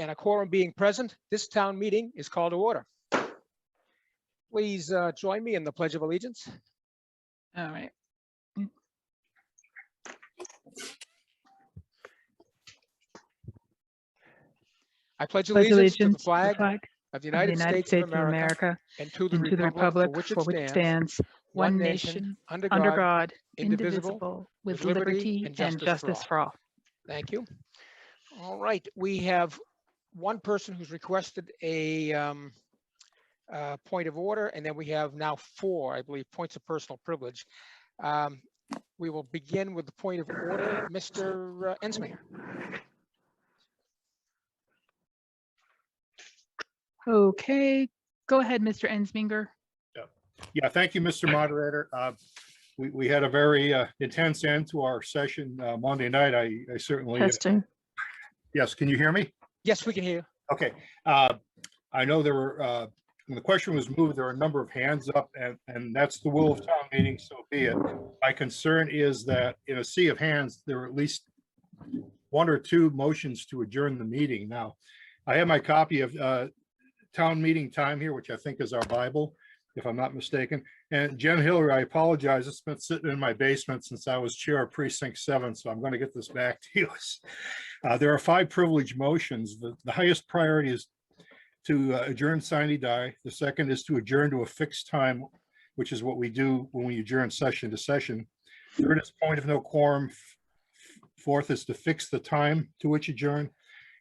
and a quorum being present, this town meeting is called to order. Please join me in the Pledge of Allegiance. All right. I pledge allegiance to the flag of of the the United States of America and to the republic for which it stands, one nation, under God, indivisible, with liberty and justice for all. Thank you. All right, we have one person who's requested a point of order, and then we have now 4, I believe, points of personal privilege. We will begin with the point of order, Mr. Ensminger. Okay, go ahead, Mr. Ensminger. Yeah, thank you, Mr. Moderator. We had a very intense end to our session Monday night. I certainly Testing. Yes, can you hear me? Yes, we can hear you. Okay. I know there were when the question was moved, there were a number of hands up, and that's the will of town meeting, so be it. My concern is that in a sea of hands, there were at least 1 or 2 motions to adjourn the meeting. Now, I have my copy of town meeting time here, which I think is our Bible, if I'm not mistaken. And Jen Hillary, I apologize. It's been sitting in my basement since I was chair of precinct 7, so I'm going to get this back to you. There are 5 privilege motions. The highest priority is to adjourn sine die. The second is to adjourn to a fixed time, which is what we do when we adjourn session to session. Third is point of no quorum. Fourth is to fix the time to which adjourn.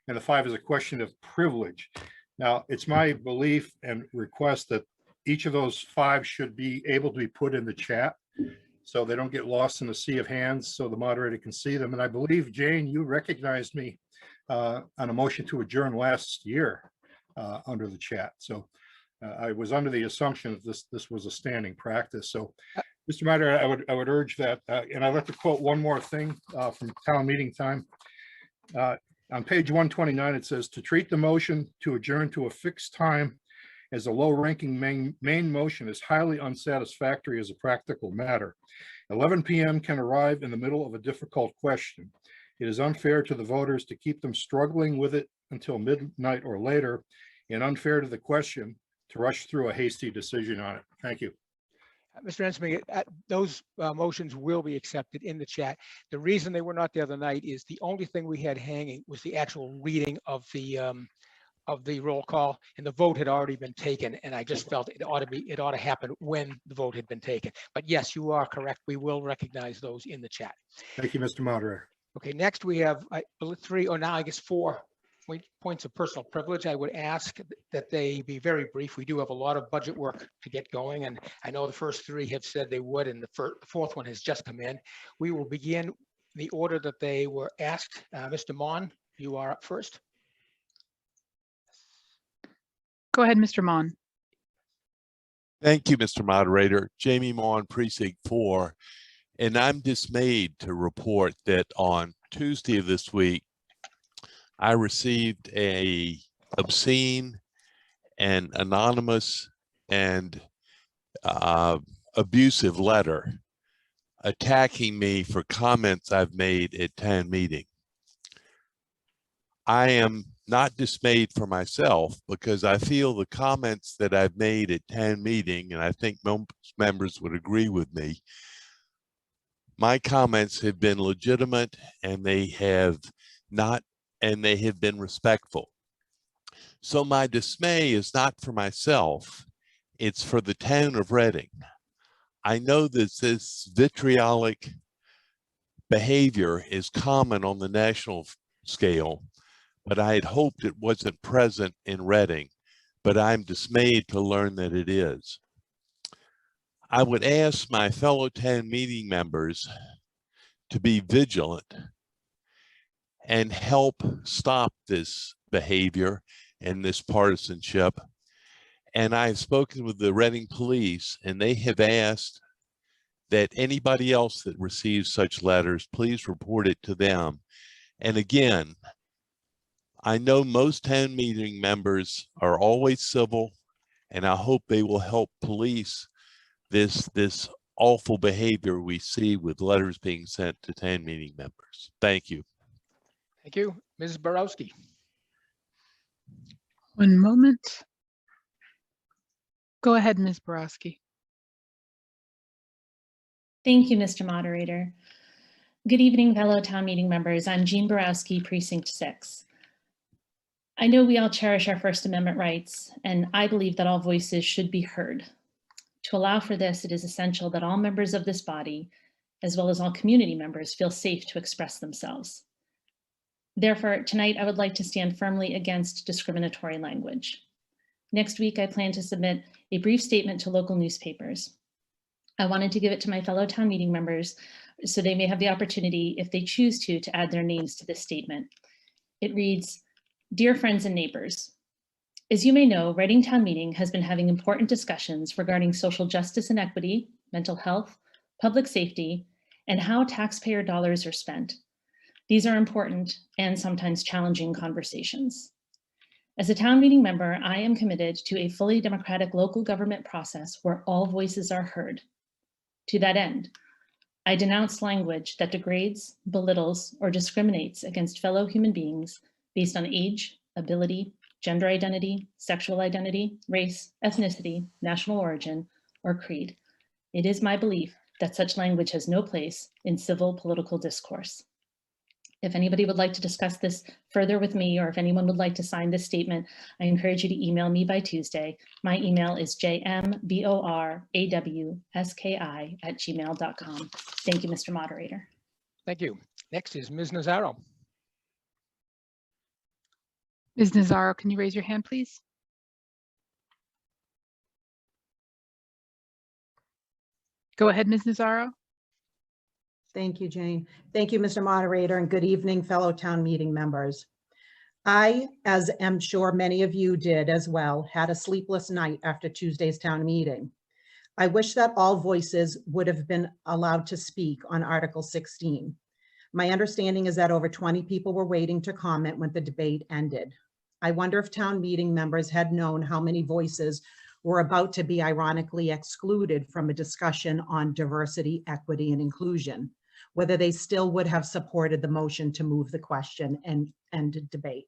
And the 5 is a question of privilege. Now, it's my belief and request that each of those 5 should be able to be put in the chat so they don't get lost in the sea of hands, so the moderator can see them. And I believe, Jane, you recognized me on a motion to adjourn last year under the chat. So I was under the assumption that this was a standing practice. So, Mr. Moderator, I would urge that, and I'd like to quote one more thing from town meeting time. On page 129, it says, to treat the motion to adjourn to a fixed time as a low-ranking main motion is highly unsatisfactory as a practical matter. 11 p.m. can arrive in the middle of a difficult question. It is unfair to the voters to keep them struggling with it until midnight or later, and unfair to the question to rush through a hasty decision on it. Thank you. Mr. Ensminger, those motions will be accepted in the chat. The reason they were not the other night is the only thing we had hanging was the actual reading of the roll call, and the vote had already been taken, and I just felt it ought to happen when the vote had been taken. But yes, you are correct. We will recognize those in the chat. Thank you, Mr. Moderator. Okay, next we have 3, or now I guess 4 points of personal privilege. I would ask that they be very brief. We do have a lot of budget work to get going, and I know the first 3 have said they would, and the 4th one has just come in. We will begin the order that they were asked. Mr. Maughan, you are up first. Go ahead, Mr. Maughan. Thank you, Mr. Moderator. Jamie Maughan, Precinct 4. And I'm dismayed to report that on Tuesday of this week, I received a obscene and anonymous and abusive letter attacking me for comments I've made at town meeting. I am not dismayed for myself because I feel the comments that I've made at town meeting, and I think most members would agree with me, my comments have been legitimate and they have been respectful. So my dismay is not for myself, it's for the town of Reading. I know that this vitriolic behavior is common on the national scale, but I had hoped it wasn't present in Reading, but I'm dismayed to learn that it is. I would ask my fellow town meeting members to be vigilant and help stop this behavior and this partisanship. And I've spoken with the Reading police, and they have asked that anybody else that receives such letters, please report it to them. And again, I know most town meeting members are always civil, and I hope they will help police this awful behavior we see with letters being sent to town meeting members. Thank you. Thank you. Ms. Borawski. One moment. Go ahead, Ms. Borawski. Thank you, Mr. Moderator. Good evening, fellow town meeting members. I'm Jeanne Borawski, Precinct 6. I know we all cherish our First Amendment rights, and I believe that all voices should be heard. To allow for this, it is essential that all members of this body, as well as all community members, feel safe to express themselves. Therefore, tonight I would like to stand firmly against discriminatory language. Next week, I plan to submit a brief statement to local newspapers. I wanted to give it to my fellow town meeting members so they may have the opportunity, if they choose to add their names to this statement. It reads, "Dear friends and neighbors, as you may know, Reading Town Meeting has been having important discussions regarding social justice and equity, mental health, public safety, and how taxpayer dollars are spent. These are important and sometimes challenging conversations. As a town meeting member, I am committed to a fully democratic local government process where all voices are heard. To that end, I denounce language that degrades, belittles, or discriminates against fellow human beings based on age, ability, gender identity, sexual identity, race, ethnicity, national origin, or creed. It is my belief that such language has no place in civil political discourse. If anybody would like to discuss this further with me, or if anyone would like to sign this statement, I encourage you to email me by Tuesday. My email is jmborawski@gmail.com. Thank you, Mr. Moderator. Thank you. Next is Ms. Nazzaro. Ms. Nazzaro, can you raise your hand, please? Go ahead, Ms. Nazzaro. Thank you, Jane. Thank you, Mr. Moderator, and good evening, fellow town meeting members. I, as I'm sure many of you did as well, had a sleepless night after Tuesday's town meeting. I wish that all voices would have been allowed to speak on Article 16. My understanding is that over 20 people were waiting to comment when the debate ended. I wonder if town meeting members had known how many voices were about to be ironically excluded from a discussion on diversity, equity, and inclusion, whether they still would have supported the motion to move the question and end debate.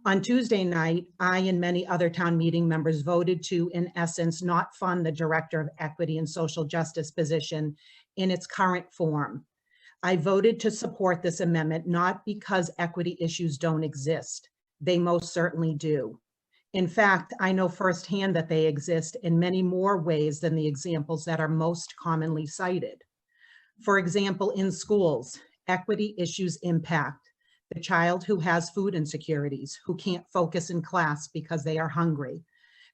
On Tuesday night, I and many other town meeting members voted to, in essence, not fund the Director of Equity and Social Justice position in its current form. I voted to support this amendment not because equity issues don't exist. They most certainly do. In fact, I know firsthand that they exist in many more ways than the examples that are most commonly cited. For example, in schools, equity issues impact the child who has food insecurities, who can't focus in class because they are hungry,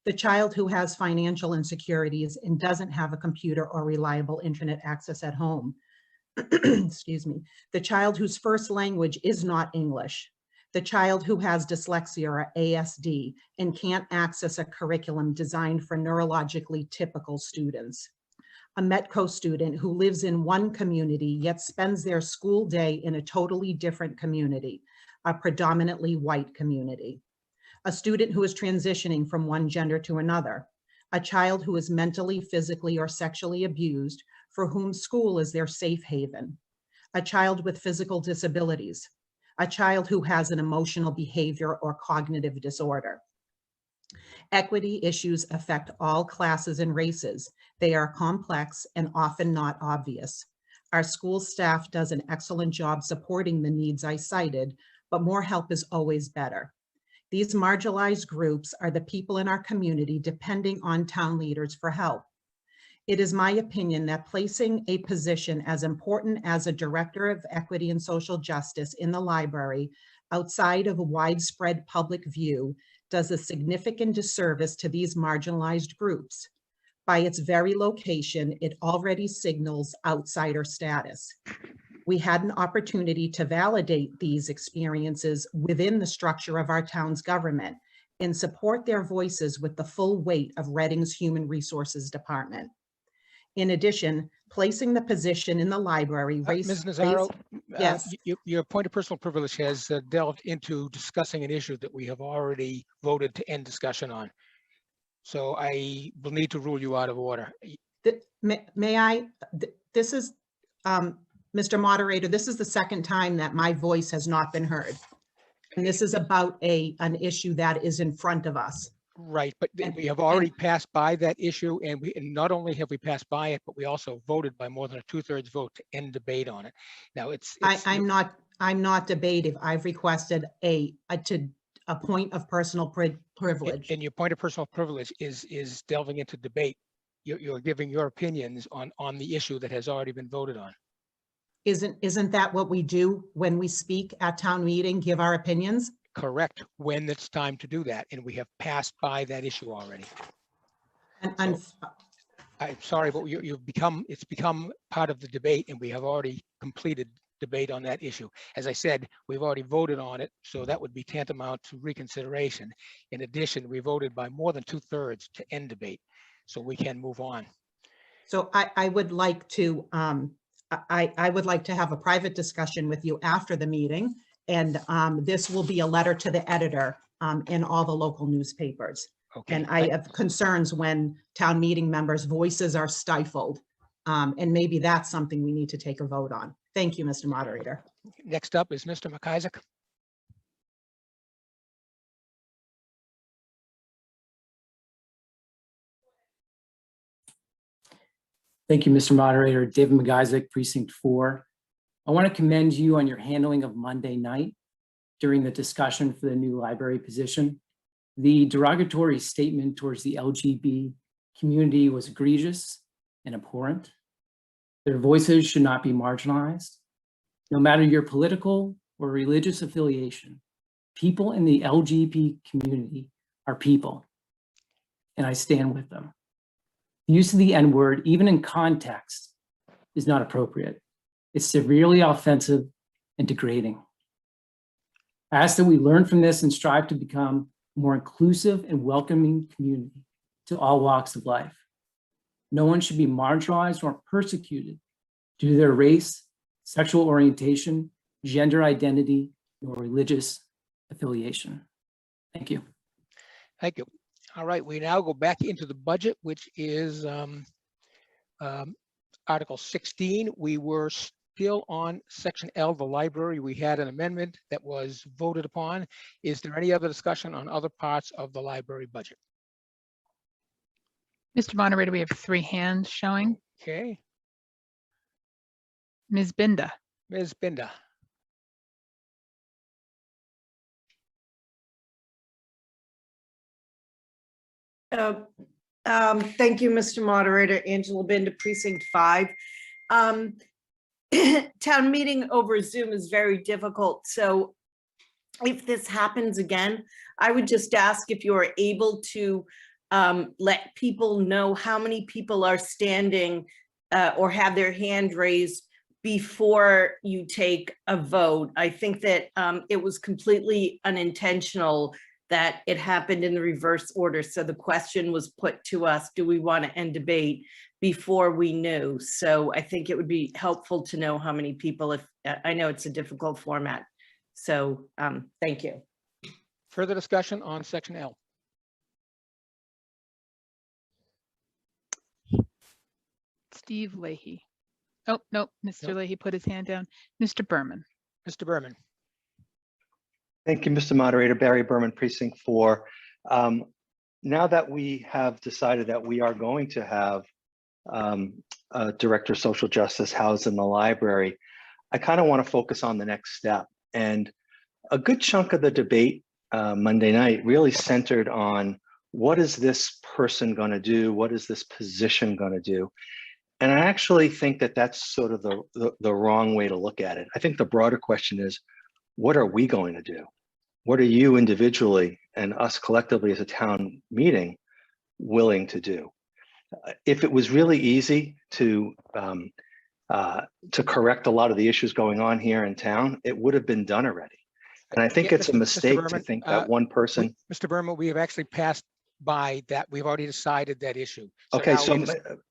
the child who has financial insecurities and doesn't have a computer or reliable internet access at home, excuse me, the child whose first language is not English, the child who has dyslexia or ASD and can't access a curriculum designed for neurologically typical students, a Metco student who lives in one community yet spends their school day in a totally different community, a predominantly white community, a student who is transitioning from one gender to another, a child who is mentally, physically, or sexually abused, for whom school is their safe haven, a child with physical disabilities, a child who has an emotional behavior or cognitive disorder. Equity issues affect all classes and races. They are complex and often not obvious. Our school staff does an excellent job supporting the needs I cited, but more help is always better. These marginalized groups are the people in our community depending on town leaders for help. It is my opinion that placing a position as important as a Director of Equity and Social Justice in the library outside of a widespread public view does a significant disservice to these marginalized groups. By its very location, it already signals outsider status. We had an opportunity to validate these experiences within the structure of our town's government and support their voices with the full weight of Reading's Human Resources Department. In addition, placing the position in the library Ms. Nazzaro, yes. Your point of personal privilege has delved into discussing an issue that we have already voted to end discussion on. So I will need to rule you out of order. May I, this is, Mr. Moderator, this is the second time that my voice has not been heard. And this is about an issue that is in front of us. Right, but we have already passed by that issue, and not only have we passed by it, but we also voted by more than a 2/3 vote to end debate on it. Now I'm not debative. I've requested a point of personal privilege. And your point of personal privilege is delving into debate. You're giving your opinions on the issue that has already been voted on. Isn't that what we do when we speak at town meeting, give our opinions? Correct, when it's time to do that, and we have passed by that issue already. And I'm sorry, but it's become part of the debate, and we have already completed debate on that issue. As I said, we've already voted on it, so that would be tantamount to reconsideration. In addition, we voted by more than 2/3 to end debate, so we can move on. So I would like to I would like to have a private discussion with you after the meeting. And this will be a letter to the editor in all the local newspapers. Okay. And I have concerns when town meeting members' voices are stifled. And maybe that's something we need to take a vote on. Thank you, Mr. Moderator. Next up is Mr. McIsaac. Thank you, Mr. Moderator. David McIsaac, Precinct 4. I want to commend you on your handling of Monday night during the discussion for the new library position. The derogatory statement towards the LGBT community was egregious and abhorrent. Their voices should not be marginalized. No matter your political or religious affiliation, people in the LGBT community are people, and I stand with them. The use of the N-word, even in context, is not appropriate. It's severely offensive and degrading. I ask that we learn from this and strive to become a more inclusive and welcoming community to all walks of life. No one should be marginalized or persecuted due to their race, sexual orientation, gender identity, or religious affiliation. Thank you. Thank you. All right, we now go back into the budget, which is Article 16. We were still on Section L, the library. We had an amendment that was voted upon. Is there any other discussion on other parts of the library budget? Mr. Moderator, we have 3 hands showing. Okay, Ms. Binda. Ms. Binda. Thank you, Mr. Moderator. Angela Binda, Precinct 5. Town meeting over Zoom is very difficult. So if this happens again, I would just ask if you are able to let people know how many people are standing or have their hand raised before you take a vote. I think that it was completely unintentional that it happened in the reverse order. So the question was put to us, do we want to end debate before we knew? So I think it would be helpful to know how many people, if I know it's a difficult format. So thank you. Further discussion on Section L. Steve Leahy. Oh, no, Mr. Leahy put his hand down. Mr. Berman. Mr. Berman. Thank you, Mr. Moderator. Barry Berman, Precinct 4. Now that we have decided that we are going to have a Director of Social Justice housed in the library, I kind of want to focus on the next step. And a good chunk of the debate Monday night really centered on what is this person going to do? What is this position going to do? And I actually think that that's sort of the wrong way to look at it. I think the broader question is, what are we going to do? What are you individually and us collectively as a town meeting willing to do? If it was really easy to correct a lot of the issues going on here in town, it would have been done already. And I think it's a mistake to think that one person. Mr. Berman, we have actually passed by that. We've already decided that issue. So Okay, now so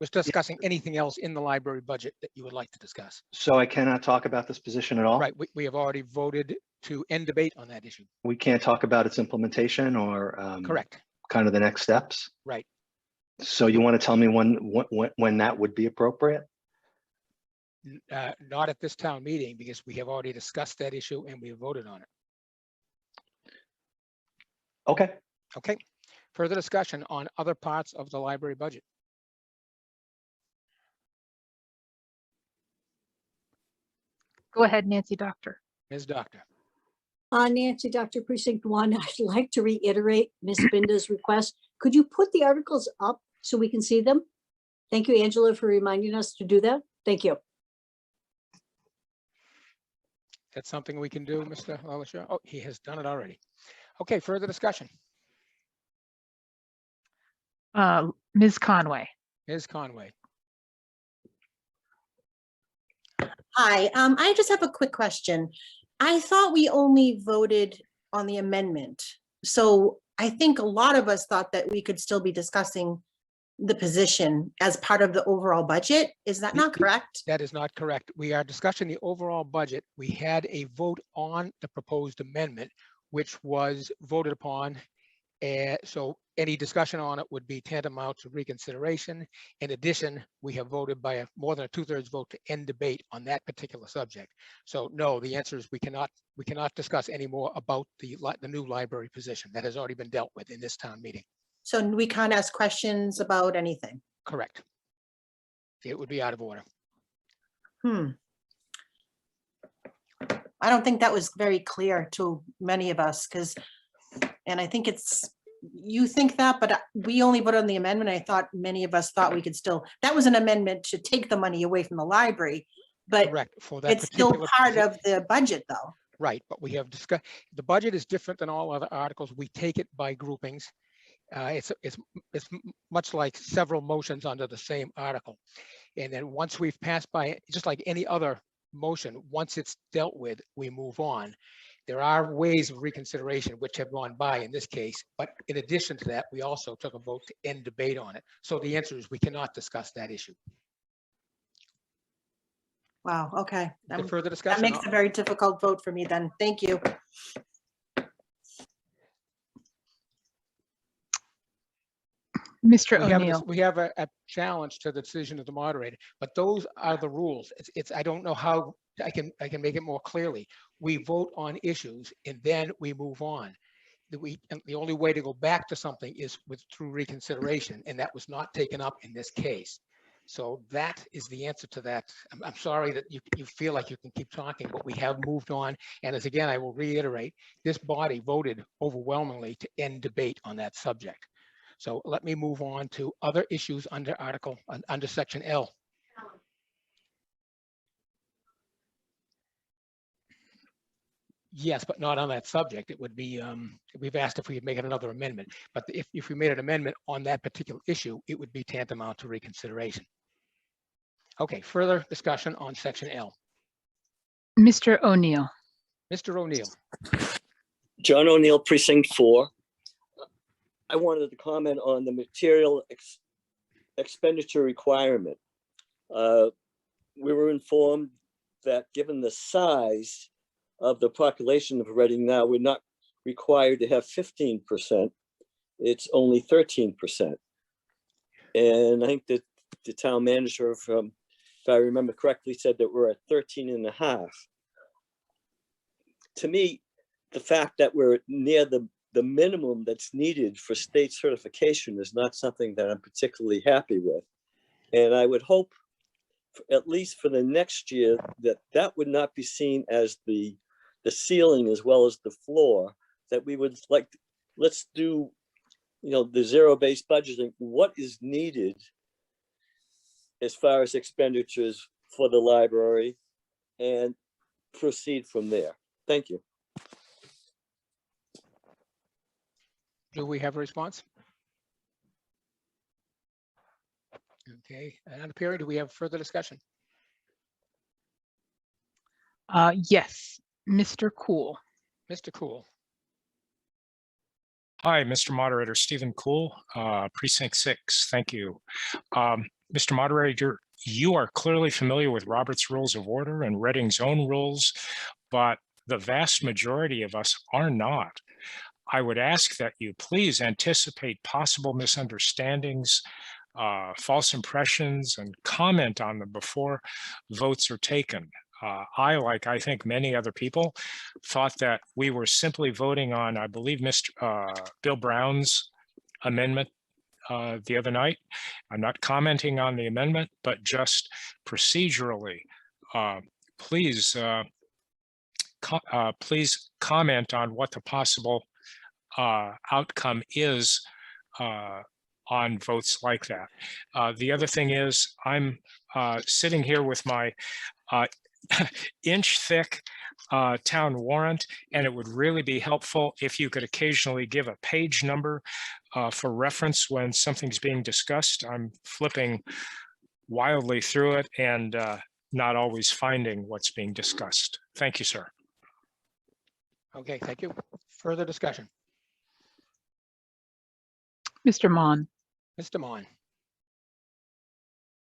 we're discussing anything else in the library budget that you would like to discuss. So I cannot talk about this position at all? Right, we have already voted to end debate on that issue. We can't talk about its implementation or Correct. kind of the next steps? Right. So you want to tell me when that would be appropriate? Not at this town meeting, because we have already discussed that issue and we have voted on it. Okay. Okay. Further discussion on other parts of the library budget? Go ahead, Nancy Doctor. Ms. Doctor. Nancy, Dr. Precinct 1, I'd like to reiterate Ms. Binda's request. Could you put the articles up so we can see them? Thank you, Angela, for reminding us to do that. Thank you. That's something we can do, Mr. LaLachelle? Oh, he has done it already. Okay, further discussion. Ms. Conway. Ms. Conway. Hi, I just have a quick question. I thought we only voted on the amendment. So I think a lot of us thought that we could still be discussing the position as part of the overall budget. Is that not correct? That is not correct. We are discussing the overall budget. We had a vote on the proposed amendment, which was voted upon. So any discussion on it would be tantamount to reconsideration. In addition, we have voted by more than a 2/3 vote to end debate on that particular subject. So no, the answer is we cannot discuss any more about the new library position that has already been dealt with in this town meeting. So we can't ask questions about anything. Correct. It would be out of order. I don't think that was very clear to many of us and I think you think that, but we only voted on the amendment. I thought many of us thought we could still, that was an amendment to take the money away from the library, but Correct. For that it's still particular part of the budget though. Right, but we have discussed, the budget is different than all other articles. We take it by groupings. It's much like several motions under the same article. And then once we've passed by, just like any other motion, once it's dealt with, we move on. There are ways of reconsideration which have gone by in this case, but in addition to that, we also took a vote to end debate on it. So the answer is we cannot discuss that issue. Wow, okay. Further discussion? That makes a very difficult vote for me then. Thank you. Mr. ONeill. We have a challenge to the decision of the moderator, but those are the rules. I don't know how I can make it more clearly. We vote on issues and then we move on. The only way to go back to something is through reconsideration, and that was not taken up in this case. So that is the answer to that. I'm sorry that you feel like you can keep talking, but we have moved on. And as again, I will reiterate, this body voted overwhelmingly to end debate on that subject. So let me move on to other issues under section L. Yes, but not on that subject. It would be, we've asked if we could make it another amendment, but if we made an amendment on that particular issue, it would be tantamount to reconsideration. Okay, further discussion on section L. Mr. ONeill. Mr. ONeill. John ONeill, Precinct 4. I wanted to comment on the material expenditure requirement. We were informed that given the size of the population of Reading now, we're not required to have 15%. It's only 13%. And I think that the town manager, if I remember correctly, said that we're at 13.5. To me, the fact that we're near the minimum that's needed for state certification is not something that I'm particularly happy with. And I would hope, at least for the next year, that would not be seen as the ceiling as well as the floor, that we would like, let's do, the zero-based budgeting, what is needed as far as expenditures for the library, and proceed from there. Thank you. Do we have a response? Okay, Anna Perry, do we have further discussion? Yes, Mr. Cool. Mr. Cool. Hi, Mr. Moderator, Stephen Cool, Precinct 6. Thank you. Mr. Moderator, you are clearly familiar with Robert's Rules of Order and Reading's own rules, but the vast majority of us are not. I would ask that you please anticipate possible misunderstandings, false impressions, and comment on them before votes are taken. I, like I think many other people, thought that we were simply voting on, I believe, Bill Brown's amendment the other night. I'm not commenting on the amendment, but just procedurally, please please comment on what the possible outcome is on votes like that. The other thing is, I'm sitting here with my inch-thick town warrant, and it would really be helpful if you could occasionally give a page number for reference when something's being discussed. I'm flipping wildly through it and not always finding what's being discussed. Thank you, sir. Okay, thank you. Further discussion. Mr. Maughan. Mr. Maughan.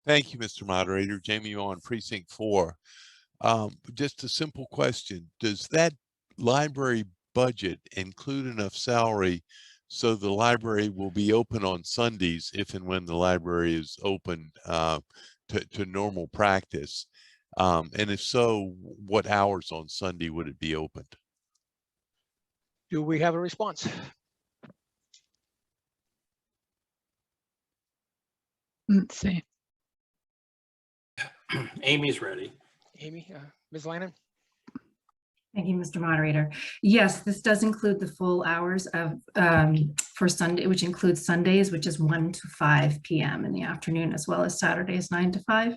Thank you, Mr. Moderator. Jamie on Precinct 4. Just a simple question. Does that library budget include enough salary so the library will be open on Sundays if and when the library is open to normal practice? And if so, what hours on Sunday would it be opened? Do we have a response? Let's see. Amy's ready. Amy, Ms. Lannon? Thank you, Mr. Moderator. Yes, this does include the full hours of for Sunday, which includes Sundays, which is 1 to 5 p.m. in the afternoon, as well as Saturdays 9 to 5,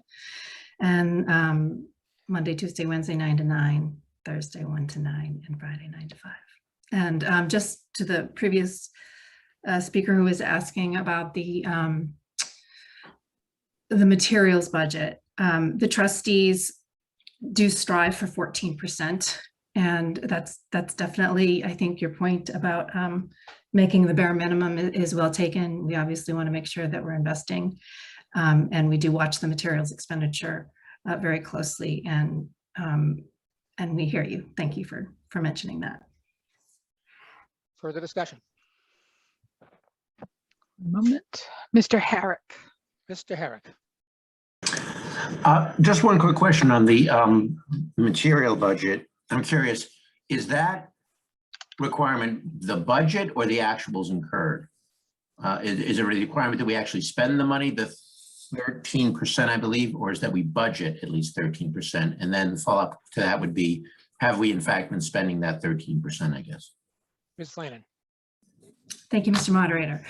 and Monday, Tuesday, Wednesday 9 to 9, Thursday 1 to 9, and Friday 9 to 5. And just to the previous speaker who was asking about the materials budget, the trustees do strive for 14%. And that's definitely, I think your point about making the bare minimum is well taken. We obviously want to make sure that we're investing, and we do watch the materials expenditure very closely. And we hear you. Thank you for mentioning that. Further discussion. One moment. Mr. Herrick. Mr. Herrick. Just one quick question on the material budget. I'm curious, is that requirement the budget or the actuals incurred? Is it a requirement that we actually spend the money, the 13%, I believe, or is that we budget at least 13%? And then the follow-up to that would be, have we in fact been spending that 13%, I guess? Ms. Lannon. Thank you, Mr. Moderator.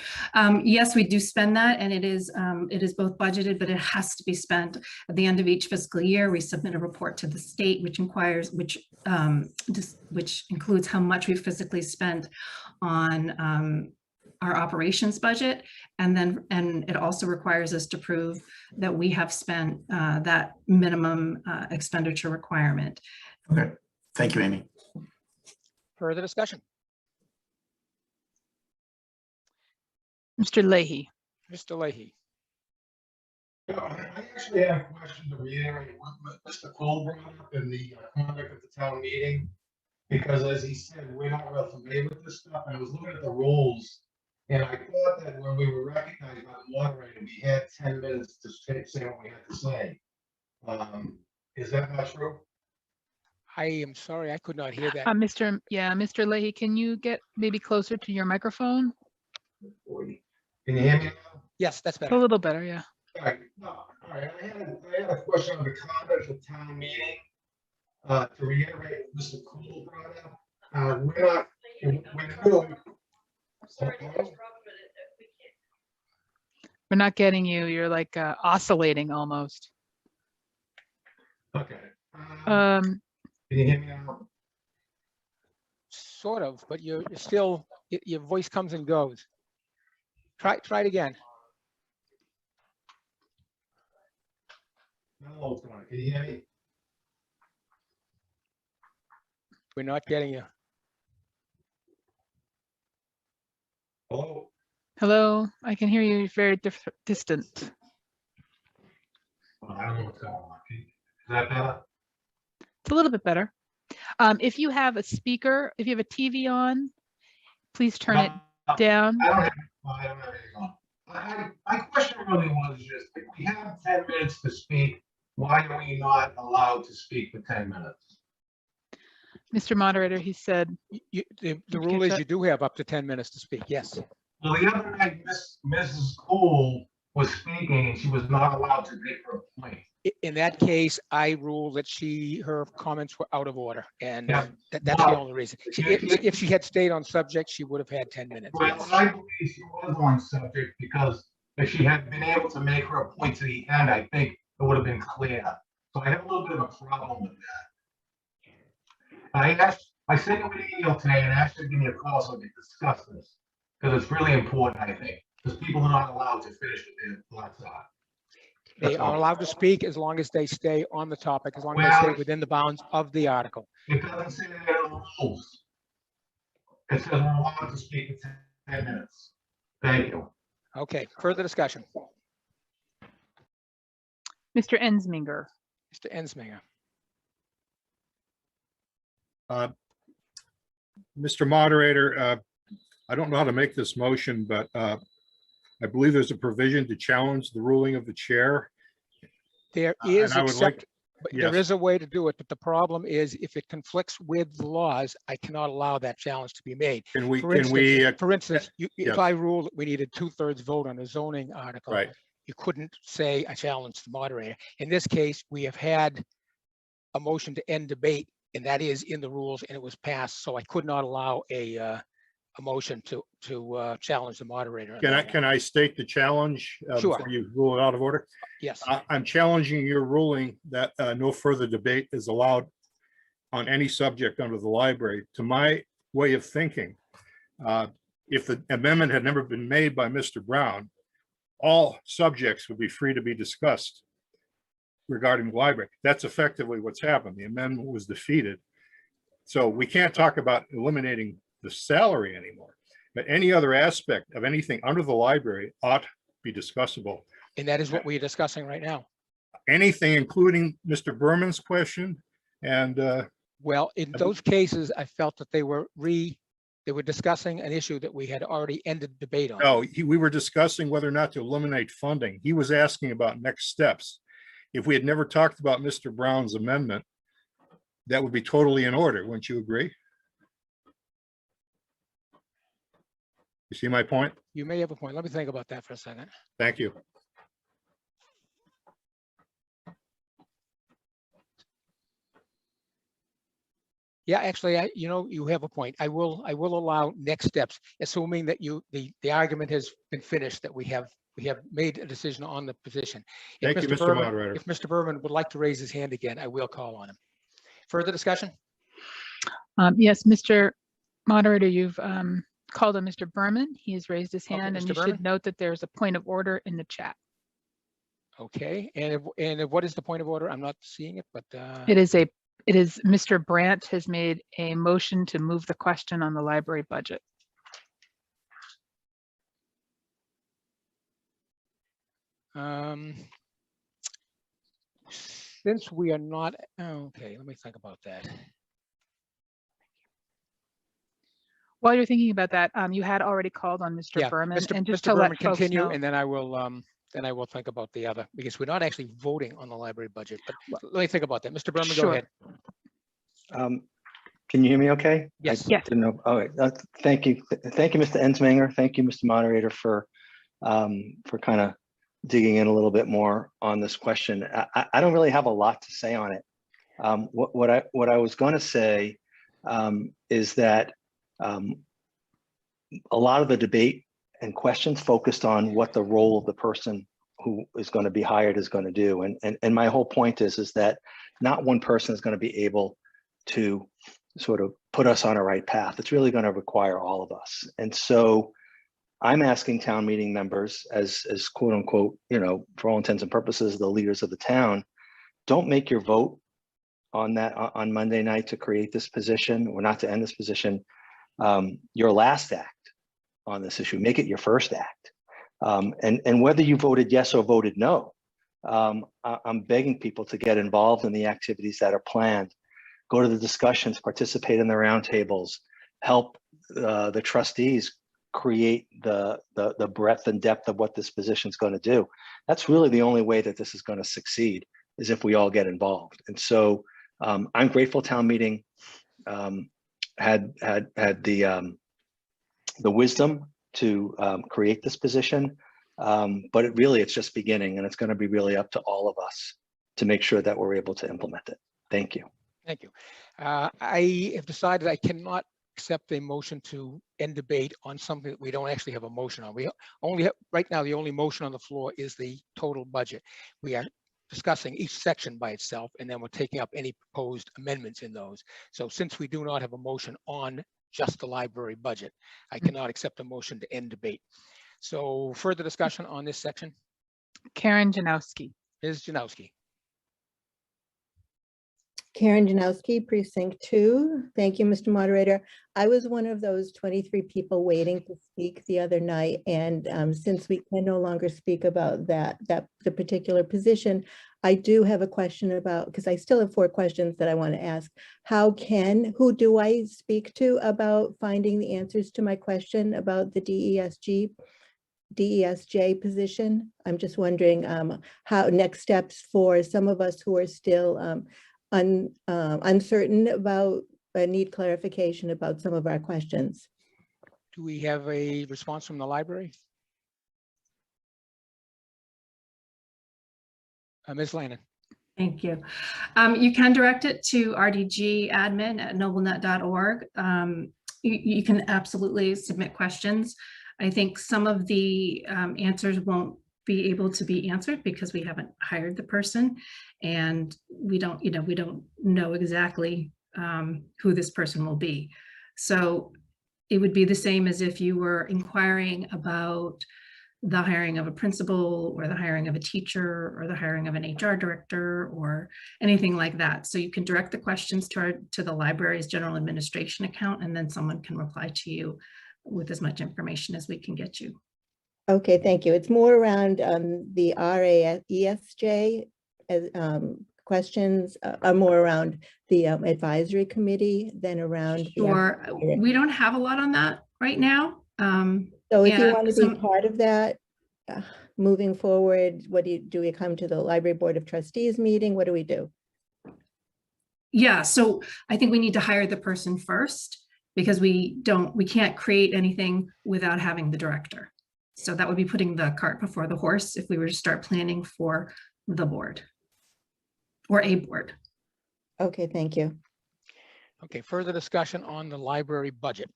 Yes, we do spend that, and it is both budgeted, but it has to be spent at the end of each fiscal year. We submit a report to the state, which includes how much we physically spent on our operations budget, and it also requires us to prove that we have spent that minimum expenditure requirement. Okay, thank you, Amy. Further discussion. Mr. Leahy. Mr. Leahy. I actually have a question to reiterate what Mr. Cole brought up in the conduct of the town meeting, because as he said, we're not real familiar with this stuff. And I was looking at the rules, and I thought that when we were recognized by the moderator, we had 10 minutes to say what we had to say. Is that not true? I am sorry, I could not hear that. Mr. Leahy, can you get maybe closer to your microphone? Can you hear me now? Yes, that's better. A little better, yeah. All right. No, all right. I had a question on the conduct of the town meeting. To reiterate what Mr. Cole brought up, we're not, We're not getting you. You're like oscillating almost. Okay. Can you hear me now? Sort of, but you're still, your voice comes and goes. Try it again. No, can you hear me? We're not getting you. Hello? Hello, I can hear you very distant. I don't know what's going on. Is that better? It's a little bit better. If you have a speaker, if you have a TV on, please turn it down. I don't have anything on. My question really was just, if we have 10 minutes to speak, why are we not allowed to speak for 10 minutes? Mr. Moderator, he said. The rule is you do have up to 10 minutes to speak. Yes. Well, the other night, Mrs. Cool was speaking and she was not allowed to make her point. In that case, I rule that her comments were out of order, and Yeah. that's the only reason. If she had stayed on subject, she would have had 10 minutes. Well, Yes. I believe she was on subject because if she had been able to make her point to the end, I think it would have been clear. So I have a little bit of a problem with that. I sent you an email today and asked you to give me a call so we can discuss this because it's really important, I think, because people are not allowed to finish what their thoughts are. They are allowed to speak as long as they stay on the topic, as long as they stay within the bounds of the article. It doesn't say that in the rules. It says we're allowed to speak for 10 minutes. Thank you. Okay, further discussion. Mr. Ensminger. Mr. Ensminger. Mr. Moderator, I don't know how to make this motion, but I believe there's a provision to challenge the ruling of the chair. There is, and I would like, there is a way to do it, but the problem is if it conflicts with the laws, I cannot allow that challenge to be made. For instance, if I rule that we needed 2/3 vote on a zoning article, right, you couldn't say I challenge the moderator. In this case, we have had a motion to end debate, and that is in the rules, and it was passed, so I could not allow a motion to challenge the moderator. Can I state the challenge Sure. before you rule it out of order? Yes. I'm challenging your ruling that no further debate is allowed on any subject under the library. To my way of thinking, if the amendment had never been made by Mr. Brown, all subjects would be free to be discussed regarding the library. That's effectively what's happened. The amendment was defeated. So we can't talk about eliminating the salary anymore, but any other aspect of anything under the library ought to be discussable. And that is what we're discussing right now. Anything, including Mr. Berman's question. And well, in those cases, I felt that they were discussing an issue that we had already ended debate on. no, we were discussing whether or not to eliminate funding. He was asking about next steps. If we had never talked about Mr. Brown's amendment, that would be totally in order. Wouldn't you agree? You see my point? You may have a point. Let me think about that for a second. Thank you. Yeah, actually, you have a point. I will allow next steps, assuming that the argument has been finished, that we have made a decision on the position. Thank you, Mr. Moderator. If Mr. Berman would like to raise his hand again, I will call on him. Further discussion? Yes, Mr. Moderator, you've called on Mr. Berman. He has raised his hand, and you Berman? should note that there's a point of order in the chat. Okay, and what is the point of order? I'm not seeing it, but It is Mr. Brandt has made a motion to move the question on the library budget. Since we are not, okay, let me think about that. While you're thinking about that, you had already called on Mr. Yeah, Berman, and just Mr. to let Berman folks continue, know, and then I will think about the other, because we're not actually voting on the library budget, but let me think about that. Mr. Berman, go Sure. ahead. Can you hear me okay? Yes. Yes. All right. Thank you. Thank you, Mr. Ensminger. Thank you, Mr. Moderator, for kind of digging in a little bit more on this question. I don't really have a lot to say on it. What I was going to say is that a lot of the debate and questions focused on what the role of the person who is going to be hired is going to do. And my whole point is that not one person is going to be able to sort of put us on a right path. It's really going to require all of us. And so I'm asking town meeting members as quote unquote, for all intents and purposes, the leaders of the town, don't make your vote on that on Monday night to create this position or not to end this position your last act on this issue. Make it your first act. And whether you voted yes or voted no, I'm begging people to get involved in the activities that are planned. Go to the discussions, participate in the roundtables, help the trustees create the breadth and depth of what this position is going to do. That's really the only way that this is going to succeed. is if we all get involved. And so I'm grateful town meeting had the wisdom to create this position, but it's just beginning, and it's going to be really up to all of us to make sure that we're able to implement it. Thank you. Thank you. I have decided I cannot accept a motion to end debate on something that we don't actually have a motion on. We only have, right now, the only motion on the floor is the total budget. We are discussing each section by itself, and then we're taking up any proposed amendments in those. So since we do not have a motion on just the library budget, I cannot accept a motion to end debate. So further discussion on this section? Karen Janowski. Ms. Janowski. Karen Janowski, Precinct 2. Thank you, Mr. Moderator. I was one of those 23 people waiting to speak the other night, and since we can no longer speak about the particular position, I do have a question about, because I still have 4 questions that I want to ask. Who do I speak to about finding the answers to my question about the DESJ position? I'm just wondering how next steps for some of us who are still uncertain about, need clarification about some of our questions. Do we have a response from the library? Ms. Lannon. Thank you. You can direct it to rdgadmin@noblenet.org. You can absolutely submit questions. I think some of the answers won't be able to be answered because we haven't hired the person, and we don't know exactly who this person will be. So it would be the same as if you were inquiring about the hiring of a principal or the hiring of a teacher or the hiring of an HR director or anything like that. So you can direct the questions to the library's general administration account, and then someone can reply to you with as much information as we can get you. Okay, thank you. It's more around the RAESJ questions are more around the advisory committee than around. Sure, we don't have a lot on that right now. So if you want to be part of that moving forward, what do we come to the Library Board of Trustees meeting? What do we do? Yeah, so I think we need to hire the person first, because we can't create anything without having the director. So that would be putting the cart before the horse if we were to start planning for the board or a board. Okay, thank you. Okay, further discussion on the library budget.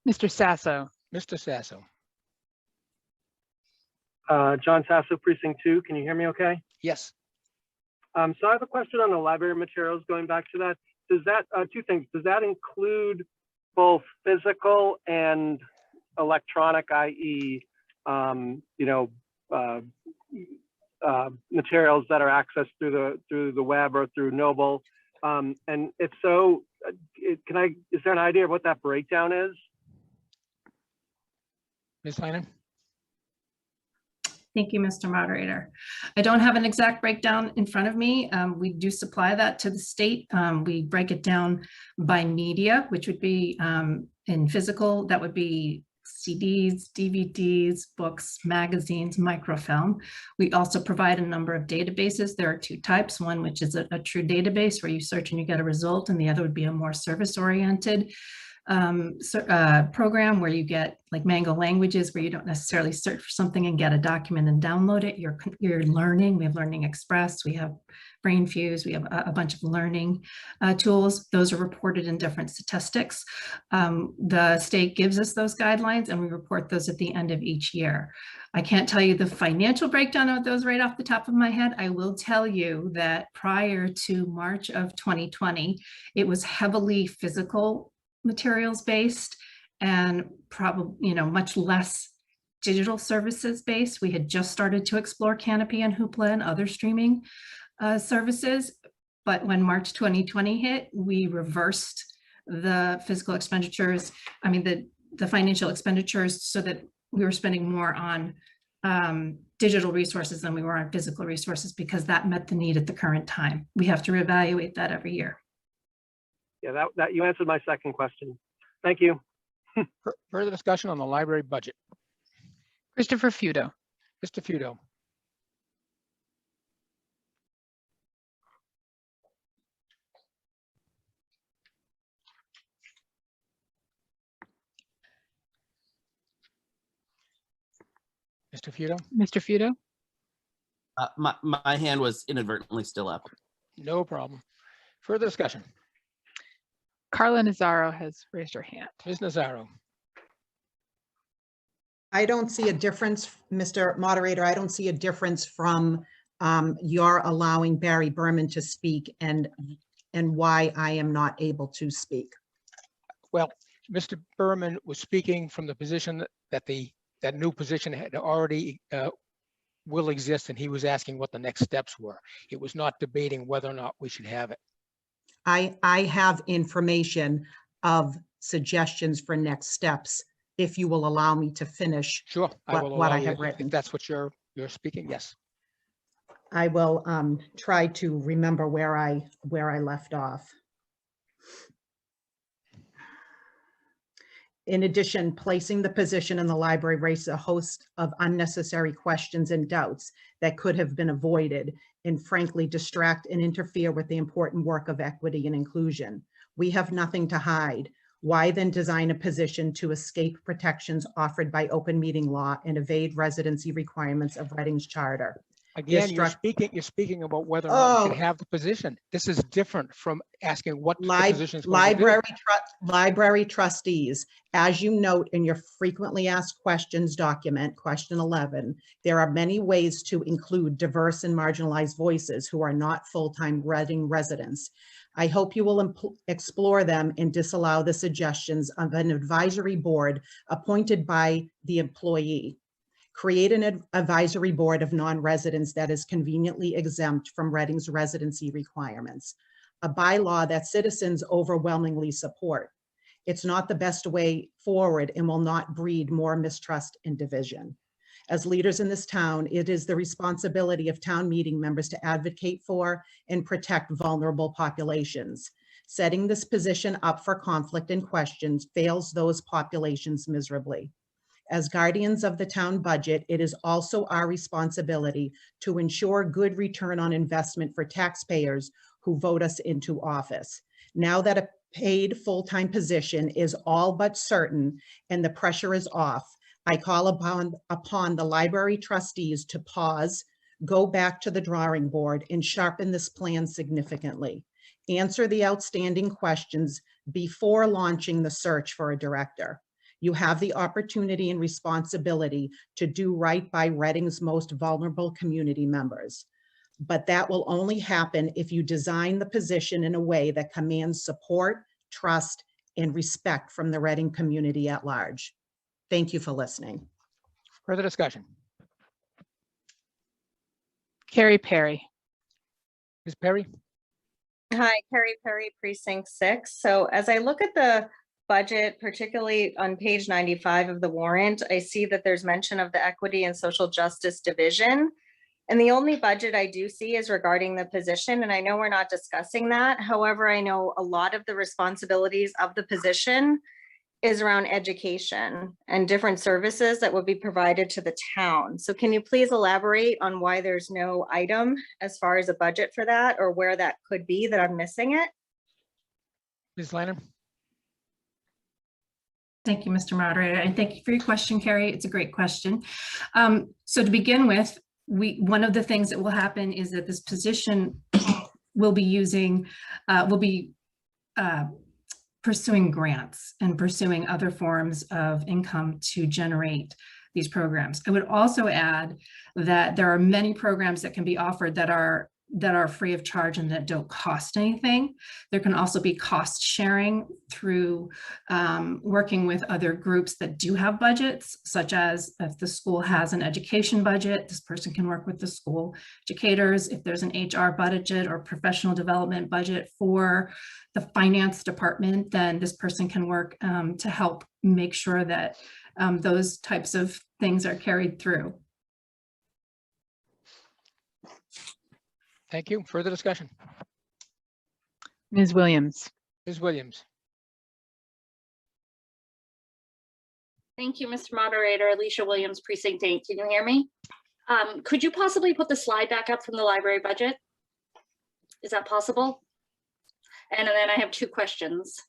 Mr. Sasso. Mr. Sasso. John Sasso, Precinct 2. Can you hear me okay? Yes. So I have a question on the library materials, going back to that. Does that, 2 things, does that include both physical and electronic, i.e., materials that are accessed through the web or through Noble? And if so, is there an idea of what that breakdown is? Ms. Lannon. Thank you, Mr. Moderator. I don't have an exact breakdown in front of me. We do supply that to the state. We break it down by media, which would be in physical, that would be CDs, DVDs, books, magazines, microfilm. We also provide a number of databases. There are 2 types, one which is a true database where you search and you get a result, and the other would be a more service-oriented program where you get like Mango Languages, where you don't necessarily search for something and get a document and download it. You're learning. We have Learning Express, we have BrainFuse, we have a bunch of learning tools. Those are reported in different statistics. The state gives us those guidelines and we report those at the end of each year. I can't tell you the financial breakdown of those right off the top of my head. I will tell you that prior to March of 2020, it was heavily physical materials based and probably, much less digital services based. We had just started to explore Canopy and Hoopla and other streaming services. But when March 2020 hit, we reversed the physical expenditures, the financial expenditures, so that we were spending more on digital resources than we were on physical resources, because that met the need at the current time. We have to reevaluate that every year. Yeah, that you answered my second question. Thank you. Further discussion on the library budget. Christopher Feudo. Mr. Feudo. Mr. Futo? Mr. Futo? My hand was inadvertently still up. No problem. Further discussion? Carla Nazzaro has raised her hand. Ms. Nazzaro? I don't see a difference, Mr. Moderator. I don't see a difference from your allowing Barry Berman to speak and why I am not able to speak. Well, Mr. Berman was speaking from the position that that new position had already will exist, and he was asking what the next steps were. It was not debating whether or not we should have it. I have information of suggestions for next steps, if you will allow me to finish. Sure, I will what allow I you have to- written. If that's what you're speaking, yes. I will try to remember where I left off. In addition, placing the position in the library raises a host of unnecessary questions and doubts that could have been avoided and frankly distract and interfere with the important work of equity and inclusion. We have nothing to hide. Why then design a position to escape protections offered by open meeting law and evade residency requirements of Reading's charter? Again, you're speaking about whether or not we should have the position. This is different from asking what the position is going to do. Library trustees, as you note in your frequently asked questions document, question 11, there are many ways to include diverse and marginalized voices who are not full-time Reading residents. I hope you will explore them and disallow the suggestions of an advisory board appointed by the employee. Create an advisory board of non-residents that is conveniently exempt from Reading's residency requirements, a bylaw that citizens overwhelmingly support. It's not the best way forward and will not breed more mistrust and division. As leaders in this town, it is the responsibility of town meeting members to advocate for and protect vulnerable populations. Setting this position up for conflict and questions fails those populations miserably. As guardians of the town budget, it is also our responsibility to ensure good return on investment for taxpayers who vote us into office. Now that a paid full-time position is all but certain and the pressure is off, I call upon the library trustees to pause, go back to the drawing board and sharpen this plan significantly. Answer the outstanding questions before launching the search for a director. You have the opportunity and responsibility to do right by Reading's most vulnerable community members. But that will only happen if you design the position in a way that commands support, trust, and respect from the Reading community at large. Thank you for listening. Further discussion? Kerri Perry. Ms. Perry? Hi, Kerri Perry, Precinct 6. So as I look at the budget, particularly on page 95 of the warrant, I see that there's mention of the Equity and Social Justice Division. And the only budget I do see is regarding the position. And I know we're not discussing that. However, I know a lot of the responsibilities of the position is around education and different services that would be provided to the town. So can you please elaborate on why there's no item as far as a budget for that, or where that could be that I'm missing it? Ms. Lanner? Thank you, Mr. Moderator, and thank you for your question, Kerri. It's a great question. So to begin with, one of the things that will happen is that this position will be pursuing grants and pursuing other forms of income to generate these programs. I would also add that there are many programs that can be offered that are free of charge and that don't cost anything. There can also be cost sharing through working with other groups that do have budgets, such as if the school has an education budget, this person can work with the school educators. If there's an HR budget or professional development budget for the finance department, then this person can work to help make sure that those types of things are carried through. Thank you. Further discussion? Ms. Williams. Ms. Williams? Thank you, Mr. Moderator. Alicia Williams, Precinct 8. Can you hear me? Could you possibly put the slide back up from the library budget? Is that possible? And then I have two questions.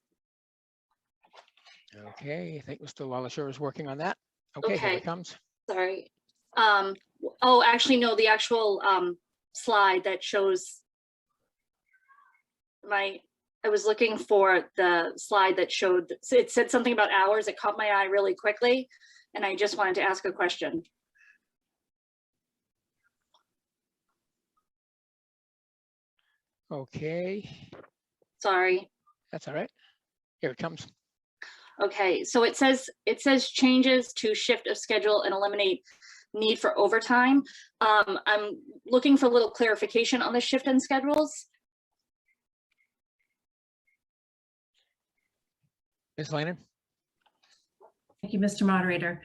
Okay, I think Mr. Lalashore is working on that. Okay, here it comes. Sorry. Oh, actually, no, the actual slide that shows I was looking for the slide that showed, it said something about hours. It caught my eye really quickly, and I just wanted to ask a question. Okay. Sorry. That's all right. Here it comes. Okay, so it says changes to shift of schedule and eliminate need for overtime. I'm looking for a little clarification on the shift in schedules. Ms. Lannon? Thank you, Mr. Moderator.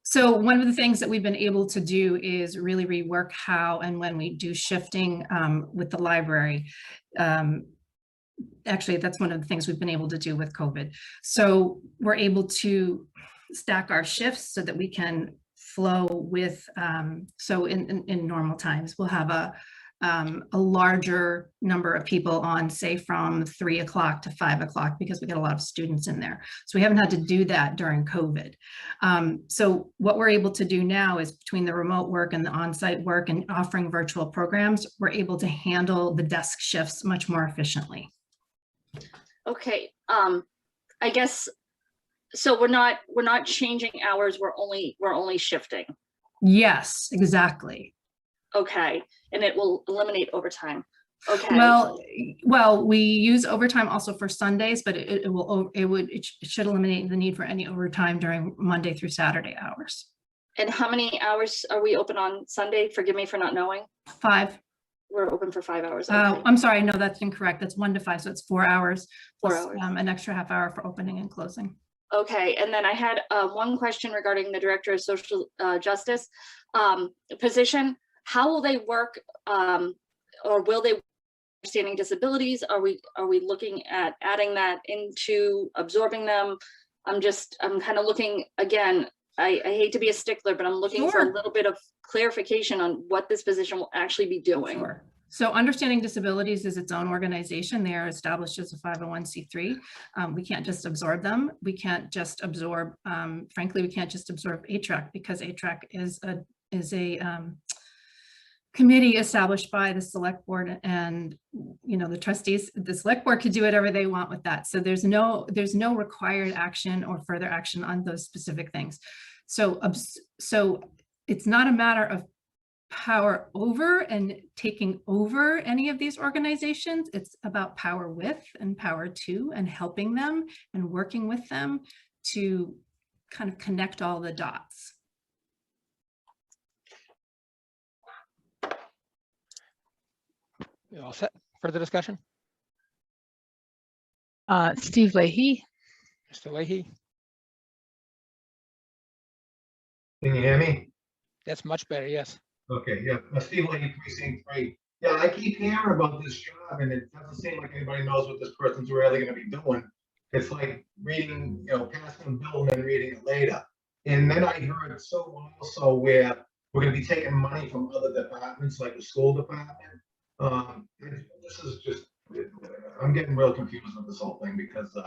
So one of the things that we've been able to do is really rework how and when we do shifting with the library. Actually, that's one of the things we've been able to do with COVID. So we're able to stack our shifts so that we can flow with, so in normal times, we'll have a larger number of people on, say, from 3 o'clock to 5 o'clock, because we get a lot of students in there. So we haven't had to do that during COVID. So what we're able to do now is, between the remote work and the on-site work and offering virtual programs, we're able to handle the desk shifts much more efficiently. Okay, I guess, so we're not changing hours, we're only shifting. Yes, exactly. Okay, and it will eliminate overtime. Okay. Well, we use overtime also for Sundays, but it should eliminate the need for any overtime during Monday through Saturday hours. And how many hours are we open on Sunday? Forgive me for not knowing. 5. We're open for 5 hours. Okay. I'm sorry, no, that's incorrect. That's 1 to 5, so it's 4 hours. 4 plus, hours. An extra half hour for opening and closing. Okay, and then I had one question regarding the Director of Social Justice position. How will they work, or will they understanding disabilities? Are we looking at adding that into absorbing them? I'm kind of looking, again, I hate to be a stickler, but I'm looking for a little bit of clarification on what this position will actually be doing. Sure. So Understanding Disabilities is its own organization. They are established as a 501c3. We can't just absorb them. We can't just absorb, frankly, we can't just absorb ATRAC, because ATRAC is a committee established by the select board, and the trustees. The select board could do whatever they want with that. So there's no required action or further action on those specific things. So it's not a matter of power over and taking over any of these organizations. It's about power with and power to, and helping them and working with them to kind of connect all the dots. You all set? Further discussion? Steve Leahy. Mr. Leahy? Can you hear me? That's much better, yes. Okay, yeah, Steve Leahy, Precinct 3. Yeah, I keep hearing about this job, and it doesn't seem like anybody knows what this person's really going to be doing. It's like reading, passing a bill and then reading it later. And then I heard also where we're going to be taking money from other departments, like the school department. This is just, I'm getting real confused with this whole thing, because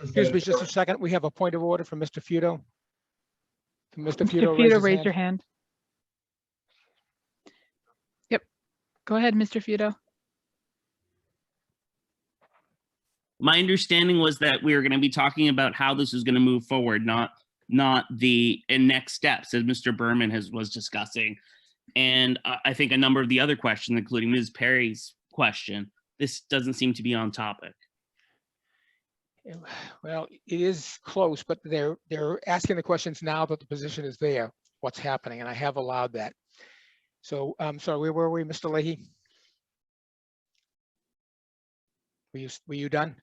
excuse me just a second. We have a point of order from Mr. Feudo. Mr. Feudo, raise your hand. Yep. Go ahead, Mr. Feudo. My understanding was that we were going to be talking about how this is going to move forward, not the next steps, as Mr. Berman was discussing. And I think a number of the other questions, including Ms. Perry's question, this doesn't seem to be on topic. Well, it is close, but they're asking the questions now that the position is there, what's happening, and I have allowed that. So sorry, where were we, Mr. Leahy? Were you done?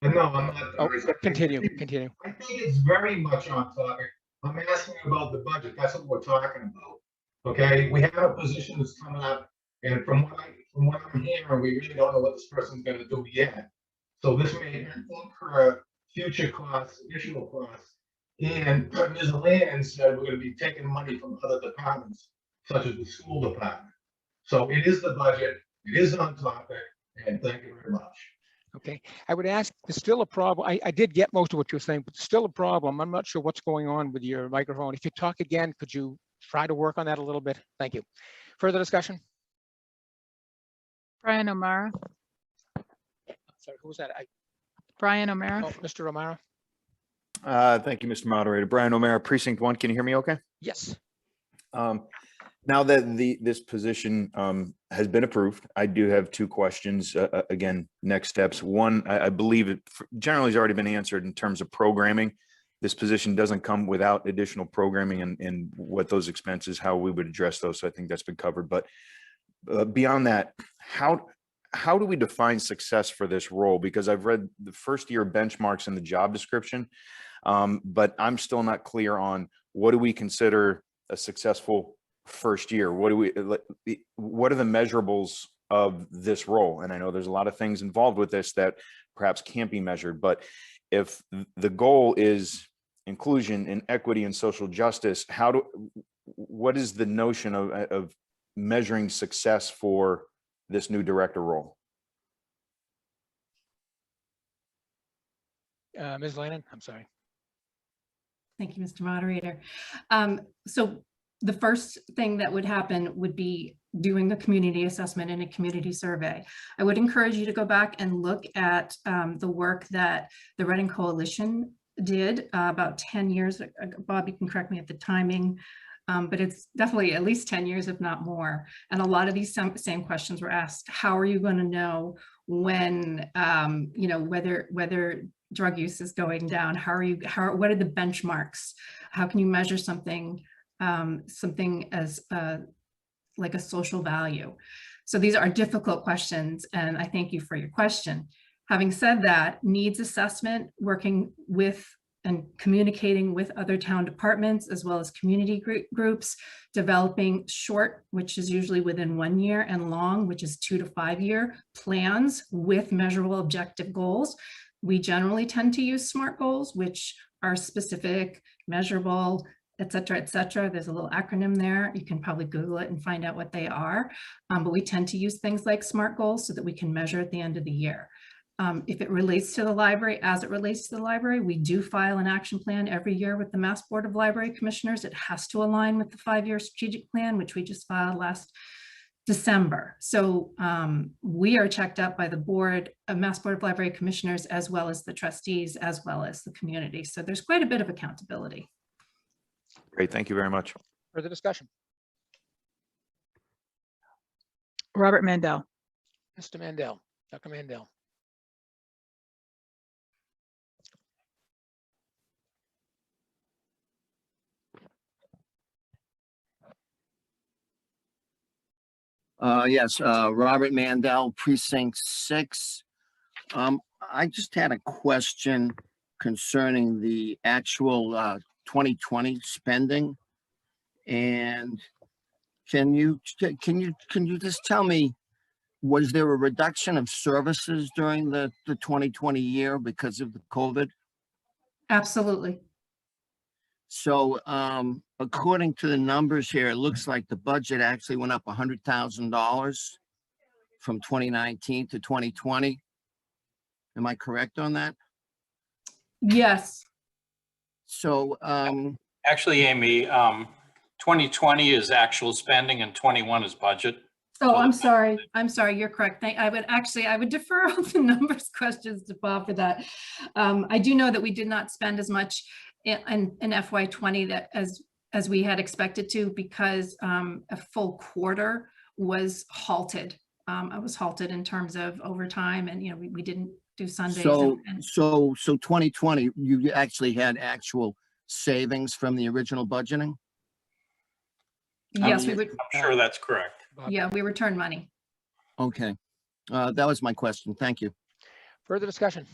No, I'm not. Oh, continue. I think it's very much on topic. I'm asking about the budget. That's what we're talking about. Okay, we have a position that's coming up, and from what I'm hearing, we really don't know what this person's going to do yet. So this may incur future costs, additional costs, and Ms. Land said we're going to be taking money from other departments, such as the school department. So it is the budget, it is on topic, and thank you very much. Okay, I would ask, there's still a problem. I did get most of what you're saying, but still a problem. I'm not sure what's going on with your microphone. If you talk again, could you try to work on that a little bit? Thank you. Further discussion? Brian O'Mara. Sorry, who was that? Brian O'Mara. Oh, Mr. O'Mara? Thank you, Mr. Moderator. Brian O'Mara, Precinct 1. Can you hear me okay? Yes. Now that this position has been approved, I do have two questions. Again, next steps. One, I believe it generally has already been answered in terms of programming. This position doesn't come without additional programming and what those expenses, how we would address those. So I think that's been covered. But beyond that, how do we define success for this role? Because I've read the first year benchmarks in the job description, but I'm still not clear on what do we consider a successful first year? What are the measurables of this role? And I know there's a lot of things involved with this that perhaps can't be measured, but if the goal is inclusion and equity and social justice, what is the notion of measuring success for this new director role? Ms. Lannon, I'm sorry. Thank you, Mr. Moderator. So the first thing that would happen would be doing a community assessment and a community survey. I would encourage you to go back and look at the work that the Reading Coalition did about 10 years ago. Bob, you can correct me at the timing, but it's definitely at least 10 years, if not more. And a lot of these same questions were asked. How are you going to know when, you know, whether drug use is going down? What are the benchmarks? How can you measure something as like a social value? So these are difficult questions, and I thank you for your question. Having said that, needs assessment, working with and communicating with other town departments as well as community groups, developing short, which is usually within 1 year, and long, which is 2 to 5 year plans with measurable objective goals. We generally tend to use SMART goals, which are specific, measurable, et cetera, et cetera. There's a little acronym there. You can probably Google it and find out what they are. But we tend to use things like SMART goals so that we can measure at the end of the year. If it relates to the library, as it relates to the library, we do file an action plan every year with the Mass Board of Library Commissioners. It has to align with the 5-year strategic plan, which we just filed last December. So we are checked up by the board, Mass Board of Library Commissioners, as well as the trustees, as well as the community. So there's quite a bit of accountability. Great, thank you very much. Further discussion? Robert Mandel. Mr. Mandel, Dr. Mandel. Yes, Robert Mandel, Precinct 6. I just had a question concerning the actual 2020 spending. And can you just tell me, was there a reduction of services during the 2020 year because of the COVID? Absolutely. So according to the numbers here, it looks like the budget actually went up $100,000 from 2019 to 2020. Am I correct on that? Yes. So actually, Amy, 2020 is actual spending and 21 is budget. Oh, I'm sorry. You're correct. I would defer all the numbers questions to Bob for that. I do know that we did not spend as much in FY20 that as we had expected to, because a full quarter was halted. I was halted in terms of overtime, and we didn't do Sundays. So 2020, you actually had actual savings from the original budgeting? Yes, we would. I'm sure that's correct. Yeah, we returned money. Okay, that was my question. Thank you. Further discussion?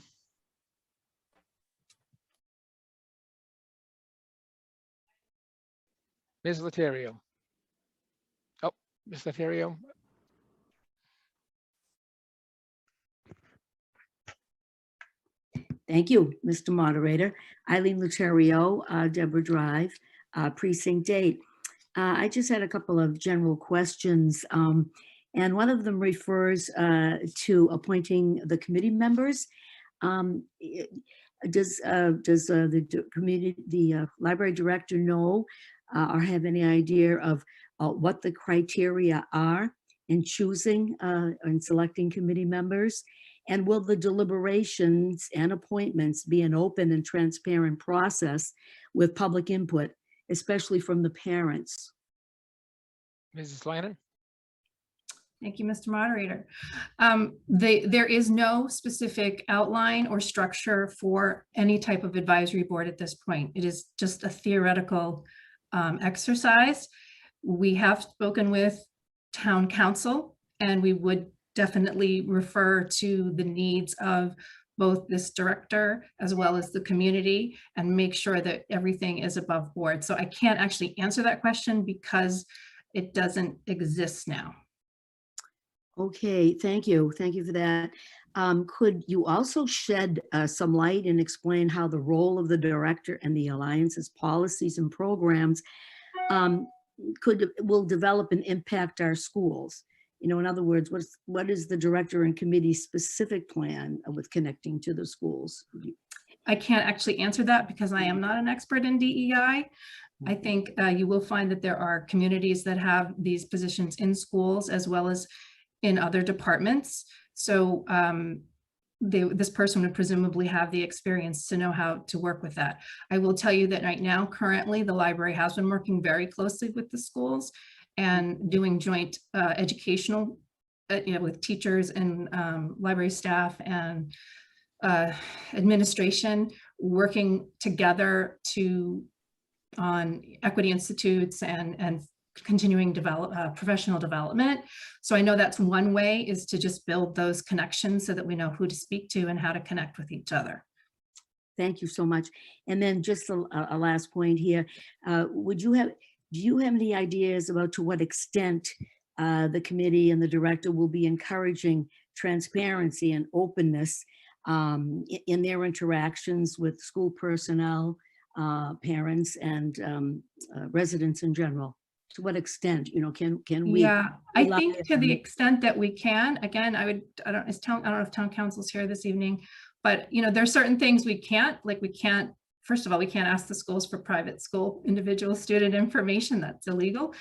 Ms. Laterio. Oh, Ms. Laterio. Thank you, Mr. Moderator. Eileen Laterio, Deborah Drive, Precinct 8. I just had a couple of general questions. And one of them refers to appointing the committee members. Does the library director know or have any idea of what the criteria are in choosing and selecting committee members? And will the deliberations and appointments be an open and transparent process with public input, especially from the parents? Mrs. Lannon? Thank you, Mr. Moderator. There is no specific outline or structure for any type of advisory board at this point. It is just a theoretical exercise. We have spoken with town council, and we would definitely refer to the needs of both this director as well as the community and make sure that everything is above board. So I can't actually answer that question because it doesn't exist now. Okay, thank you. Thank you for that. Could you also shed some light and explain how the role of the director and the Alliance's policies and programs will develop and impact our schools? You know, in other words, what is the director and committee's specific plan with connecting to the schools? I can't actually answer that because I am not an expert in DEI. I think you will find that there are communities that have these positions in schools as well as in other departments. So this person would presumably have the experience to know how to work with that. I will tell you that right now, currently, the library has been working very closely with the schools and doing joint educational, with teachers and library staff and administration, working together on equity institutes and continuing professional development. So I know that's one way, is to just build those connections so that we know who to speak to and how to connect with each other. Thank you so much. And then just a last point here. Do you have any ideas about to what extent the committee and the director will be encouraging transparency and openness in their interactions with school personnel, parents, and residents in general? To what extent, can we? Yeah, I think to the extent that we can. Again, I don't know if town council's here this evening, but there are certain things we can't, first of all, we can't ask the schools for private school individual student information. That's illegal.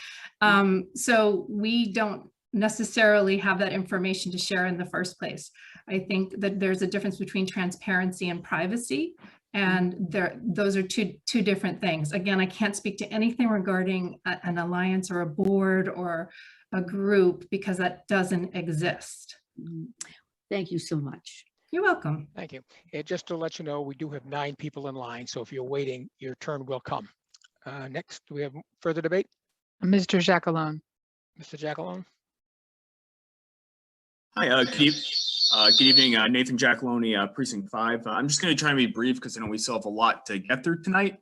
So we don't necessarily have that information to share in the first place. I think that there's a difference between transparency and privacy. And those are two different things. Again, I can't speak to anything regarding an alliance or a board or a group because that doesn't exist. Thank you so much. You're welcome. Thank you. And just to let you know, we do have 9 people in line. So if you're waiting, your turn will come. Next, do we have further debate? Mr. Jackalone. Mr. Jackalone. Hi, good evening, Nathan Jackalone, Precinct 5. I'm just going to try and be brief because I know we still have a lot to get through tonight.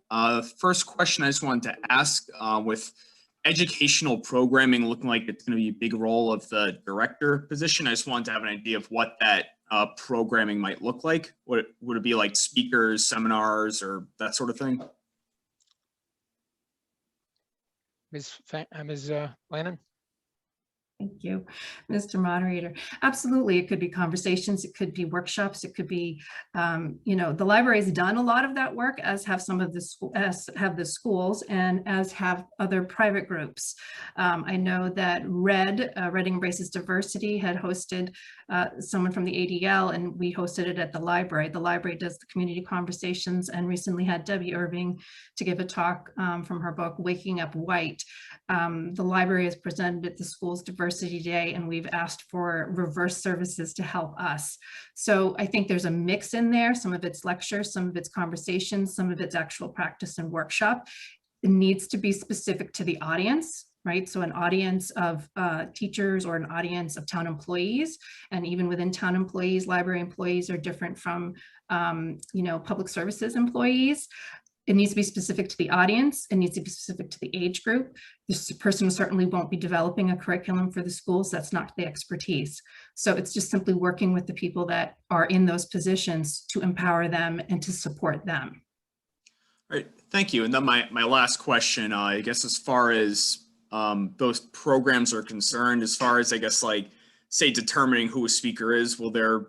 First question I just wanted to ask, with educational programming looking like it's going to be a big role of the director position, I just wanted to have an idea of what that programming might look like. Would it be like speakers, seminars, or that sort of thing? Ms. Lannon. Thank you, Mr. Moderator. Absolutely, it could be conversations, it could be workshops, it could be, the library has done a lot of that work, as have some of the the schools, and as have other private groups. I know that Reading Embraces Diversity had hosted someone from the ADL, and we hosted it at the library. The library does the community conversations, and recently had Debbie Irving to give a talk from her book, Waking Up White. The library has presented at the school's Diversity Day, and we've asked for reverse services to help us. So I think there's a mix in there. Some of it's lectures, some of it's conversations, some of it's actual practice and workshop. It needs to be specific to the audience, right? So an audience of teachers or an audience of town employees, and even within town employees, library employees are different from, public services employees. It needs to be specific to the audience. It needs to be specific to the age group. This person certainly won't be developing a curriculum for the schools. That's not the expertise. So it's just simply working with the people that are in those positions to empower them and to support them. All right, thank you. And then my last question, I guess, as far as those programs are concerned, as far as, I guess, like, say, determining who a speaker is? Will there,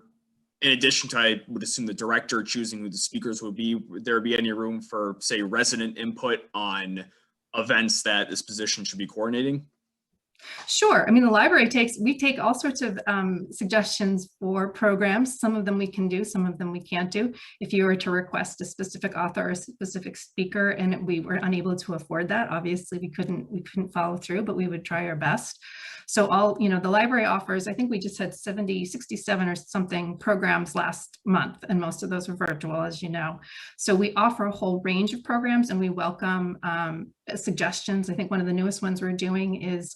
in addition to, I would assume, the director choosing who the speakers would there be any room for, say, resident input on events that this position should be coordinating? Sure. I mean, the library we take all sorts of suggestions for programs. Some of them we can do, some of them we can't do. If you were to request a specific author or a specific speaker and we were unable to afford that, obviously we couldn't follow through, but we would try our best. So the library offers, I think we just had 67 or something programs last month, and most of those were virtual, as you know. So we offer a whole range of programs and we welcome suggestions. I think one of the newest ones we're doing is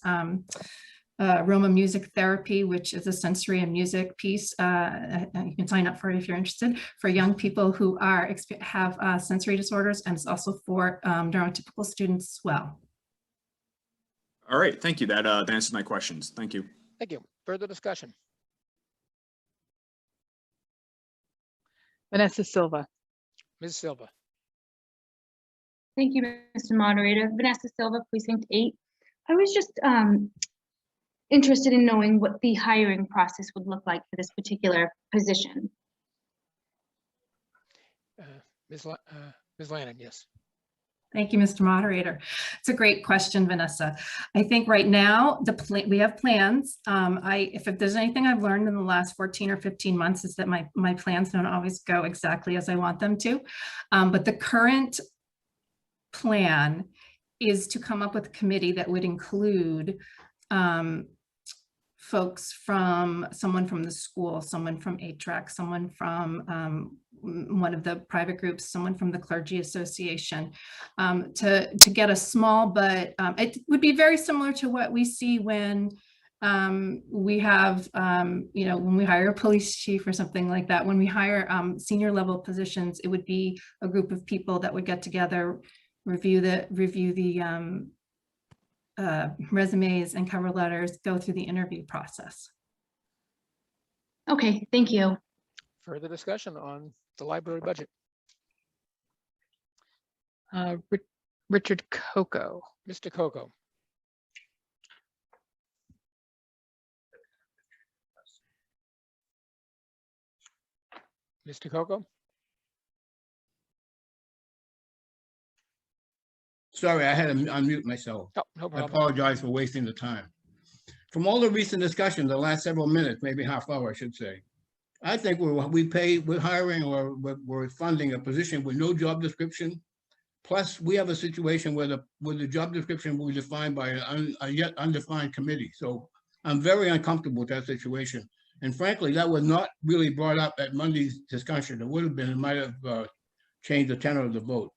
Roma Music Therapy, which is a sensory and music piece. You can sign up for it if you're interested, for young people who have sensory disorders, and it's also for neurotypical students as well. All right, thank you. That answers my questions. Thank you. Thank you. Further discussion? Vanessa Silva. Ms. Silva. Thank you, Mr. Moderator. Vanessa Silva, Precinct 8. I was just interested in knowing what the hiring process would look like for this particular position. Ms. Lannon, yes. Thank you, Mr. Moderator. It's a great question, Vanessa. I think right now we have plans. If there's anything I've learned in the last 14 or 15 months is that my plans don't always go exactly as I want them to. But the current plan is to come up with a committee that would include folks someone from the school, someone from ATRAC, someone from one of the private groups, someone from the Clergy Association, to get a small, but it would be very similar to what we see when we have, when we hire a police chief or something like that. When we hire senior level positions, it would be a group of people that would get together, review the resumes and cover letters, go through the interview process. Okay, thank you. Further discussion on the library budget? Richard Coco. Mr. Coco. Mr. Coco? Sorry, I had to unmute myself. Oh, no problem. I apologize for wasting the time. From all the recent discussions, the last several minutes, maybe half hour, I should say, I think we're hiring or we're funding a position with no job description. Plus, we have a situation where the job description will be defined by a yet undefined committee. So I'm very uncomfortable with that situation. And frankly, that was not really brought up at Monday's discussion. It would have been, it might have changed the tenor of the vote.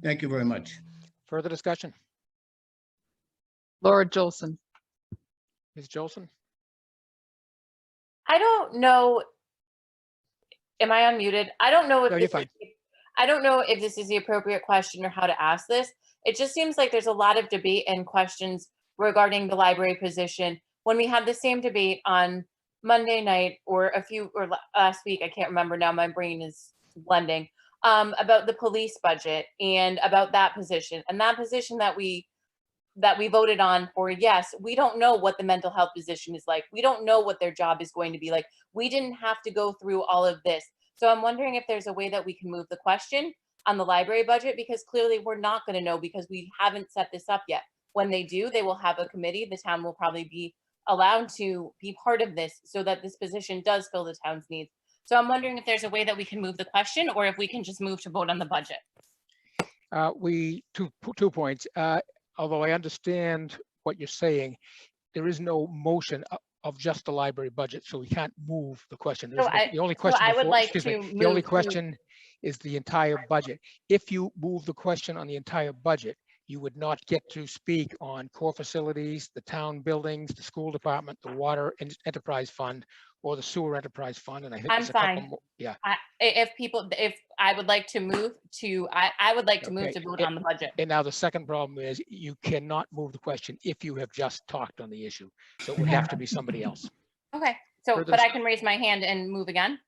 Thank you very much. Further discussion? Laura Joelson. Ms. Joelson? I don't know. Am I unmuted? I don't know if no, you're fine. I don't know if this is the appropriate question or how to ask this. It just seems like there's a lot of debate and questions regarding the library position. When we had the same debate on Monday night or last week, I can't remember now, my brain is blending, about the police budget and about that position. And that position that we voted on for, yes, we don't know what the mental health position is like. We don't know what their job is going to be like. We didn't have to go through all of this. So I'm wondering if there's a way that we can move the question on the library budget, because clearly we're not going to know because we haven't set this up yet. When they do, they will have a committee. The town will probably be allowed to be part of this so that this position does fill the town's needs. So I'm wondering if there's a way that we can move the question or if we can just move to vote on the budget. Two points. Although I understand what you're saying, there is no motion of just the library budget, so we can't move the question. The only question, the only question is the entire budget. If you move the question on the entire budget, you would not get to speak on core facilities, the town buildings, the school department, the water enterprise fund, or the sewer enterprise fund. And I think I'm fine. More, yeah. If I would like to move to, I would like to move to vote on the budget. And now the second problem is you cannot move the question if you have just talked on the issue. So it would have to be somebody else. Okay. So, but I can raise my hand and move again.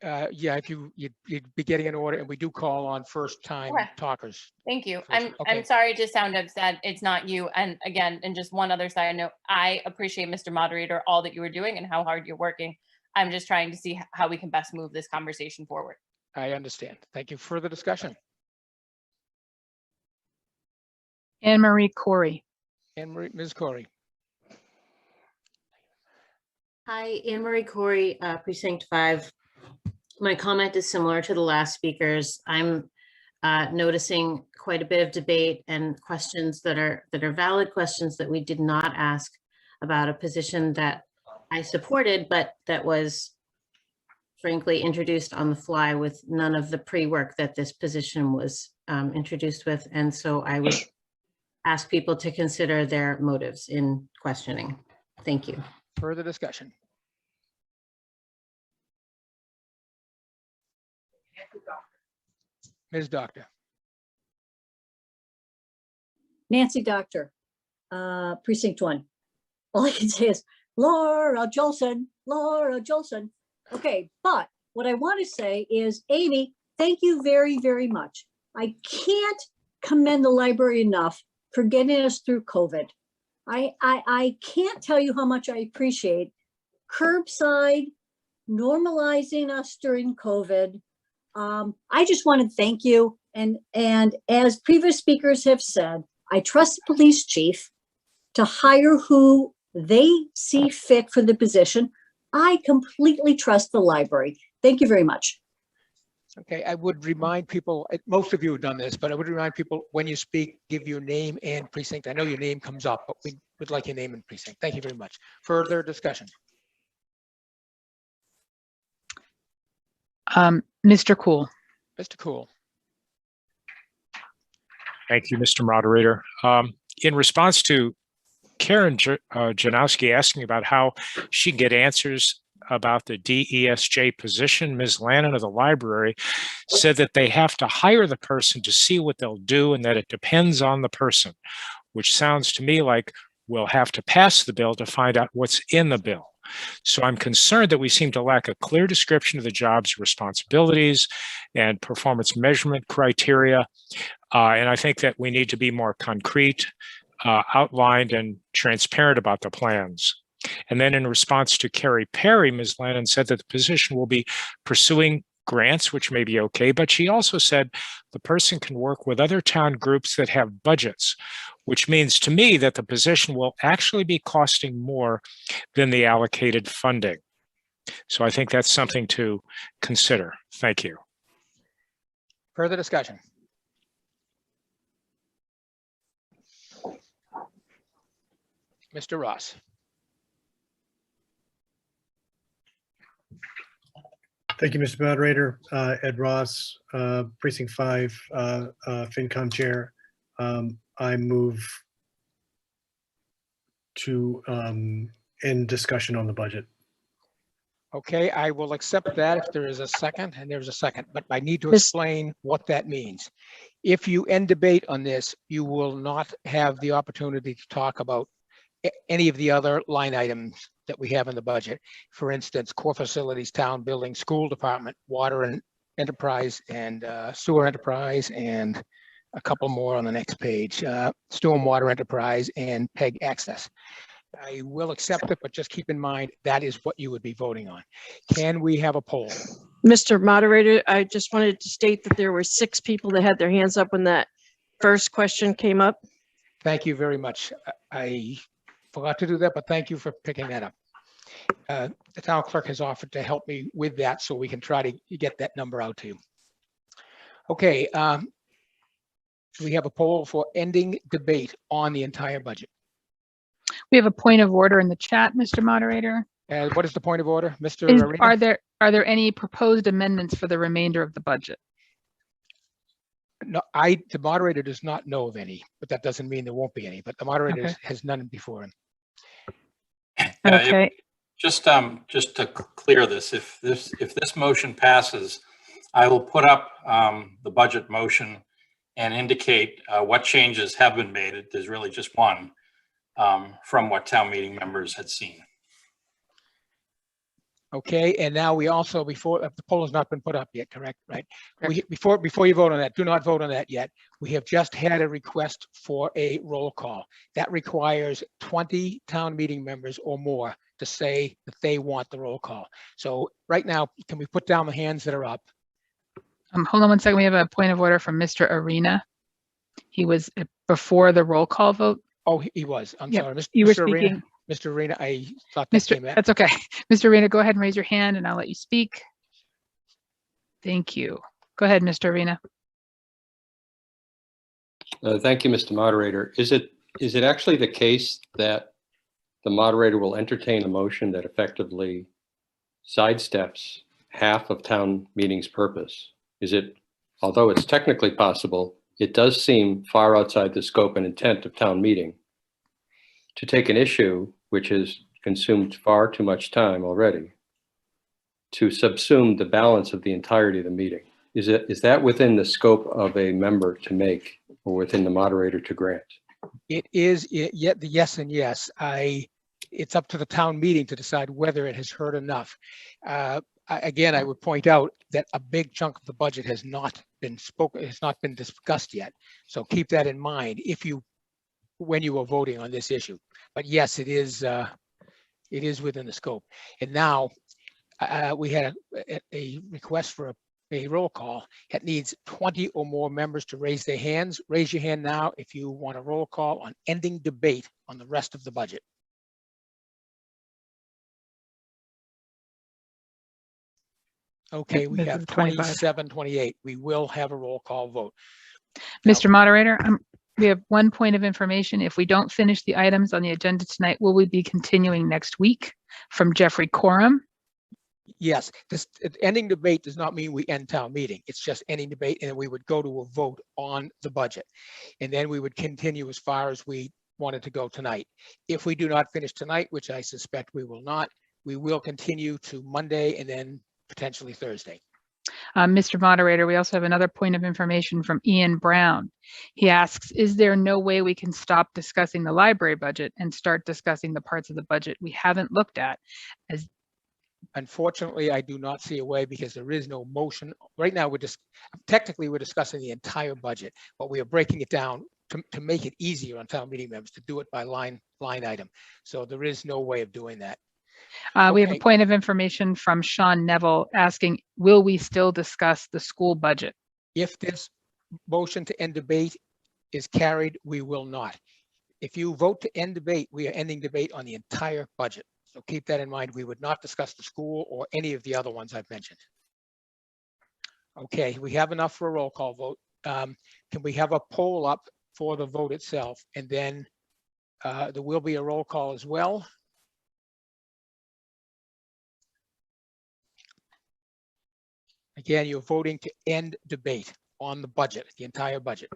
Yeah, if you'd be getting an order, and we do call on first-time Okay. talkers. Thank you. Okay. I'm sorry to sound upset. It's not you. And again, and just one other side note, I appreciate, Mr. Moderator, all that you were doing and how hard you're working. I'm just trying to see how we can best move this conversation forward. I understand. Thank you. Further discussion? Anne Marie Corey. Ms. Corey. Hi, Anne Marie Corey, Precinct 5. My comment is similar to the last speaker's. I'm noticing quite a bit of debate and questions that are valid questions that we did not ask about a position that I supported, but that was frankly introduced on the fly with none of the pre-work that this position was introduced with. And so I would ask people to consider their motives in questioning. Thank you. Further discussion? Ms. Doctor. Nancy Doctor, Precinct 1. All I can say is Laura Joelson, Laura Joelson. Okay, but what I want to say is, Amy, thank you very, very much. I can't commend the library enough for getting us through COVID. I can't tell you how much I appreciate curbside, normalizing us during COVID. I just want to thank you. And as previous speakers have said, I trust the police chief to hire who they see fit for the position. I completely trust the library. Thank you very much. Okay, I would remind people, most of you have done this, but I would remind people when you speak, give your name and precinct. I know your name comes up, but we would like your name and precinct. Thank you very much. Further discussion? Mr. Cool. Mr. Cool. Thank you, Mr. Moderator. In response to Karen Janowski asking about how she can get answers about the DESJ position, Ms. Lannon of the library said that they have to hire the person to see what they'll do and that it depends on the person, which sounds to me like we'll have to pass the bill to find out what's in the bill. So I'm concerned that we seem to lack a clear description of the job's responsibilities and performance measurement criteria. And I think that we need to be more concrete, outlined, and transparent about the plans. And then in response to Kerri Perry, Ms. Lannon said that the position will be pursuing grants, which may be okay, but she also said the person can work with other town groups that have budgets, which means to me that the position will actually be costing more than the allocated funding. So I think that's something to consider. Thank you. Further discussion? Mr. Ross. Thank you, Mr. Moderator. Ed Ross, Precinct 5, FinCom Chair. I move to end discussion on the budget. Okay, I will accept that if there is a second, and there's a second, but I need to explain what that means. If you end debate on this, you will not have the opportunity to talk about any of the other line items that we have in the budget. For instance, core facilities, town building, school department, water and enterprise, and sewer enterprise, and a couple more on the next page, stormwater enterprise and PEG access. I will accept it, but just keep in mind that is what you would be voting on. Can we have a poll? Mr. Moderator, I just wanted to state that there were 6 people that had their hands up when that first question came up. Thank you very much. I forgot to do that, but thank you for picking that up. The town clerk has offered to help me with that so we can try to get that number out to you. Okay, we have a poll for ending debate on the entire budget. We have a point of order in the chat, Mr. Moderator. What is the point of order, Mr. Arena? Are there any proposed amendments for the remainder of the budget? No, the moderator does not know of any, but that doesn't mean there won't be any, but the moderator has none before him. Okay. Just to clear this, if this motion passes, I will put up the budget motion and indicate what changes have been made. There's really just one from what town meeting members had seen. Okay, and now we also, before, the poll has not been put up yet, correct, right? Before you vote on that, do not vote on that yet. We have just had a request for a roll call. That requires 20 town meeting members or more to say that they want the roll call. So right now, can we put down the hands that are up? Hold on one second. We have a point of order from Mr. Arena. He was before the roll call vote. Oh, he was. I'm Yep, sorry. you were Mr. Arena. speaking. Mr. Arena, I thought that came in. That's okay. Mr. Arena, go ahead and raise your hand and I'll let you speak. Thank you. Go ahead, Mr. Arena. Thank you, Mr. Moderator. Is it actually the case that the moderator will entertain a motion that effectively sidesteps half of town meeting's purpose? Is it, although it's technically possible, it does seem far outside the scope and intent of town meeting to take an issue which has consumed far too much time already to subsume the balance of the entirety of the meeting. Is that within the scope of a member to make or within the moderator to grant? It is yet the yes and yes. It's up to the town meeting to decide whether it has heard enough. Again, I would point out that a big chunk of the budget has not been spoken, has not been discussed yet. So keep that in mind when you are voting on this issue. But yes, it is within the scope. And now we had a request for a roll call. It needs 20 or more members to raise their hands. Raise your hand now if you want a roll call on ending debate on the rest of the budget. Okay, we have 27, 28. We will have a roll call vote. Mr. Moderator, we have one point of information. If we don't finish the items on the agenda tonight, will we be continuing next week from Jeffrey Coram? Yes, this ending debate does not mean we end town meeting. It's just ending debate, and we would go to a vote on the budget. And then we would continue as far as we wanted to go tonight. If we do not finish tonight, which I suspect we will not, we will continue to Monday and then potentially Thursday. Mr. Moderator, we also have another point of information from Ian Brown. He asks, is there no way we can stop discussing the library budget and start discussing the parts of the budget we haven't looked at? Unfortunately, I do not see a way because there is no motion. Right now, technically we're discussing the entire budget, but we are breaking it down to make it easier on town meeting members to do it by line item. So there is no way of doing that. We have a point of information from Sean Neville asking, will we still discuss the school budget? If this motion to end debate is carried, we will not. If you vote to end debate, we are ending debate on the entire budget. So keep that in mind. We would not discuss the school or any of the other ones I've mentioned. Okay, we have enough for a roll call vote. Can we have a poll up for the vote itself? And then there will be a roll call as well. Again, you're voting to end debate on the budget, the entire budget.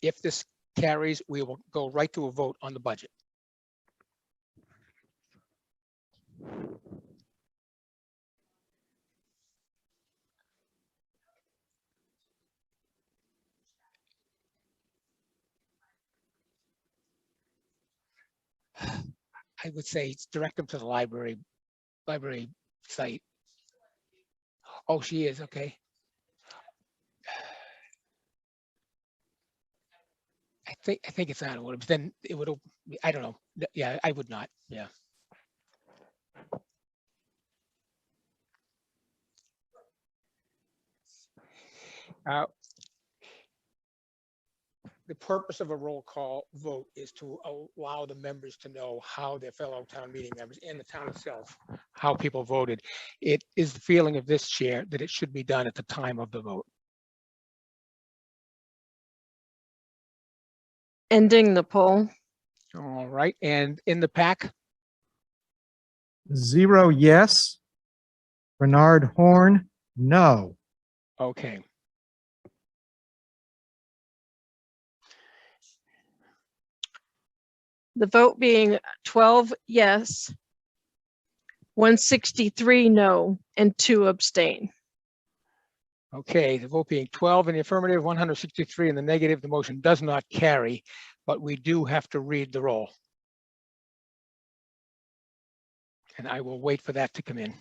If this carries, we will go right to a vote on the budget. I would say direct them to the library site. Oh, she is, okay. I think it's out of order, but then it would, I don't know. Yeah, I would not, yeah. The purpose of a roll call vote is to allow the members to know how their fellow town meeting members and the town itself, how people voted. It is the feeling of this chair that it should be done at the time of the vote. Ending the poll. All right, and in the pack? 0 yes. Bernard Horn, no. Okay. The vote being 12 yes, 163 no, and 2 abstain. Okay, the vote being 12 in the affirmative, 163 in the negative, the motion does not carry, but we do have to read the roll. And I will wait for that to come in.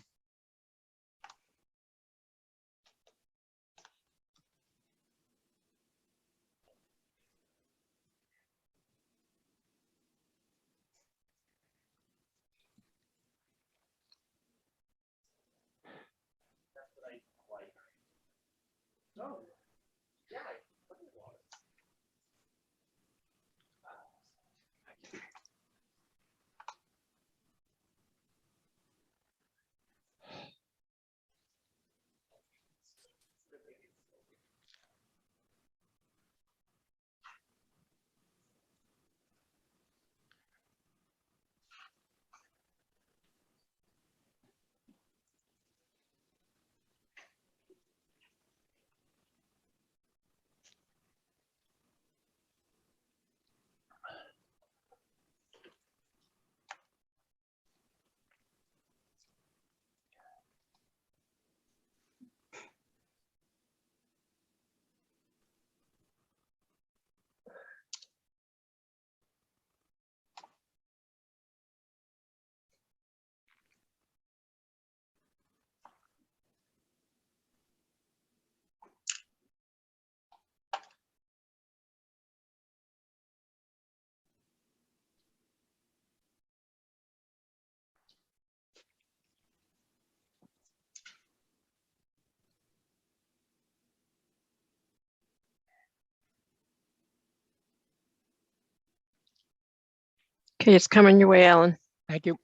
Okay, it's coming your way, Alan. Thank you.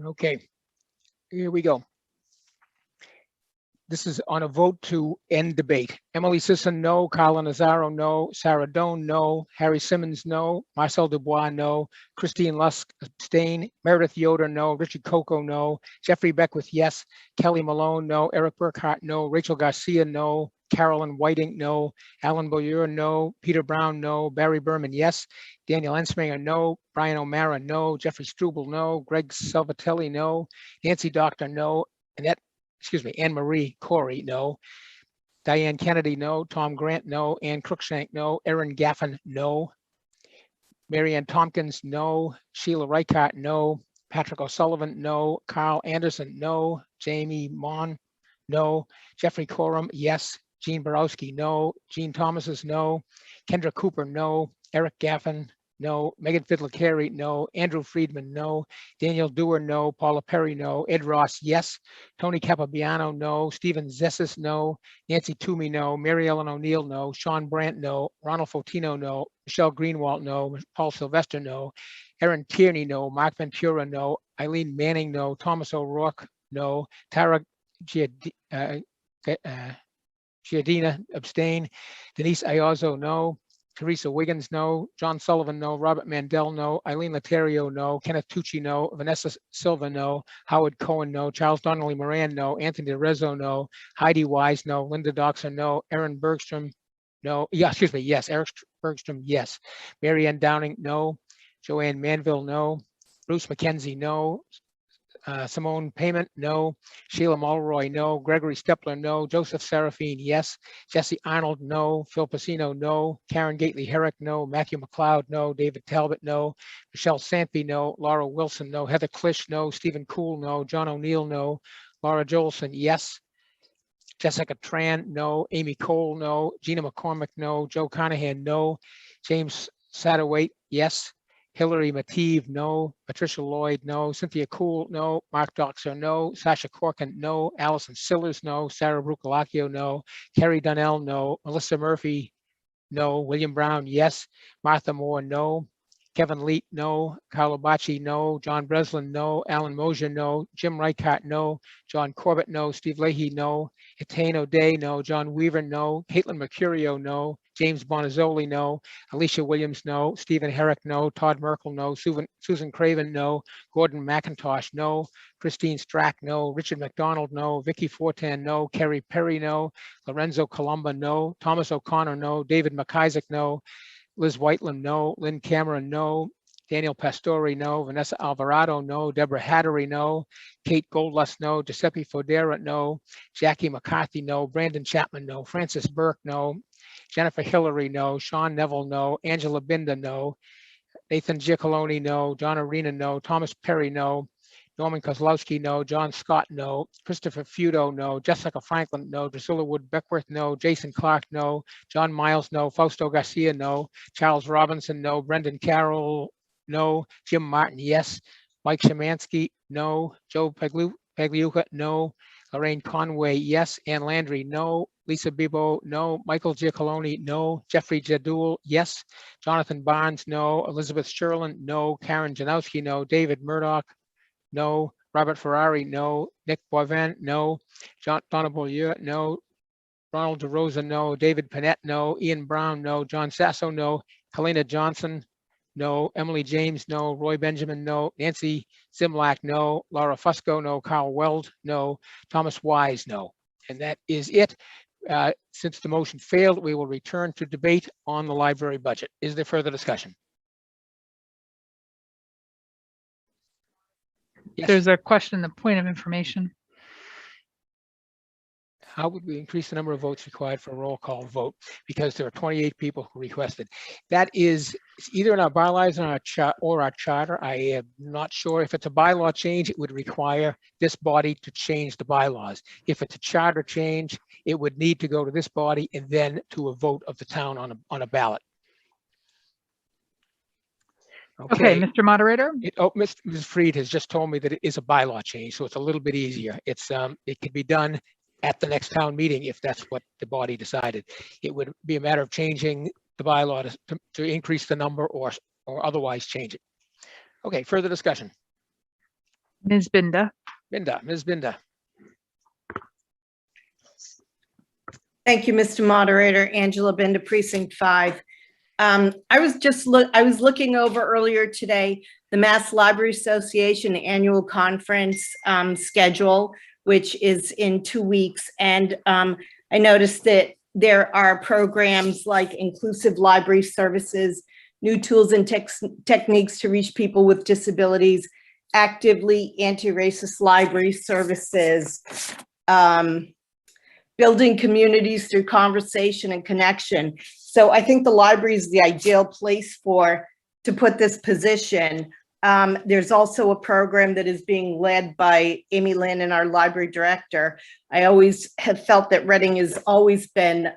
Okay, here we go. This is on a vote to end debate. Emily Sisson, no. Carla Nazzaro, no. Sarah Doan, no. Harry Simmons, no. Marcel Dubois, no. Christine Lusk, abstain. Meredith Yoder, no. Richard Coco, no. Jeffrey Beckwith, yes. Kelly Malone, no. Eric Burkhart, no. Rachel Garcia, no. Carolyn Whiting, no. Alan Beaulieu, no. Peter Brown, no. Barry Berman, yes. Daniel Ensminger, no. Brian O'Mara, no. Jeffrey Struble, no. Greg Salvatelli, no. Nancy Doctor, no. Anne Marie Corey, no. Diane Kennedy, no. Tom Grant, no. Ann Cruikshank, no. Erin Gaffin, no. Marianne Tompkins, no. Sheila Reichart, no. Patrick O'Sullivan, no. Carl Anderson, no. Jamie Maughan, no. Jeffrey Coram, yes. Jeanne Borawski, no. Jean Thomas, no. Kendra Cooper, no. Eric Gaffin, no. Megan Fiddler-Carey, no. Andrew Friedman, no. Daniel Dewar, no. Paula Perry, no. Ed Ross, yes. Tony Capabiano, no. Stephen Zessis, no. Nancy Toomey, no. Mary Ellen O'Neill, no. Sean Brandt, no. Ronald Fotino, no. Michelle Greenwald, no. Paul Sylvester, no. Erin Tierney, no. Mark Ventura, no. Eileen Manning, no. Thomas O'Rourke, no. Tara Giardina, abstain. Denise Ayazzo, no. Teresa Wiggins, no. John Sullivan, no. Robert Mandel, no. Eileen Laterio, no. Kenneth Tucci, no. Vanessa Silva, no. Howard Cohen, no. Charles Donnelly Moran, no. Anthony DeRezzo, no. Heidi Wise, no. Linda Doxer, no. Aaron Bergstrom, no. Yes. Eric Bergstrom, yes. Mary Ann Downing, no. Joanne Manville, no. Bruce McKenzie, no. Simone Payment, no. Sheila Mulroy, no. Gregory Stepler, no. Joseph Serafine, yes. Jesse Arnold, no. Phil Pacino, no. Karen Gately Herrick, no. Matthew McLeod, no. David Talbot, no. Michelle Sampy, no. Laura Wilson, no. Heather Klisch, no. Stephen Cool, no. John ONeill, no. Laura Joelson, yes. Jessica Tran, no. Amy Cole, no. Gina McCormick, no. Joe Conahan, no. James Satterwhite, yes. Hillary Mateve, no. Patricia Lloyd, no. Cynthia Cool, no. Mark Doxer, no. Sasha Corkin, no. Allison Sillers, no. Sarah Brucalacchio, no. Kerry Donnell, no. Melissa Murphy, no. William Brown, yes. Martha Moore, no. Kevin Leet, no. Carlo Bacci, no. John Breslin, no. Alan Mosier, no. Jim Reichart, no. John Corbett, no. Steve Leahy, no. Etain O'Day, no. John Weaver, no. Caitlin Mercurio, no. James Bonazzoli, no. Alicia Williams, no. Stephen Herrick, no. Todd Merkel, no. Susan Craven, no. Gordon McIntosh, no. Christine Strack, no. Richard McDonald, no. Vicky Fortan, no. Kerri Perry, no. Lorenzo Columba, no. Thomas O'Connor, no. David McIsaac, no. Liz Whiteland, no. Lynn Cameron, no. Daniel Pastore, no. Vanessa Alvarado, no. Deborah Hattery, no. Kate Goldlust, no. Giuseppe Fodera, no. Jackie McCarthy, no. Brandon Chapman, no. Francis Burke, no. Jennifer Hillary, no. Sean Neville, no. Angela Binda, no. Nathan Giacalone, no. John Arena, no. Thomas Perry, no. Norman Kozlowski, no. John Scott, no. Christopher Feudo, no. Jessica Franklin, no. Drusilla Wood Beckworth, no. Jason Clark, no. John Miles, no. Fausto Garcia, no. Charles Robinson, no. Brendan Carroll, no. Jim Martin, yes. Mike Szymanski, no. Joe Pagliuca, no. Lorraine Conway, yes. Ann Landry, no. Lisa Bibo, no. Michael Giacalone, no. Jeffrey Jadul, yes. Jonathan Barnes, no. Elizabeth Sherlin, no. Karen Janowski, no. David Murdoch, no. Robert Ferrari, no. Nick Boivin, no. Donna Beaulieu, no. Ronald DeRosa, no. David Panett, no. Ian Brown, no. John Sasso, no. Helena Johnson, no. Emily James, no. Roy Benjamin, no. Nancy Zimlack, no. Laura Fusco, no. Carl Weld, no. Thomas Wise, no. And that is it. Since the motion failed, we will return to debate on the library budget. Is there further discussion? Yes. There's a question, the point of information. How would we increase the number of votes required for a roll call vote? Because there are 28 people who requested. That is either in our bylaws or our charter. I am not sure. If it's a bylaw change, it would require this body to change the bylaws. If it's a charter change, it would need to go to this body and then to a vote of the town on a ballot. Okay, Mr. Moderator. Ms. Freed has just told me that it is a bylaw change, so it's a little bit easier. It's it can be done at the next town meeting if that's what the body decided. It would be a matter of changing the bylaw to increase the number or otherwise change it. Okay, further discussion. Ms. Binda. Ms. Binda. Thank you, Mr. Moderator. Angela Binda, Precinct 5. I was looking over earlier today the Mass Library Association Annual Conference schedule, which is in 2 weeks. And I noticed that there are programs like inclusive library services, new tools and techniques to reach people with disabilities, actively anti-racist library services, building communities through conversation and connection. So I think the library is the ideal place to put this position. There's also a program that is being led by Amy Lynn and our library director. I always have felt that Reading has always been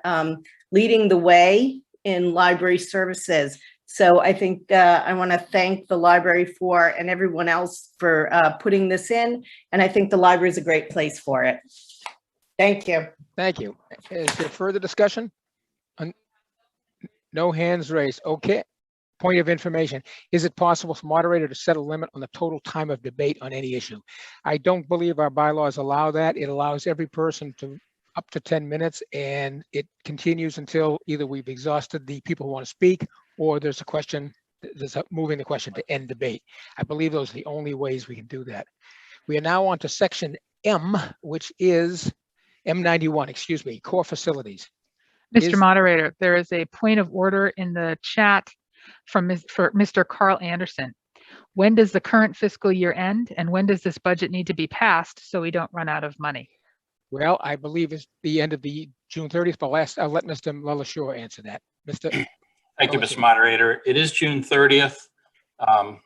leading the way in library services. So I think I want to thank the library and everyone else for putting this in. And I think the library is a great place for it. Thank you. Thank you. Is there further discussion? No hands raised. Okay. Point of information. Is it possible for moderator to set a limit on the total time of debate on any issue? I don't believe our bylaws allow that. It allows every person to up to 10 minutes, and it continues until either we've exhausted the people who want to speak or there's a question, moving the question to end debate. I believe those are the only ways we can do that. We are now on to section M, which is M91, excuse me, core facilities. Mr. Moderator, there is a point of order in the chat for Mr. Carl Anderson. When does the current fiscal year end, and when does this budget need to be passed so we don't run out of money? Well, I believe it's the end of the June 30th, but I'll let Mr. LaLashore answer that. Thank you, Mr. Moderator. It is June 30th. And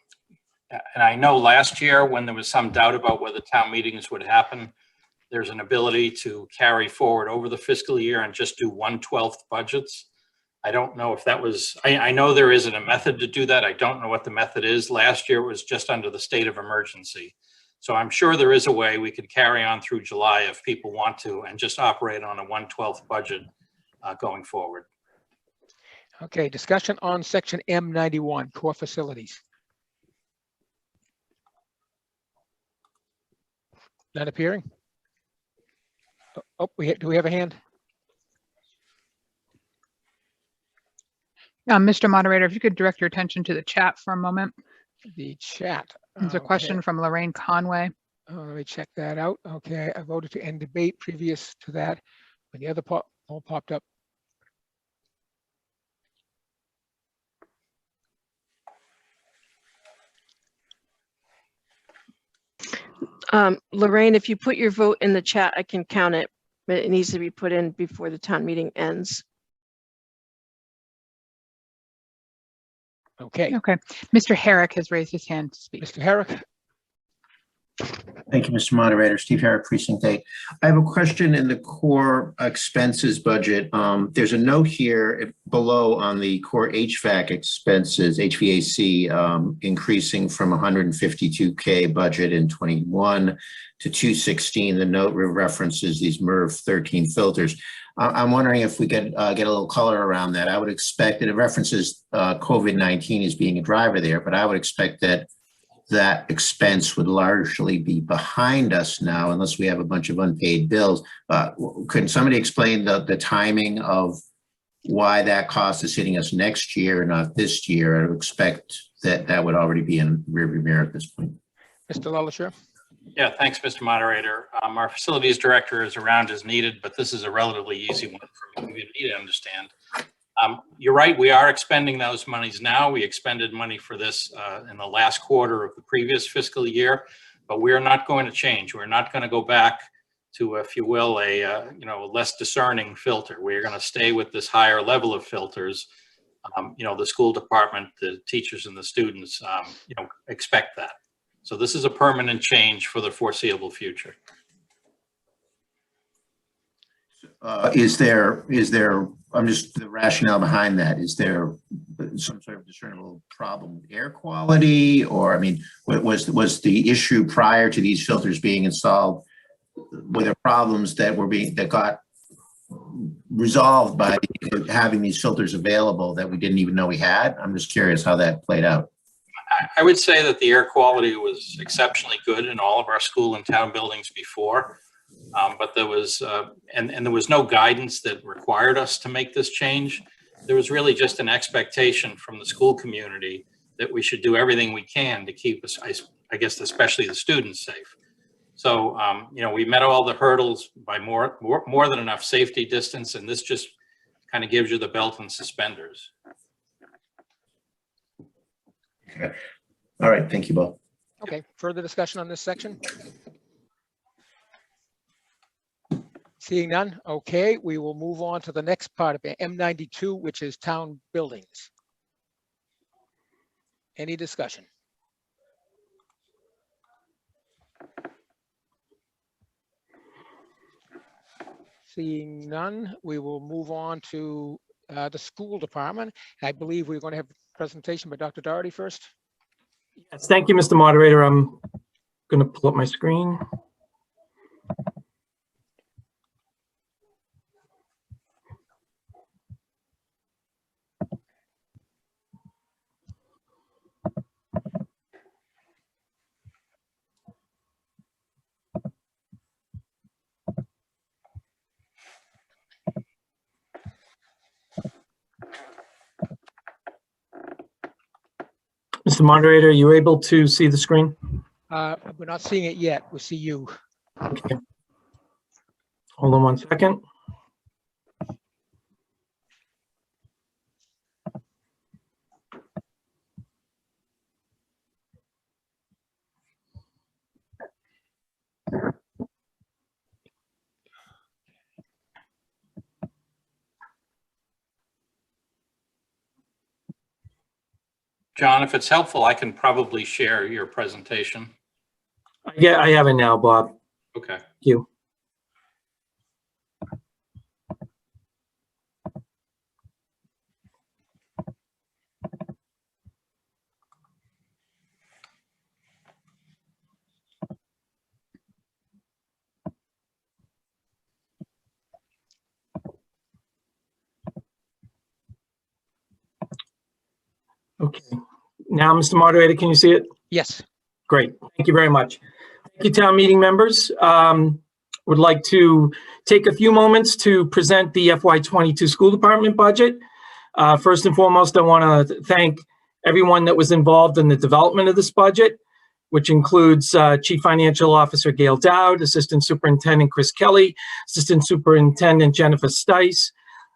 I know last year when there was some doubt about whether town meetings would happen, there's an ability to carry forward over the fiscal year and just do 1/12 budgets. I don't know if that was, I know there isn't a method to do that. I don't know what the method is. Last year it was just under the state of emergency. So I'm sure there is a way we could carry on through July if people want to and just operate on a 1/12 budget going forward. Okay, discussion on section M91, core facilities. Not appearing? Oh, do we have a hand? Mr. Moderator, if you could direct your attention to the chat for a moment. The chat. There's a question from Lorraine Conway. Let me check that out. Okay, I voted to end debate previous to that. When the other poll popped up. Lorraine, if you put your vote in the chat, I can count it, but it needs to be put in before the town meeting ends. Okay. Okay. Mr. Herrick has raised his hand to speak. Mr. Herrick. Thank you, Mr. Moderator. Steve Herrick, Precinct 8. I have a question in the core expenses budget. There's a note here below on the core HVAC expenses, HVAC, increasing from 152K budget in 21 to 216. The note references these MERV 13 filters. I'm wondering if we could get a little color around that. I would expect that it references COVID-19 as being a driver there, but I would expect that that expense would largely be behind us now, unless we have a bunch of unpaid bills. Could somebody explain the timing of why that cost is hitting us next year, not this year? I would expect that that would already be in rearview mirror at this point. Mr. LaLashore. Yeah, thanks, Mr. Moderator. Our facilities director is around as needed, but this is a relatively easy one for me to understand. You're right, we are expending those monies now. We expended money for this in the last quarter of the previous fiscal year, but we're not going to change. We're not going to go back to, if you will, a less discerning filter. We're going to stay with this higher level of filters. The school department, the teachers and the students, expect that. So this is a permanent change for the foreseeable future. Is there, I'm just the rationale behind that. Is there some sort of discernible problem with air quality? Or, I mean, was the issue prior to these filters being installed, were there problems that got resolved by having these filters available that we didn't even know we had? I'm just curious how that played out. I would say that the air quality was exceptionally good in all of our school and town buildings before. But there was, and there was no guidance that required us to make this change. There was really just an expectation from the school community that we should do everything we can to keep us, I guess, especially the students safe. So, you know, we met all the hurdles by more than enough safety distance, and this just kind of gives you the belt and suspenders. Okay. All right. Thank you both. Okay. Further discussion on this section? Seeing none, okay, we will move on to the next part of it, M92, which is town buildings. Any discussion? Seeing none, we will move on to the school department. I believe we're going to have a presentation by Dr. Doherty first. Yes, thank you, Mr. Moderator. I'm going to pull up my screen. Mr. Moderator, are you able to see the screen? We're not seeing it yet. We'll see you. Okay. Hold on one second. John, if it's helpful, I can probably share your presentation. Yeah, I have it now, Bob. Okay. Thank you. Okay. Now, Mr. Moderator, can you see it? Yes. Great. Thank you very much. Thank you, town meeting members. Would like to take a few moments to present the FY22 school department budget. First and foremost, I want to thank everyone that was involved in the development of this budget, which includes Chief Financial Officer Gail Dowd, Assistant Superintendent Chris Kelly, Assistant Superintendent Jennifer Stice,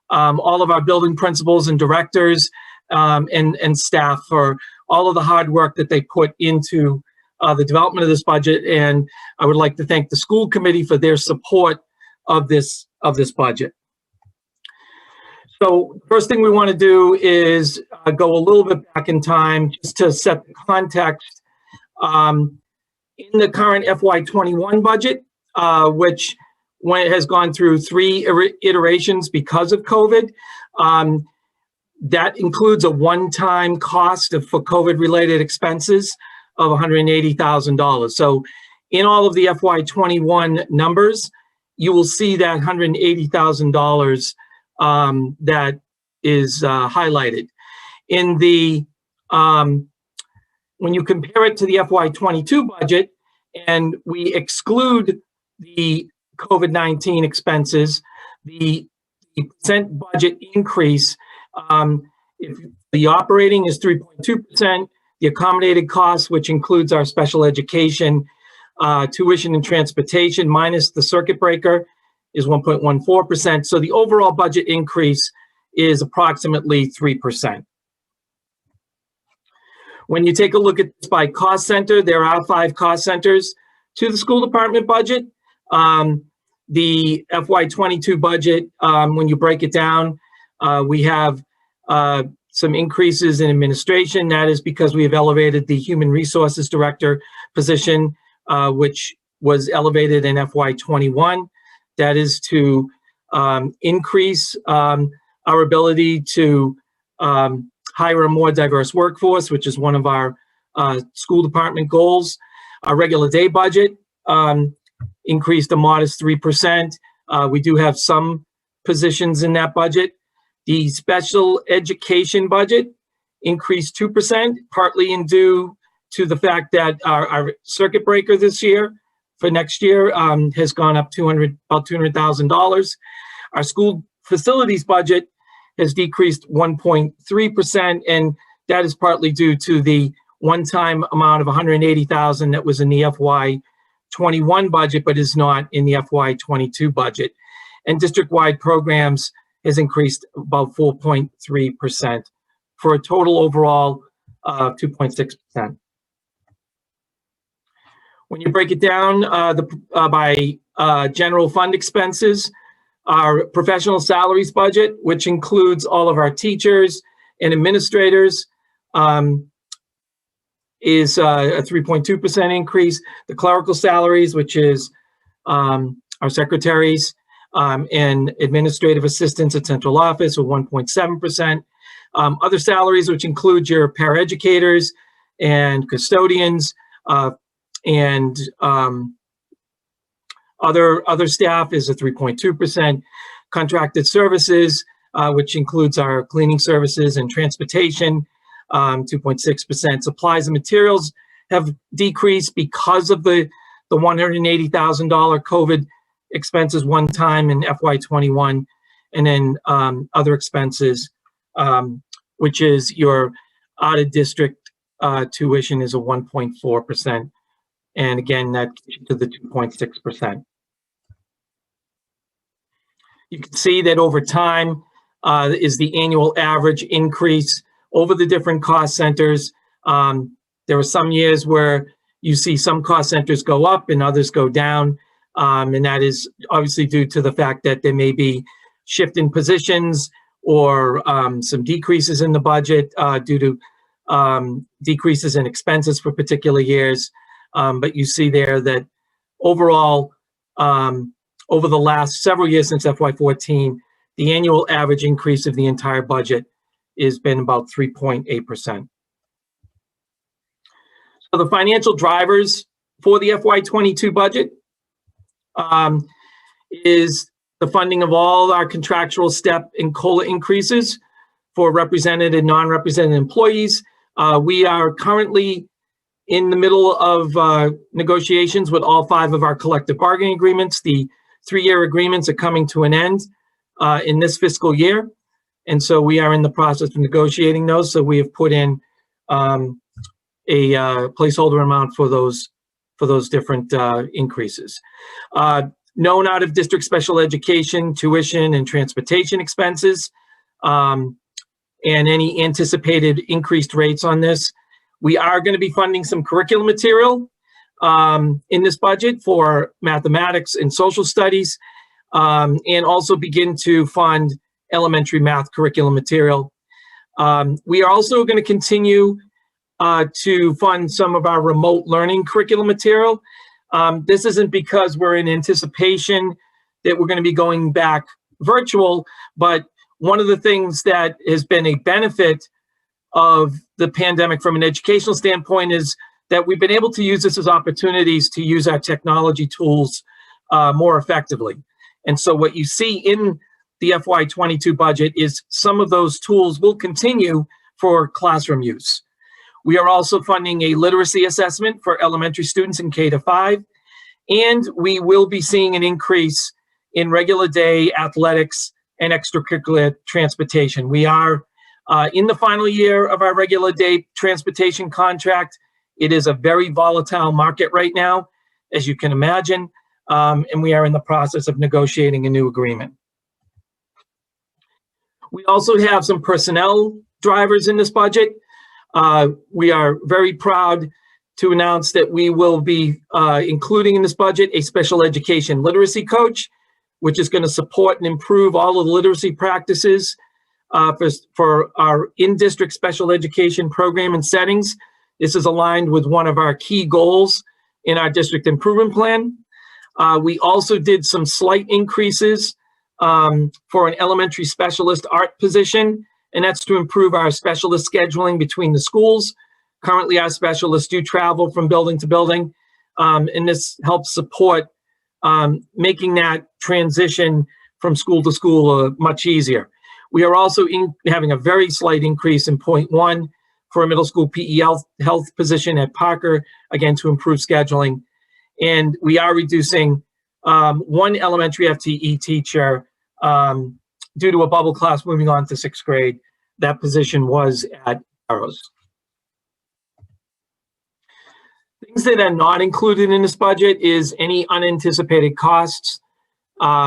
all of our building principals and directors, and staff for all of the hard work that they put into the development of this budget. And I would like to thank the school committee for their support of this budget. So first thing we want to do is go a little bit back in time just to set the context. In the current FY21 budget, which has gone through 3 iterations because of COVID, that includes a one-time cost for COVID-related expenses of $180,000. So in all of the FY21 numbers, you will see that $180,000 that is highlighted. In the when you compare it to the FY22 budget and we exclude the COVID-19 expenses, the percent budget increase, if the operating is 3.2%, the accommodated costs, which includes our special education, tuition and transportation minus the circuit breaker, is 1.14%. So the overall budget increase is approximately 3%. When you take a look at this by cost center, there are 5 cost centers to the school department budget. The FY22 budget, when you break it down, we have some increases in administration. That is because we have elevated the human resources director position, which was elevated in FY21. That is to increase our ability to hire a more diverse workforce, which is one of our school department goals. Our regular day budget increased a modest 3%. We do have some positions in that budget. The special education budget increased 2%, partly in due to the fact that our circuit breaker this year for next year has gone up about $200,000. Our school facilities budget has decreased 1.3%, and that is partly due to the one-time amount of $180,000 that was in the FY21 budget, but is not in the FY22 budget. And district-wide programs has increased about 4.3% for a total overall of 2.6%. When you break it down by general fund expenses, our professional salaries budget, which includes all of our teachers and administrators, is a 3.2% increase. The clerical salaries, which is our secretaries and administrative assistants at central office, are 1.7%. Other salaries, which include your paraeducators and custodians and other staff, is a 3.2%. Contracted services, which includes our cleaning services and transportation, 2.6%. Supplies and materials have decreased because of the $180,000 COVID expenses one time in FY21, and then other expenses, which is your out-of-district tuition, is a 1.4%. And again, that gets you to the 2.6%. You can see that over time is the annual average increase over the different cost centers. There are some years where you see some cost centers go up and others go down. And that is obviously due to the fact that there may be shift in positions or some decreases in the budget due to decreases in expenses for particular years. But you see there that overall, over the last several years since FY14, the annual average increase of the entire budget has been about 3.8%. So the financial drivers for the FY22 budget is the funding of all our contractual step and COLA increases for represented and non-represented employees. We are currently in the middle of negotiations with all 5 of our collective bargaining agreements. The 3-year agreements are coming to an end in this fiscal year. And so we are in the process of negotiating those. So we have put in a placeholder amount for those different increases. Known out-of-district special education, tuition, and transportation expenses, and any anticipated increased rates on this. We are going to be funding some curriculum material in this budget for mathematics and social studies, and also begin to fund elementary math curriculum material. We are also going to continue to fund some of our remote learning curriculum material. This isn't because we're in anticipation that we're going to be going back virtual, but one of the things that has been a benefit of the pandemic from an educational standpoint is that we've been able to use this as opportunities to use our technology tools more effectively. And so what you see in the FY22 budget is some of those tools will continue for classroom use. We are also funding a literacy assessment for elementary students in K-5, and we will be seeing an increase in regular day athletics and extracurricular transportation. We are in the final year of our regular day transportation contract. It is a very volatile market right now, as you can imagine, and we are in the process of negotiating a new agreement. We also have some personnel drivers in this budget. We are very proud to announce that we will be including in this budget a special education literacy coach, which is going to support and improve all of the literacy practices for our in-district special education program and settings. This is aligned with one of our key goals in our district improvement plan. We also did some slight increases for an elementary specialist art position, and that's to improve our specialist scheduling between the schools. Currently, our specialists do travel from building to building, and this helps support making that transition from school to school much easier. We are also having a very slight increase in .1 for a middle school PE health position at Parker, again, to improve scheduling. And we are reducing one elementary FTE teacher due to a bubble class moving on to 6th grade. That position was at Arrows. Things that are not included in this budget is any unanticipated costs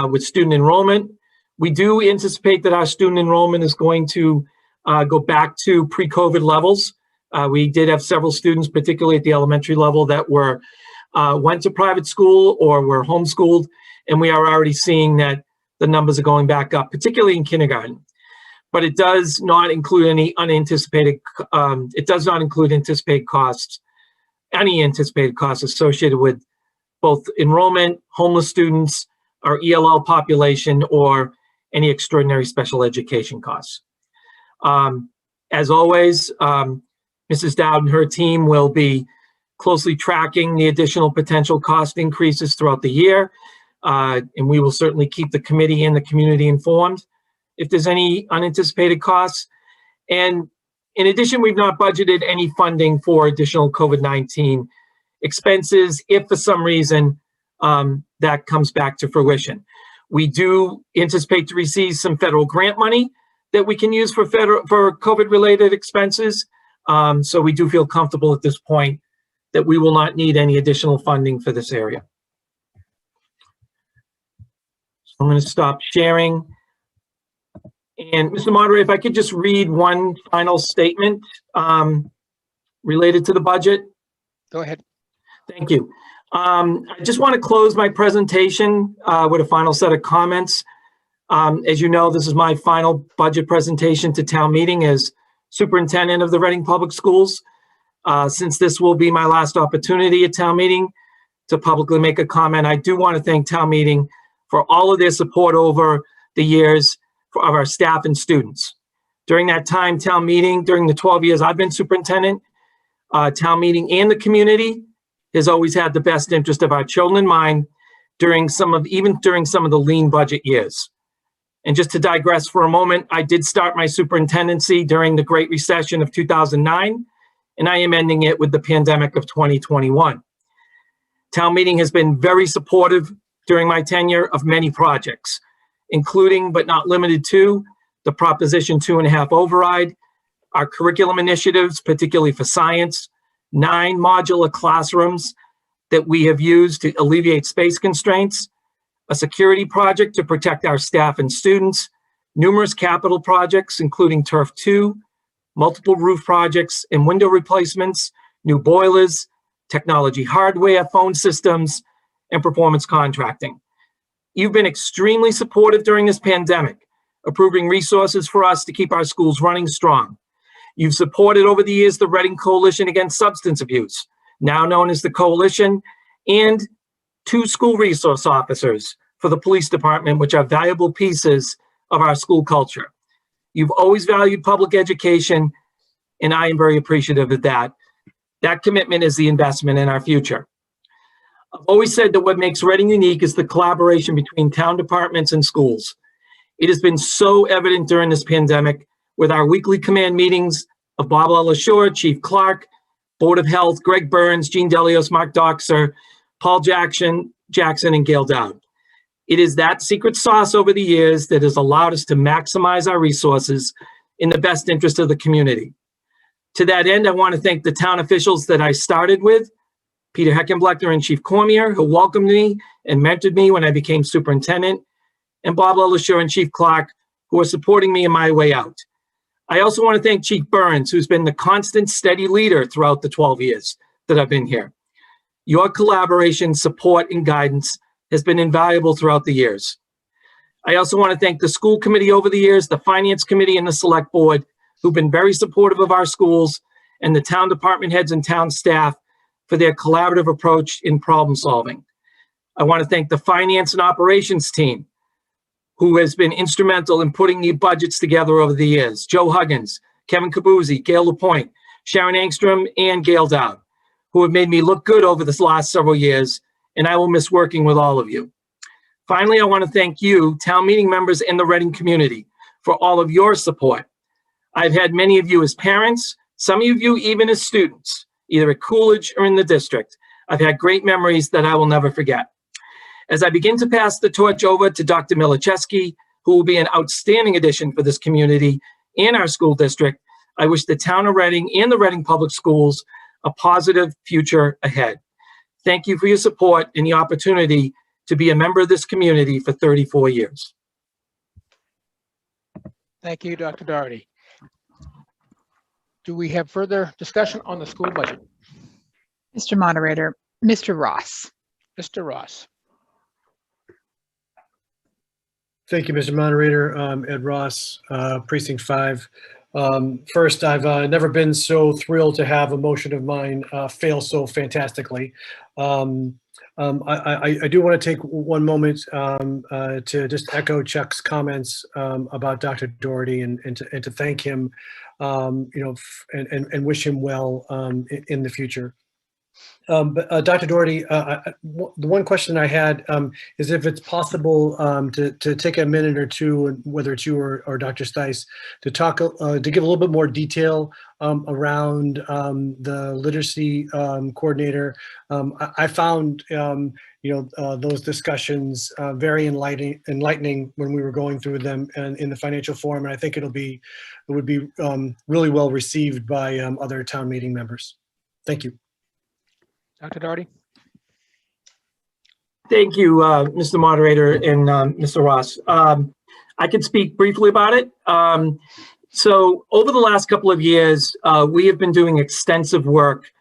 with student enrollment. We do anticipate that our student enrollment is going to go back to pre-COVID levels. We did have several students, particularly at the elementary level, that were went to private school or were homeschooled, and we are already seeing that the numbers are going back up, particularly in kindergarten. But it does not include any unanticipated, it does not include anticipated costs, any anticipated costs associated with both enrollment, homeless students, our ELL population, or any extraordinary special education costs. As always, Mrs. Dowd and her team will be closely tracking the additional potential cost increases throughout the year, and we will certainly keep the committee and the community informed if there's any unanticipated costs. And in addition, we've not budgeted any funding for additional COVID-19 expenses if for some reason that comes back to fruition. We do anticipate to receive some federal grant money that we can use for COVID-related expenses. So we do feel comfortable at this point that we will not need any additional funding for this area. So I'm going to stop sharing. And Mr. Moderator, if I could just read one final statement related to the budget. Go ahead. Thank you. I just want to close my presentation with a final set of comments. As you know, this is my final budget presentation to town meeting as superintendent of the Reading Public Schools. Since this will be my last opportunity at town meeting to publicly make a comment, I do want to thank town meeting for all of their support over the years of our staff and students. During that time, town meeting, during the 12 years I've been superintendent, town meeting and the community has always had the best interest of our children in mind even during some of the lean budget years. And just to digress for a moment, I did start my superintendency during the Great Recession of 2009, and I am ending it with the pandemic of 2021. Town meeting has been very supportive during my tenure of many projects, including but not limited to the Proposition 2.5 override, our curriculum initiatives, particularly for science, 9 modular classrooms that we have used to alleviate space constraints, a security project to protect our staff and students, numerous capital projects, including Turf 2, multiple roof projects and window replacements, new boilers, technology hardware, phone systems, and performance contracting. You've been extremely supportive during this pandemic, approving resources for us to keep our schools running strong. You've supported over the years the Reading Coalition Against Substance Abuse, now known as the Coalition, and 2 school resource officers for the police department, which are valuable pieces of our school culture. You've always valued public education, and I am very appreciative of that. That commitment is the investment in our future. I've always said that what makes Reading unique is the collaboration between town departments and schools. It has been so evident during this pandemic with our weekly command meetings of Bob LaShore, Chief Clark, Board of Health, Greg Burns, Gene Delios, Mark Doxer, Paul Jackson, and Gail Dowd. It is that secret sauce over the years that has allowed us to maximize our resources in the best interest of the community. To that end, I want to thank the town officials that I started with, Peter Heckenblechter and Chief Cormier, who welcomed me and mentored me when I became superintendent, and Bob LaShore and Chief Clark, who are supporting me in my way out. I also want to thank Chief Burns, who's been the constant, steady leader throughout the 12 years that I've been here. Your collaboration, support, and guidance has been invaluable throughout the years. I also want to thank the school committee over the years, the finance committee, and the select board, who've been very supportive of our schools, and the town department heads and town staff for their collaborative approach in problem solving. I want to thank the finance and operations team, who has been instrumental in putting the budgets together over the years. Joe Huggins, Kevin Kabuzzi, Gail LaPointe, Sharon Angstrom, and Gail Dowd, who have made me look good over this last several years, and I will miss working with all of you. Finally, I want to thank you, town meeting members and the Reading community, for all of your support. I've had many of you as parents, some of you even as students, either at Coolidge or in the district. I've had great memories that I will never forget. As I begin to pass the torch over to Dr. Milicheski, who will be an outstanding addition for this community and our school district, I wish the town of Reading and the Reading Public Schools a positive future ahead. Thank you for your support and the opportunity to be a member of this community for 34 years. Thank you, Dr. Doherty. Do we have further discussion on the school budget? Mr. Moderator, Mr. Ross. Mr. Ross. Thank you, Mr. Moderator. Ed Ross, Precinct 5. First, I've never been so thrilled to have a motion of mine fail so fantastically. I do want to take one moment to just echo Chuck's comments about Dr. Doherty and to thank him, and wish him well in the future. But Dr. Doherty, the one question I had is if it's possible to take a minute or two, whether it's you or Dr. Stice, to talk to give a little bit more detail around the literacy coordinator. I found those discussions very enlightening when we were going through them and in the financial forum, and I think it would be really well received by other town meeting members. Thank you. Dr. Doherty. Thank you, Mr. Moderator and Mr. Ross. I can speak briefly about it. So over the last couple of years, we have been doing extensive work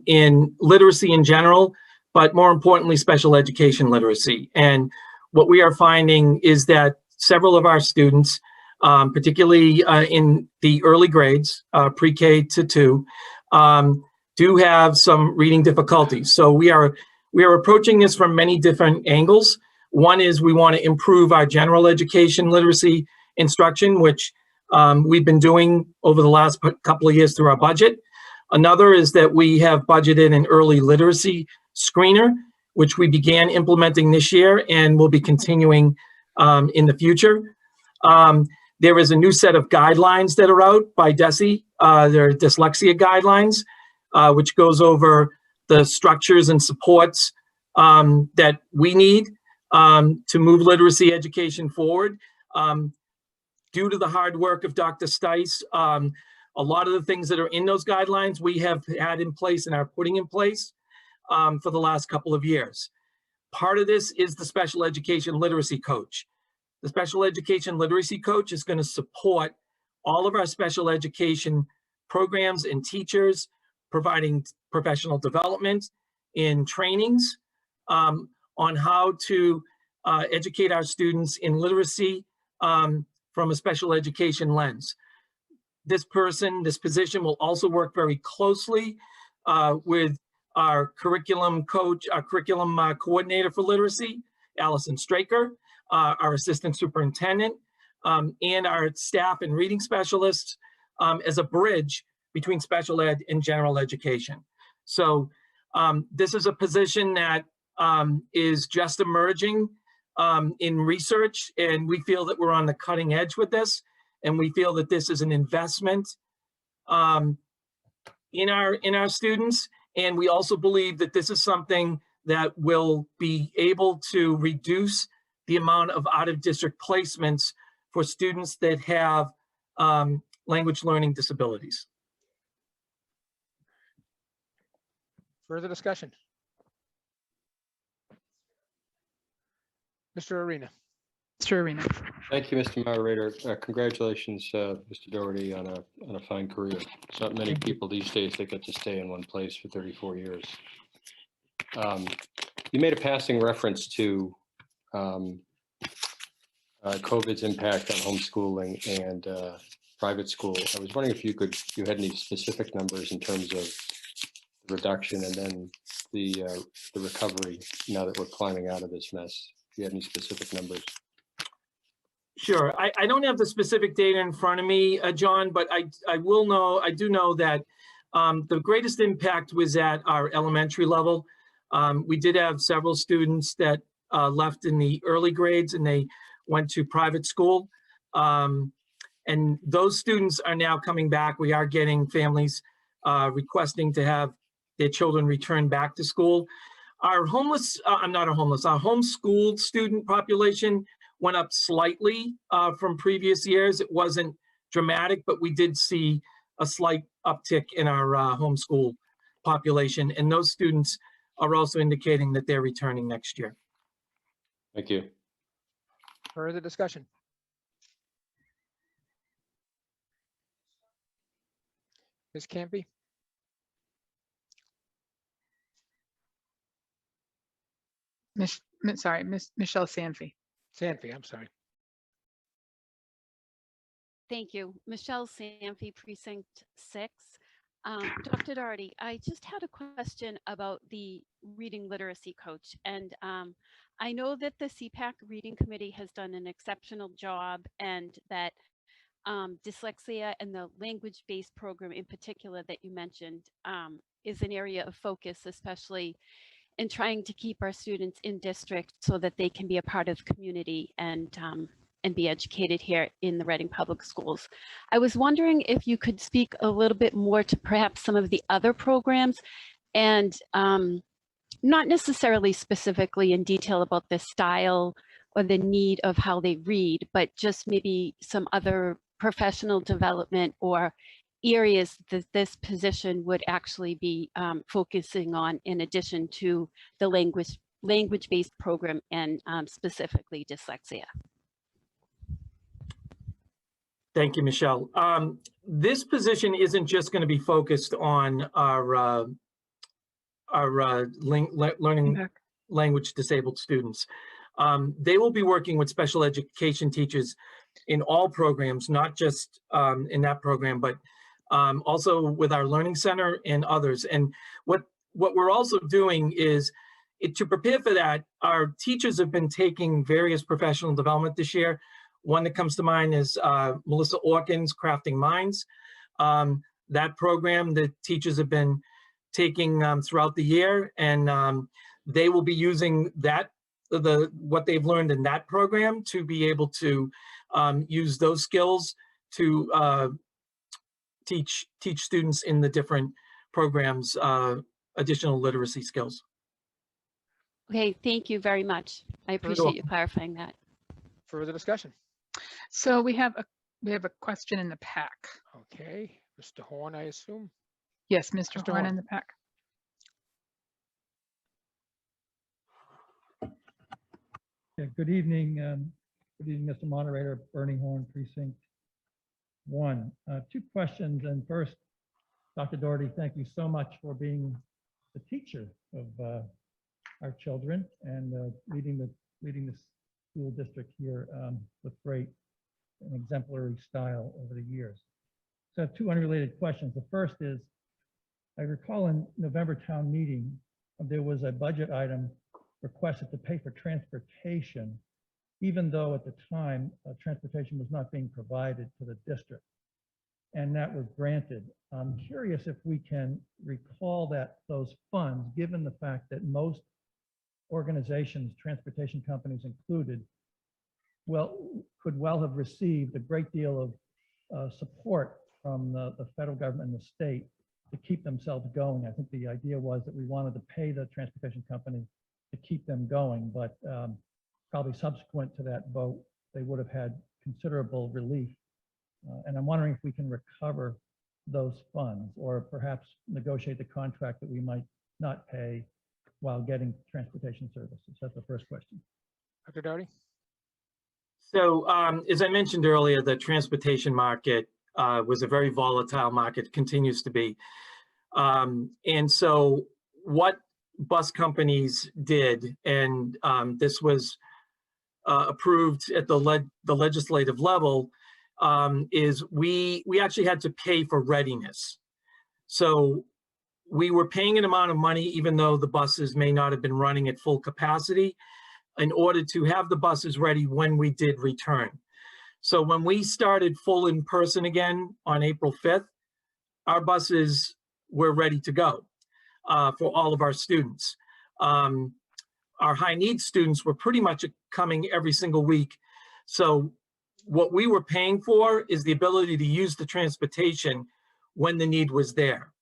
in literacy in general, but more importantly, special education literacy. And what we are finding is that several of our students, particularly in the early grades, pre-K to 2, do have some reading difficulties. So we are approaching this from many different angles. One is we want to improve our general education literacy instruction, which we've been doing over the last couple of years through our budget. Another is that we have budgeted an early literacy screener, which we began implementing this year and will be continuing in the future. There is a new set of guidelines that are out by DESE, their dyslexia guidelines, which goes over the structures and supports that we need to move literacy education forward. Due to the hard work of Dr. Stice, a lot of the things that are in those guidelines we have had in place and are putting in place for the last couple of years. Part of this is the special education literacy coach. The special education literacy coach is going to support all of our special education programs and teachers, providing professional development in trainings on how to educate our students in literacy from a special education lens. This position will also work very closely with our curriculum coach, our curriculum coordinator for literacy, Allison Straker, our assistant superintendent, and our staff and reading specialists as a bridge between special ed and general education. So this is a position that is just emerging in research, and we feel that we're on the cutting edge with this, and we feel that this is an investment in our students, and we also believe that this is something that will be able to reduce the amount of out-of-district placements for students that have language learning disabilities. Further discussion? Mr. Arena. Mr. Arena. Thank you, Mr. Moderator. Congratulations, Mr. Doherty, on a fine career. It's not many people these days that get to stay in one place for 34 years. You made a passing reference to COVID's impact on homeschooling and private school. I was wondering if you had any specific numbers in terms of the reduction and then the recovery now that we're climbing out of this mess. If you had any specific numbers. Sure. I don't have the specific data in front of me, John, but I do know that the greatest impact was at our elementary level. We did have several students that left in the early grades and they went to private school. And those students are now coming back. We are getting families requesting to have their children return back to school. Our homeschooled student population went up slightly from previous years. It wasn't dramatic, but we did see a slight uptick in our homeschool population. And those students are also indicating that they're returning next year. Thank you. Further discussion? Ms. Campy? Michelle Sanfey. Sanfey, I'm sorry. Thank you. Michelle Sanfey, Precinct 6. Dr. Doherty, I just had a question about the reading literacy coach. And I know that the CPAC Reading Committee has done an exceptional job, and that dyslexia and the language-based program in particular that you mentioned is an area of focus, especially in trying to keep our students in district so that they can be a part of the community and be educated here in the Reading Public Schools. I was wondering if you could speak a little bit more to perhaps some of the other programs, and not necessarily specifically in detail about the style or the need of how they read, but just maybe some other professional development or areas that this position would actually be focusing on in addition to the language-based program and specifically dyslexia. Thank you, Michelle. This position isn't just going to be focused on our learning language disabled students. They will be working with special education teachers in all programs, not just in that program, but also with our Learning Center and others. And what we're also doing is, to prepare for that, our teachers have been taking various professional development this year. One that comes to mind is Melissa Orkin's Crafting Minds. That program the teachers have been taking throughout the year, and they will be using that, what they've learned in that program, to be able to use those skills to teach students in the different programs additional literacy skills. Okay, thank you very much. I appreciate you clarifying that. Further discussion? So we have a question in the pack. Okay, Mr. Horn, I assume? Yes, Mr. Horn in the pack. Yeah, good evening, Mr. Moderator. Bernie Horn, Precinct 1. Two questions, and first, Dr. Doherty, thank you so much for being the teacher of our children and leading the school district here with great and exemplary style over the years. So I have two unrelated questions. The first is, I recall in November town meeting, there was a budget item requested to pay for transportation, even though at the time transportation was not being provided to the district, and that was granted. I'm curious if we can recall those funds, given the fact that most organizations, transportation companies included, could well have received a great deal of support from the federal government and the state to keep themselves going. I think the idea was that we wanted to pay the transportation company to keep them going, but probably subsequent to that vote, they would have had considerable relief. And I'm wondering if we can recover those funds, or perhaps negotiate the contract that we might not pay while getting transportation services. That's the first question. Dr. Doherty? So as I mentioned earlier, the transportation market was a very volatile market, continues to be. And so what bus companies did, and this was approved at the legislative level, is we actually had to pay for readiness. So we were paying an amount of money, even though the buses may not have been running at full capacity, in order to have the buses ready when we did return. So when we started full in person again on April 5th, our buses were ready to go for all of our students. Our high needs students were pretty much coming every single week. So what we were paying for is the ability to use the transportation when the need was there.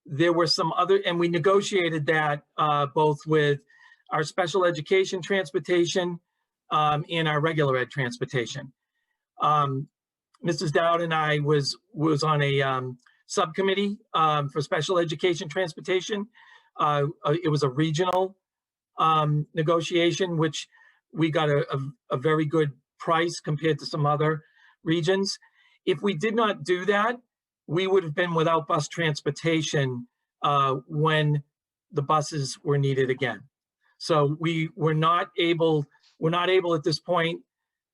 There were some other, and we negotiated that both with our special education transportation and our regular ed transportation. Mrs. Dowd and I was on a subcommittee for special education transportation. It was a regional negotiation, which we got a very good price compared to some other regions. If we did not do that, we would have been without bus transportation when the buses were needed again. So we're not able at this point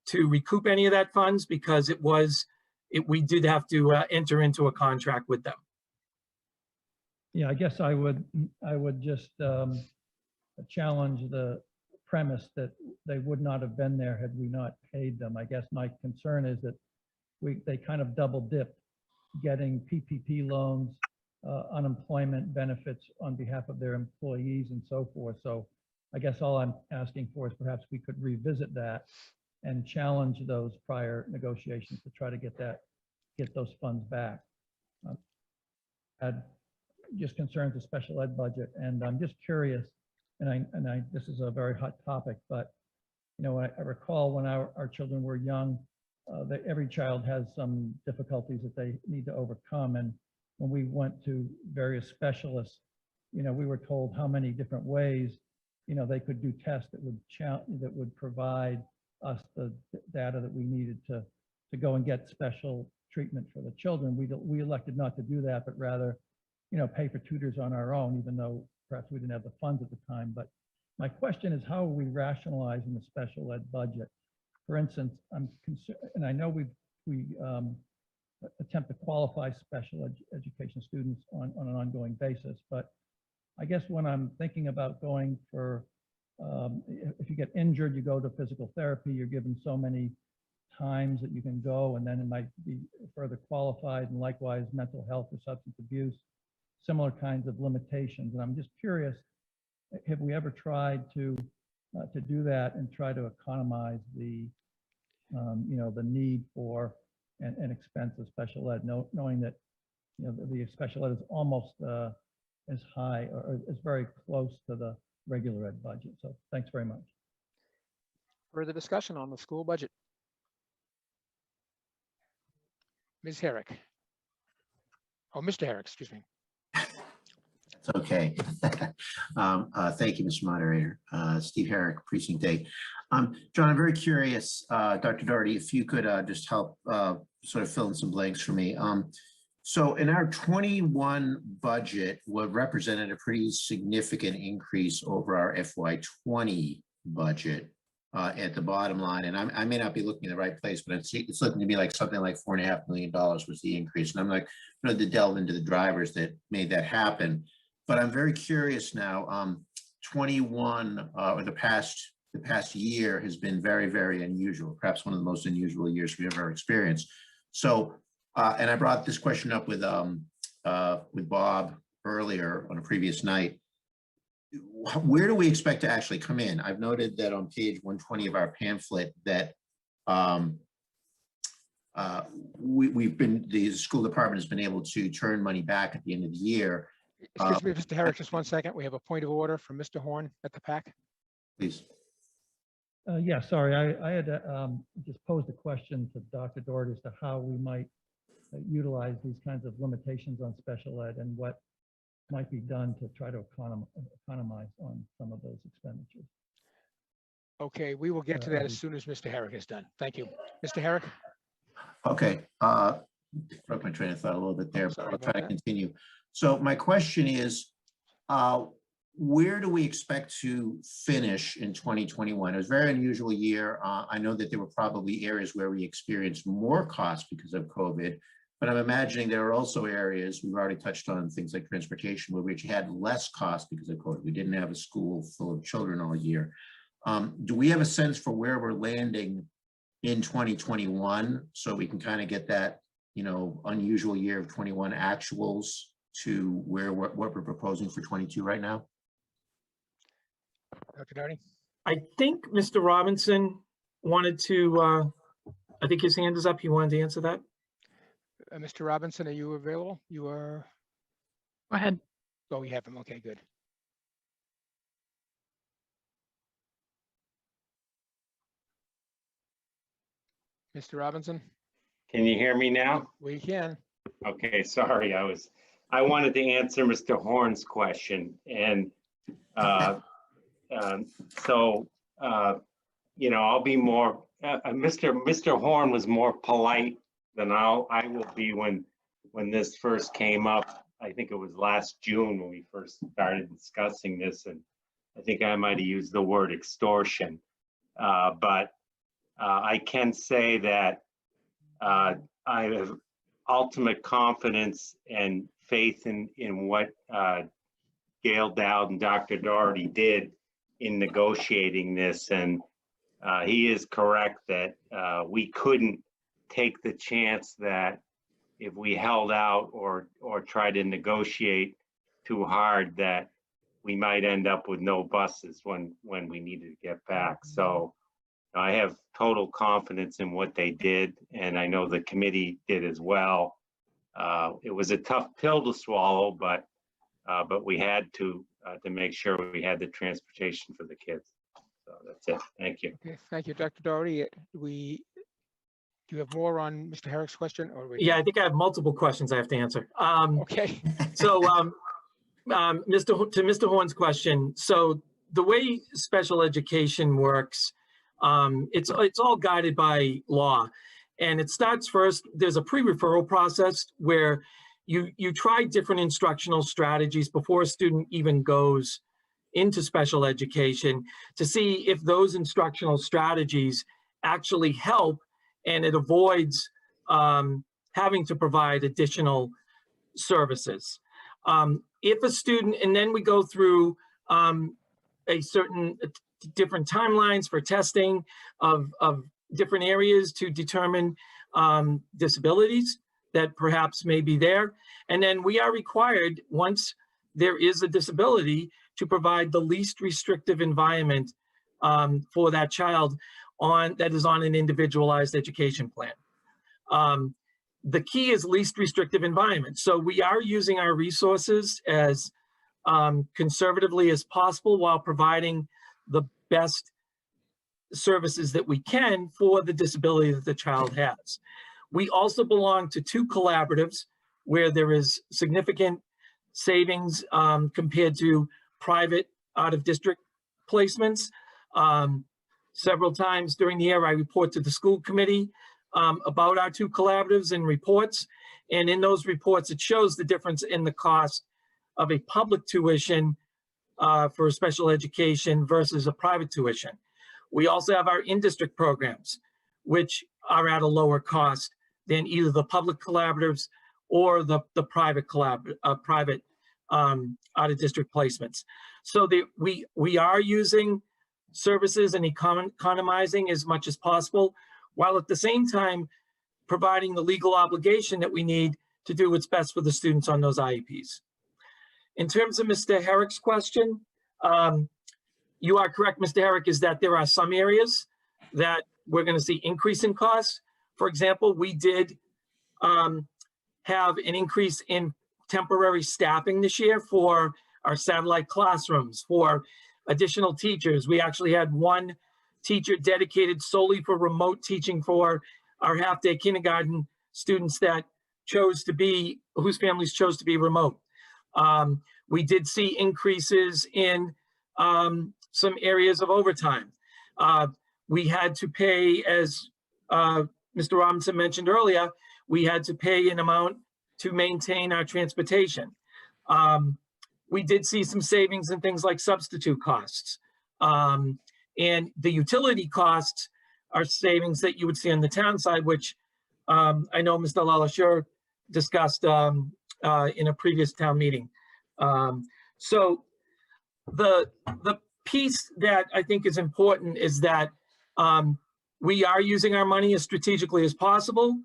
to recoup any of that funds because we did have to enter into a contract with them. Yeah, I guess I would just challenge the premise that they would not have been there had we not paid them. I guess my concern is that they kind of double dipped, getting PPP loans, unemployment benefits on behalf of their employees and so forth. So I guess all I'm asking for is perhaps we could revisit that and challenge those prior negotiations to try to get those funds back. Had just concerns with special ed budget, and I'm just curious, and this is a very hot topic, but you know, I recall when our children were young, that every child has some difficulties that they need to overcome, and when we went to various specialists, you know, we were told how many different ways, you know, they could do tests that would provide us the data that we needed to go and get special treatment for the children. We elected not to do that, but rather, you know, pay for tutors on our own, even though perhaps we didn't have the funds at the time. But my question is, how are we rationalizing the special ed budget? For instance, I'm concerned, and I know we attempt to qualify special education students on an ongoing basis, but I guess when I'm thinking about going for, if you get injured, you go to physical therapy, you're given so many times that you can go, and then it might be further qualified, and likewise mental health or substance abuse, similar kinds of limitations. And I'm just curious, have we ever tried to do that and try to economize the, you know, the need for an expense of special ed, knowing that, you know, the special ed is almost as high or is very close to the regular ed budget. So thanks very much. Further discussion on the school budget. Ms. Herrick. Oh, Mr. Herrick, excuse me. It's okay. Thank you, Mr. Moderator. Steve Herrick, Precinct 8. John, I'm very curious, Dr. Doherty, if you could just help sort of fill in some blanks for me. So in our 21 budget, what represented a pretty significant increase over our FY20 budget at the bottom line. And I may not be looking in the right place, but it's looking to me like something like $4.5 million was the increase. And I'm like, going to delve into the drivers that made that happen. But I'm very curious now, 21 or the past year has been very, very unusual, perhaps one of the most unusual years we've ever experienced. So, and I brought this question up with Bob earlier on a previous night. Where do we expect to actually come in? I've noted that on page 120 of our pamphlet that the school department has been able to turn money back at the end of the year. Excuse me, Mr. Herrick, just 1 second. We have a point of order from Mr. Horn at the PAC. Please. Yeah, sorry, I had just posed a question to Dr. Doherty as to how we might utilize these kinds of limitations on special ed and what might be done to try to economize on some of those expenditures. Okay, we will get to that as soon as Mr. Herrick is done. Thank you. Mr. Herrick? Okay, broke my train of thought a little bit there, but I'll try to continue. So my question is, where do we expect to finish in 2021? It was a very unusual year. I know that there were probably areas where we experienced more costs because of COVID, but I'm imagining there are also areas, we've already touched on things like transportation, where we had less cost because of COVID. We didn't have a school full of children all year. Do we have a sense for where we're landing in 2021, so we can kind of get that, you know, unusual year of 21 actuals to where what we're proposing for 22 right now? Dr. Doherty? I think Mr. Robinson wanted to, I think his hand is up. He wanted to answer that. Mr. Robinson, are you available? You are. Go ahead. Oh, we have him. Okay, good. Mr. Robinson? Can you hear me now? We can. Okay, sorry, I wanted to answer Mr. Horn's question, and you know, I'll be more. Mr. Horn was more polite than I will be when this first came up. I think it was last June when we first started discussing this, and I think I might have used the word extortion, but I can say that I have ultimate confidence and faith in what Gail Dowd and Dr. Doherty did in negotiating this. And he is correct that we couldn't take the chance that if we held out or tried to negotiate too hard, that we might end up with no buses when we needed to get back. So I have total confidence in what they did, and I know the committee did as well. It was a tough pill to swallow, but we had to make sure we had the transportation for the kids. So that's it. Thank you. Okay, thank you, Dr. Doherty. Do you have more on Mr. Herrick's question? Or Yeah, I think I have multiple questions I have to answer. Okay. So, Mr. Horn's question. So the way special education works, it's all guided by law, and it starts first. There's a pre-referral process where you try different instructional strategies before a student even goes into special education to see if those instructional strategies actually help, and it avoids having to provide additional services. If a student, and then we go through a certain different timelines for testing of different areas to determine disabilities that perhaps may be there. And then we are required, once there is a disability, to provide the least restrictive environment for that child that is on an individualized education plan. The key is least restrictive environment. So we are using our resources as conservatively as possible while providing the best services that we can for the disability that the child has. We also belong to 2 collaboratives where there is significant savings compared to private out-of-district placements. Several times during the year, I report to the school committee about our 2 collaboratives and reports. And in those reports, it shows the difference in the cost of a public tuition for special education versus a private tuition. We also have our in-district programs, which are at a lower cost than either the public collaboratives or the private out-of-district placements. So we are using services and economizing as much as possible, while at the same time providing the legal obligation that we need to do what's best for the students on those IEPs. In terms of Mr. Herrick's question, you are correct, Mr. Herrick, is that there are some areas that we're going to see increase in costs. For example, we did have an increase in temporary staffing this year for our satellite classrooms, for additional teachers. We actually had 1 teacher dedicated solely for remote teaching for our half-day kindergarten students that whose families chose to be remote. We did see increases in some areas of overtime. We had to pay, as Mr. Robinson mentioned earlier, we had to pay an amount to maintain our transportation. We did see some savings in things like substitute costs. And the utility costs are savings that you would see on the town side, which I know Mr. LaLacheur discussed in a previous town meeting. So the piece that I think is important is that We are using our money as strategically as possible.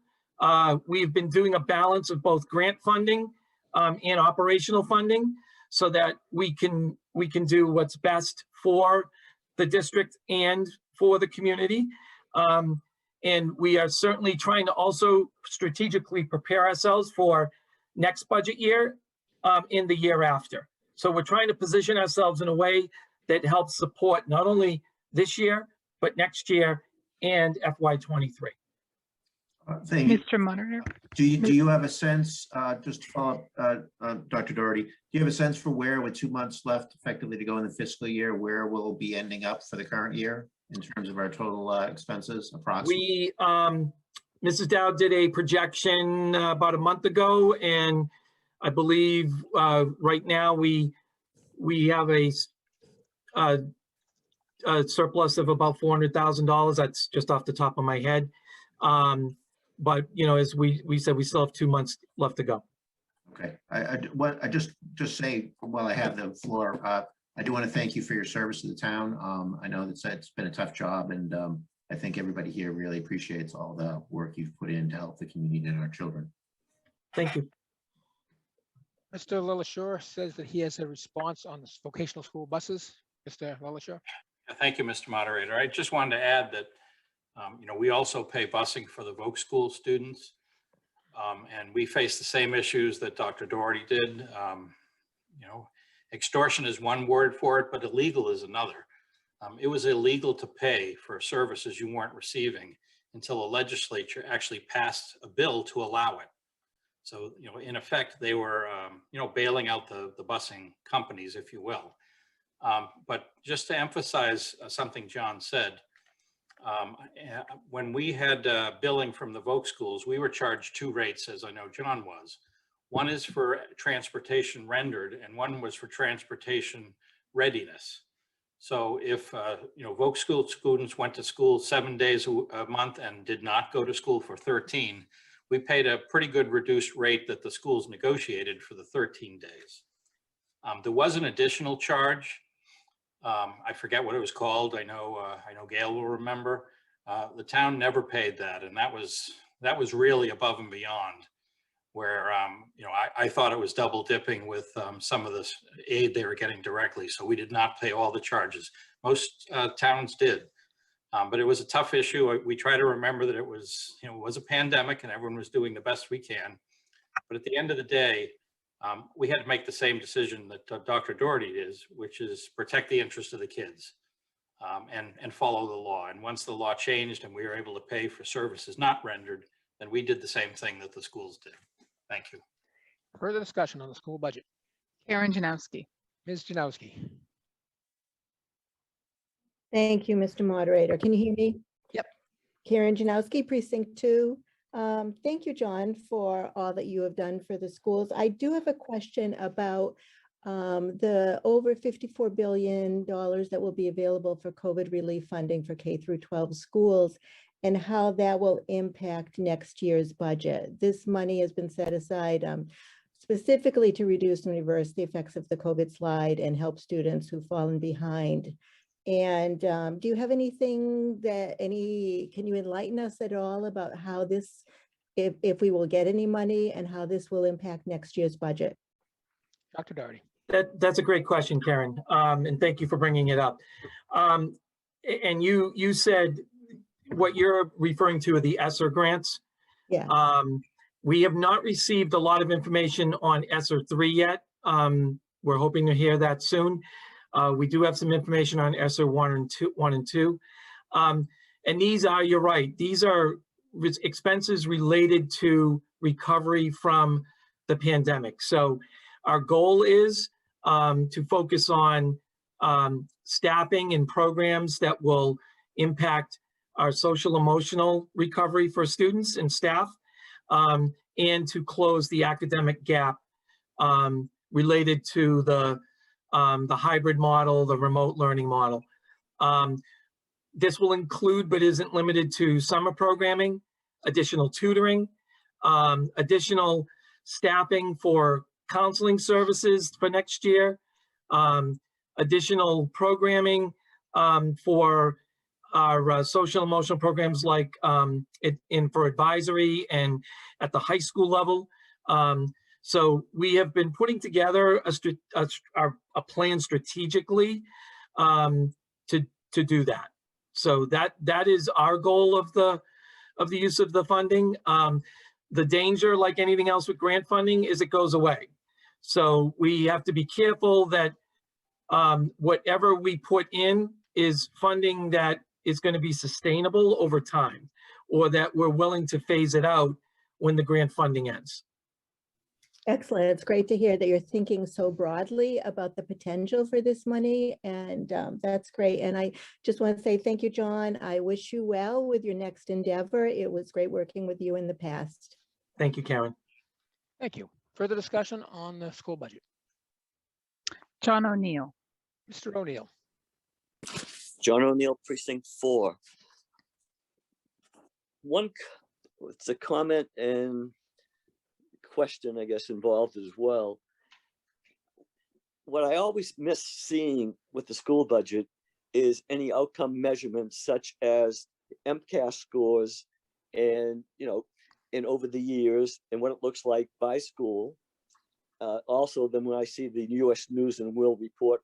We've been doing a balance of both grant funding and operational funding so that we can do what's best for the district and for the community. And we are certainly trying to also strategically prepare ourselves for next budget year in the year after. So we're trying to position ourselves in a way that helps support not only this year, but next year and FY23. Thank you. Mr. Moderator. Do you have a sense, just to follow up, Dr. Doherty, do you have a sense for where, with 2 months left effectively to go in the fiscal year, where we'll be ending up for the current year in terms of our total expenses approximately? Mrs. Dowd did a projection about a month ago, and I believe right now we have a surplus of about $400,000. That's just off the top of my head. But you know, as we said, we still have 2 months left to go. Okay, I just say while I have the floor, I do want to thank you for your service to the town. I know that it's been a tough job, and I think everybody here really appreciates all the work you've put in to help the community and our children. Thank you. Mr. Lillishore says that he has a response on the vocational school buses. Mr. Lillishore. Thank you, Mr. Moderator. I just wanted to add that you know, we also pay busing for the Voc School students, and we face the same issues that Dr. Doherty did. You know, extortion is one word for it, but illegal is another. It was illegal to pay for services you weren't receiving until the legislature actually passed a bill to allow it. So, you know, in effect, they were, you know, bailing out the busing companies, if you will. But just to emphasize something John said, when we had billing from the Voc schools, we were charged two rates, as I know John was. One is for transportation rendered, and one was for transportation readiness. So if you know, Voc school students went to school 7 days a month and did not go to school for 13, we paid a pretty good reduced rate that the schools negotiated for the 13 days. There was an additional charge. I forget what it was called. I know Gail will remember. The town never paid that, and that was really above and beyond. Where you know, I thought it was double dipping with some of this aid they were getting directly. So we did not pay all the charges. Most towns did, but it was a tough issue. We try to remember that it was, you know, it was a pandemic and everyone was doing the best we can. But at the end of the day, we had to make the same decision that Dr. Doherty is, which is protect the interest of the kids and follow the law. And once the law changed and we were able to pay for services not rendered, then we did the same thing that the schools did. Thank you. Further discussion on the school budget. Karen Janowski. Ms. Janowski. Thank you, Mr. Moderator. Can you hear me? Yep. Karen Janowski, Precinct 2. Thank you, John, for all that you have done for the schools. I do have a question about the over $54 billion that will be available for COVID relief funding for K through 12 schools, and how that will impact next year's budget. This money has been set aside specifically to reduce and reverse the effects of the COVID slide and help students who've fallen behind. And do you have anything can you enlighten us at all about how this, if we will get any money, and how this will impact next year's budget? Dr. Doherty. That's a great question, Karen, and thank you for bringing it up. And you said, what you're referring to are the ESSER grants. Yeah. We have not received a lot of information on ESSER 3 yet. We're hoping to hear that soon. We do have some information on ESSER 1 and 2. And these are, you're right, these are expenses related to recovery from the pandemic. So our goal is to focus on staffing and programs that will impact our social emotional recovery for students and staff, and to close the academic gap related to the hybrid model, the remote learning model. This will include, but isn't limited to, summer programming, additional tutoring, additional staffing for counseling services for next year, additional programming for our social emotional programs like for advisory and at the high school level. So we have been putting together a plan strategically to do that. So that is our goal of the use of the funding. The danger, like anything else with grant funding, is it goes away. So we have to be careful that whatever we put in is funding that is going to be sustainable over time, or that we're willing to phase it out when the grant funding ends. Excellent. It's great to hear that you're thinking so broadly about the potential for this money, and that's great. And I just want to say thank you, John. I wish you well with your next endeavor. It was great working with you in the past. Thank you, Karen. Thank you. Further discussion on the school budget? John ONeill. Mr. ONeill. John ONeill, Precinct 4. It's a comment and question, I guess, involved as well. What I always miss seeing with the school budget is any outcome measurements such as MCAS scores and, and over the years and what it looks like by school. Also, then when I see the U.S. News and World Report,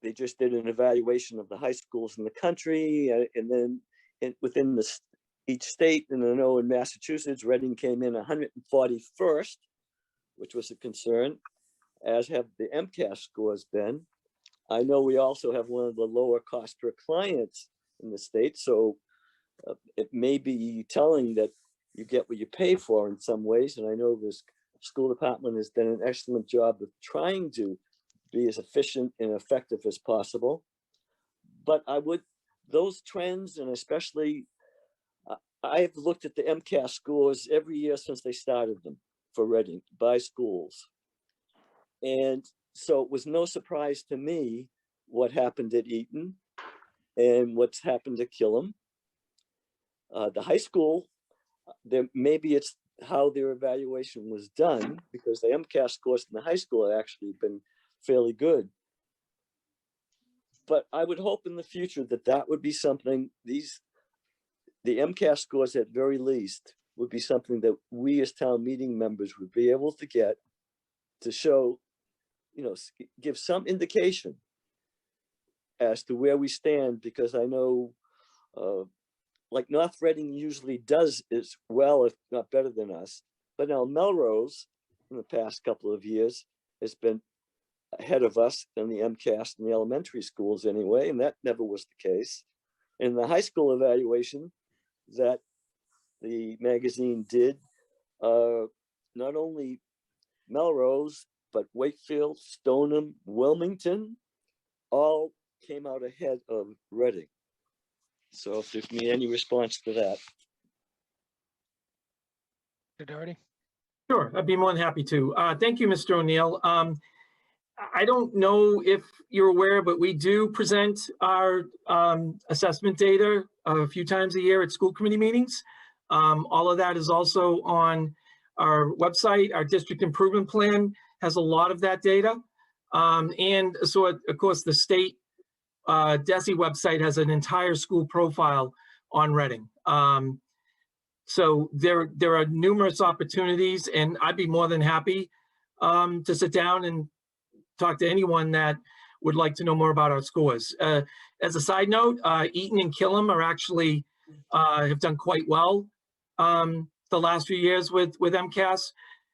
they just did an evaluation of the high schools in the country, and then within each state. And I know in Massachusetts, Reading came in 141st, which was a concern, as have the MCAS scores been. I know we also have one of the lower cost per clients in the state, so it may be telling that you get what you pay for in some ways. And I know this school department has done an excellent job of trying to be as efficient and effective as possible. But those trends, and especially, I've looked at the MCAS scores every year since they started them for Reading by schools. And so it was no surprise to me what happened at Eton and what's happened to Killam. The high school, maybe it's how their evaluation was done, because the MCAS scores in the high school have actually been fairly good. But I would hope in the future that would be something, the MCAS scores at very least would be something that we as town meeting members would be able to get to show, give some indication as to where we stand, because I know like North Reading usually does as well, if not better than us. But now Melrose in the past couple of years has been ahead of us in the MCAS in the elementary schools anyway, and that never was the case. In the high school evaluation that the magazine did, not only Melrose, but Wakefield, Stoneham, Wilmington, all came out ahead of Reading. So if there's any response to that. Mr. Doherty? Sure, I'd be more than happy to. Thank you, Mr. ONeill. I don't know if you're aware, but we do present our assessment data a few times a year at school committee meetings. All of that is also on our website. Our district improvement plan has a lot of that data. And so, of course, the state DESE website has an entire school profile on Reading. So there are numerous opportunities, and I'd be more than happy to sit down and talk to anyone that would like to know more about our scores. As a side note, Eton and Killam are actually have done quite well the last few years with MCAS.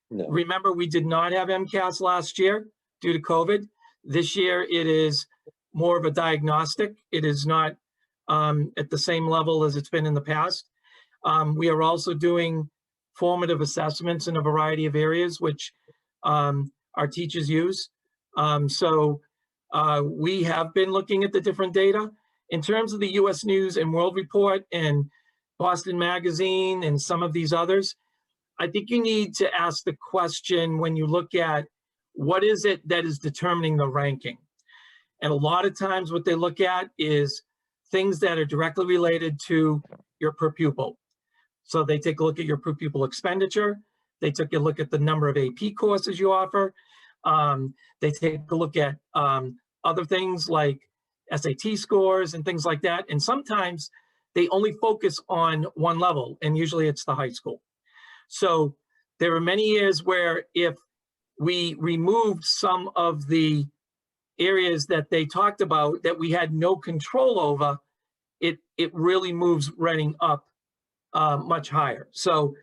No. Remember, we did not have MCAS last year due to COVID. This year, it is more of a diagnostic. It is not at the same level as it's been in the past. We are also doing formative assessments in a variety of areas, which our teachers use. So we have been looking at the different data. In terms of the U.S. News and World Report and Boston Magazine and some of these others, I think you need to ask the question when you look at what is it that is determining the ranking. And a lot of times what they look at is things that are directly related to your per pupil. So they take a look at your per pupil expenditure. They took a look at the number of AP courses you offer. They take a look at other things like SAT scores and things like that. And sometimes they only focus on one level, and usually it's the high school. So there are many years where if we removed some of the areas that they talked about that we had no control over, it really moves Reading up much higher. So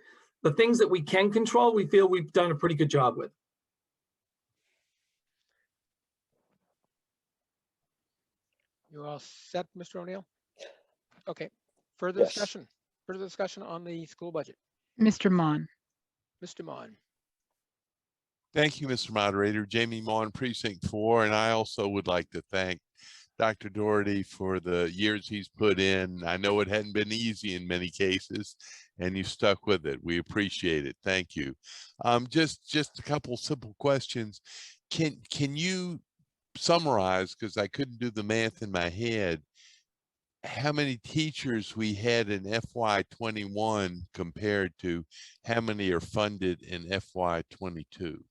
the things that we can control, we feel we've done a pretty good job with. You all set, Mr. O'Neill? Okay. Further Yes. discussion? Further discussion on the school budget? Mr. Maughan. Mr. Maughan. Thank you, Mr. Moderator. Jamie Maughan, Precinct 4, and I also would like to thank Dr. Doherty for the years he's put in. I know it hadn't been easy in many cases, and you stuck with it. We appreciate it. Thank you. Just a couple simple questions. Can you summarize, because I couldn't do the math in my head, how many teachers we had in FY21 compared to how many are funded in FY22?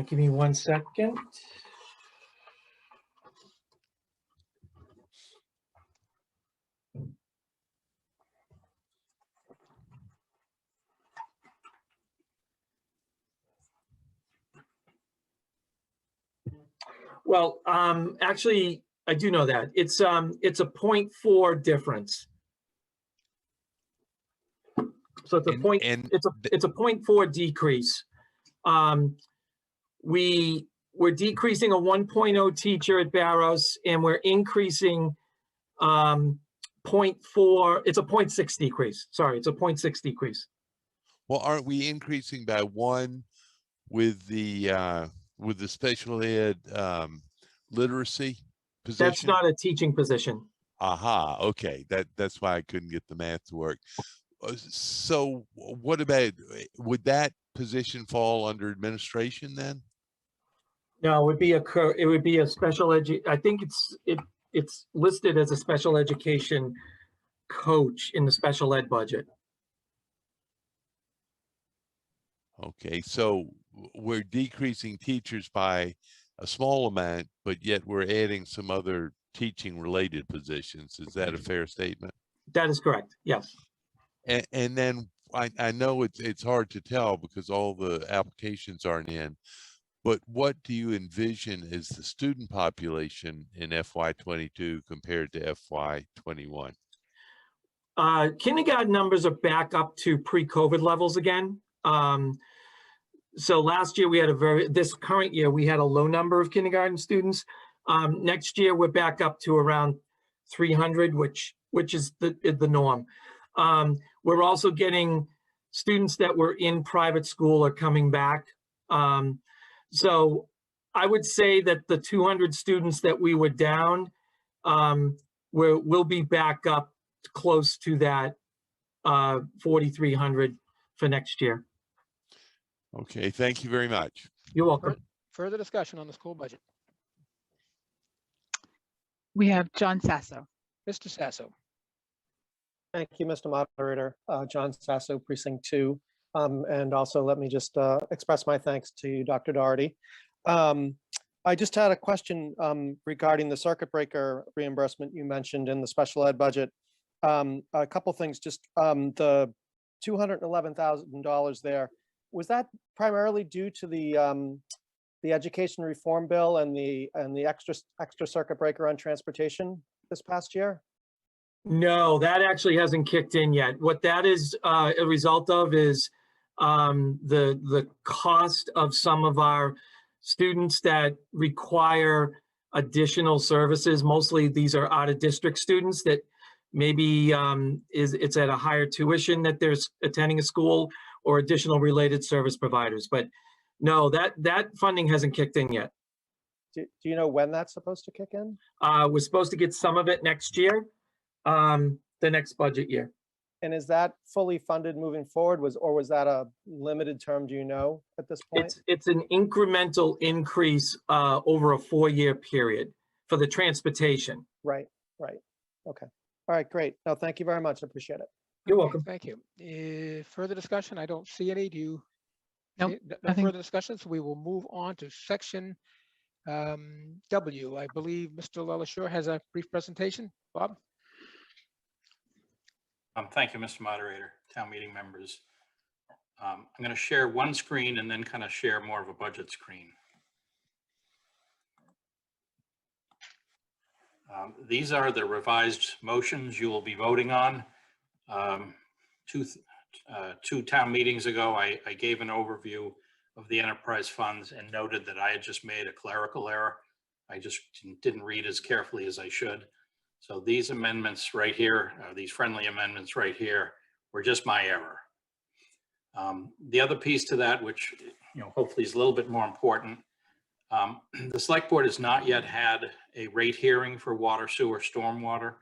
Give me 1 second. Well, actually, I do know that it's a 0.4 difference. So it's a it's a 0.4 decrease. We're decreasing a 1.0 teacher at Barrows, and we're increasing 0.4. It's a 0.6 decrease. Sorry, it's a 0.6 decrease. Well, aren't we increasing by 1 with the special ed literacy position? That's not a teaching position. Aha, okay. That's why I couldn't get the math to work. So what about, would that position fall under administration then? No, it would be a special I think it's listed as a special education coach in the special ed budget. Okay, so we're decreasing teachers by a small amount, but yet we're adding some other teaching related positions. Is that a fair statement? That is correct, yes. And then I know it's hard to tell because all the applications aren't in, but what do you envision as the student population in FY22 compared to FY21? Kindergarten numbers are back up to pre-COVID levels again. So last year we had this current year, we had a low number of kindergarten students. Next year, we're back up to around 300, which is the norm. We're also getting students that were in private school are coming back. So I would say that the 200 students that we were down, we'll be back up close to that 4,300 for next year. Okay, thank you very much. You're welcome. Further discussion on the school budget? We have John Sasso. Mr. Sasso. Thank you, Mr. Moderator. John Sasso, Precinct 2. And also let me just express my thanks to Dr. Doherty. I just had a question regarding the circuit breaker reimbursement you mentioned in the special ed budget. A couple things, just the $211,000 there. Was that primarily due to the education reform bill and the extra circuit breaker on transportation this past year? No, that actually hasn't kicked in yet. What that is a result of is the cost of some of our students that require additional services. Mostly these are out of district students that maybe it's at a higher tuition that they're attending a school or additional related service providers. But no, that funding hasn't kicked in yet. Do you know when that's supposed to kick in? We're supposed to get some of it next year, the next budget year. And is that fully funded moving forward, or was that a limited term, do you know, at this point? It's an incremental increase over a 4-year period for the transportation. Right. Okay. All right, great. No, thank you very much. I appreciate it. You're welcome. Thank you. Further discussion? I don't see any. Do you? Nope, No further discussion, so we will move on to section W, I believe Mr. LaLashore has a brief presentation. Bob? Thank you, Mr. Moderator, town meeting members. I'm going to share one screen and then kind of share more of a budget screen. These are the revised motions you will be voting on. Two town meetings ago, I gave an overview of the enterprise funds and noted that I had just made a clerical error. I just didn't read as carefully as I should. So these amendments right here, these friendly amendments right here, were just my error. The other piece to that, which hopefully is a little bit more important, the select board has not yet had a rate hearing for water, sewer, stormwater,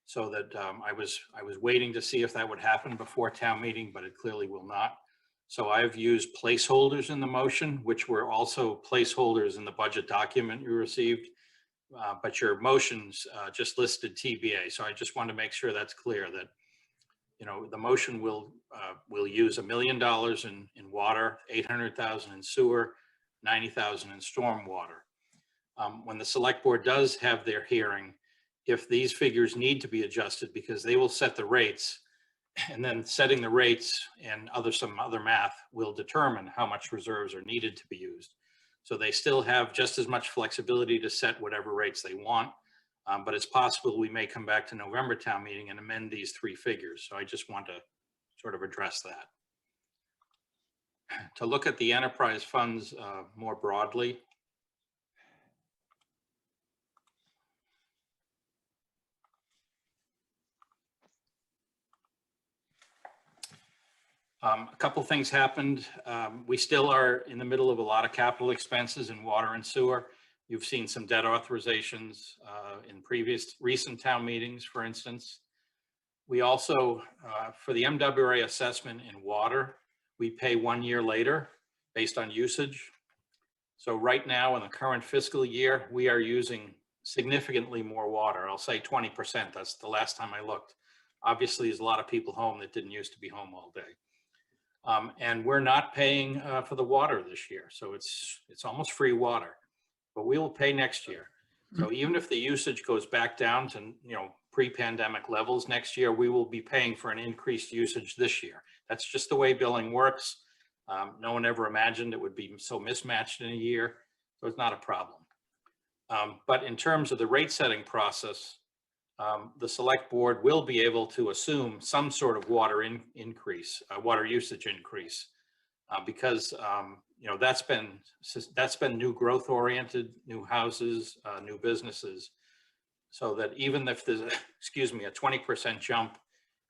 so that I was waiting to see if that would happen before town meeting, but it clearly will not. So I've used placeholders in the motion, which were also placeholders in the budget document you received, but your motions just listed TBA. So I just want to make sure that's clear that the motion will use $1 million in water, 800,000 in sewer, 90,000 in stormwater. When the select board does have their hearing, if these figures need to be adjusted, because they will set the rates, and then setting the rates and some other math will determine how much reserves are needed to be used. So they still have just as much flexibility to set whatever rates they want. But it's possible we may come back to November town meeting and amend these three figures. So I just want to sort of address that. To look at the enterprise funds more broadly, a couple things happened. We still are in the middle of a lot of capital expenses in water and sewer. You've seen some debt authorizations in recent town meetings, for instance. We also, for the MWRA assessment in water, we pay 1 year later based on usage. So right now in the current fiscal year, we are using significantly more water. I'll say 20%. That's the last time I looked. Obviously, there's a lot of people home that didn't used to be home all day. And we're not paying for the water this year. So it's almost free water, but we will pay next year. So even if the usage goes back down to pre-pandemic levels next year, we will be paying for an increased usage this year. That's just the way billing works. No one ever imagined it would be so mismatched in a year, so it's not a problem. But in terms of the rate setting process, the select board will be able to assume some sort of water usage increase, because that's been new growth oriented, new houses, new businesses, so that even if there's a 20% jump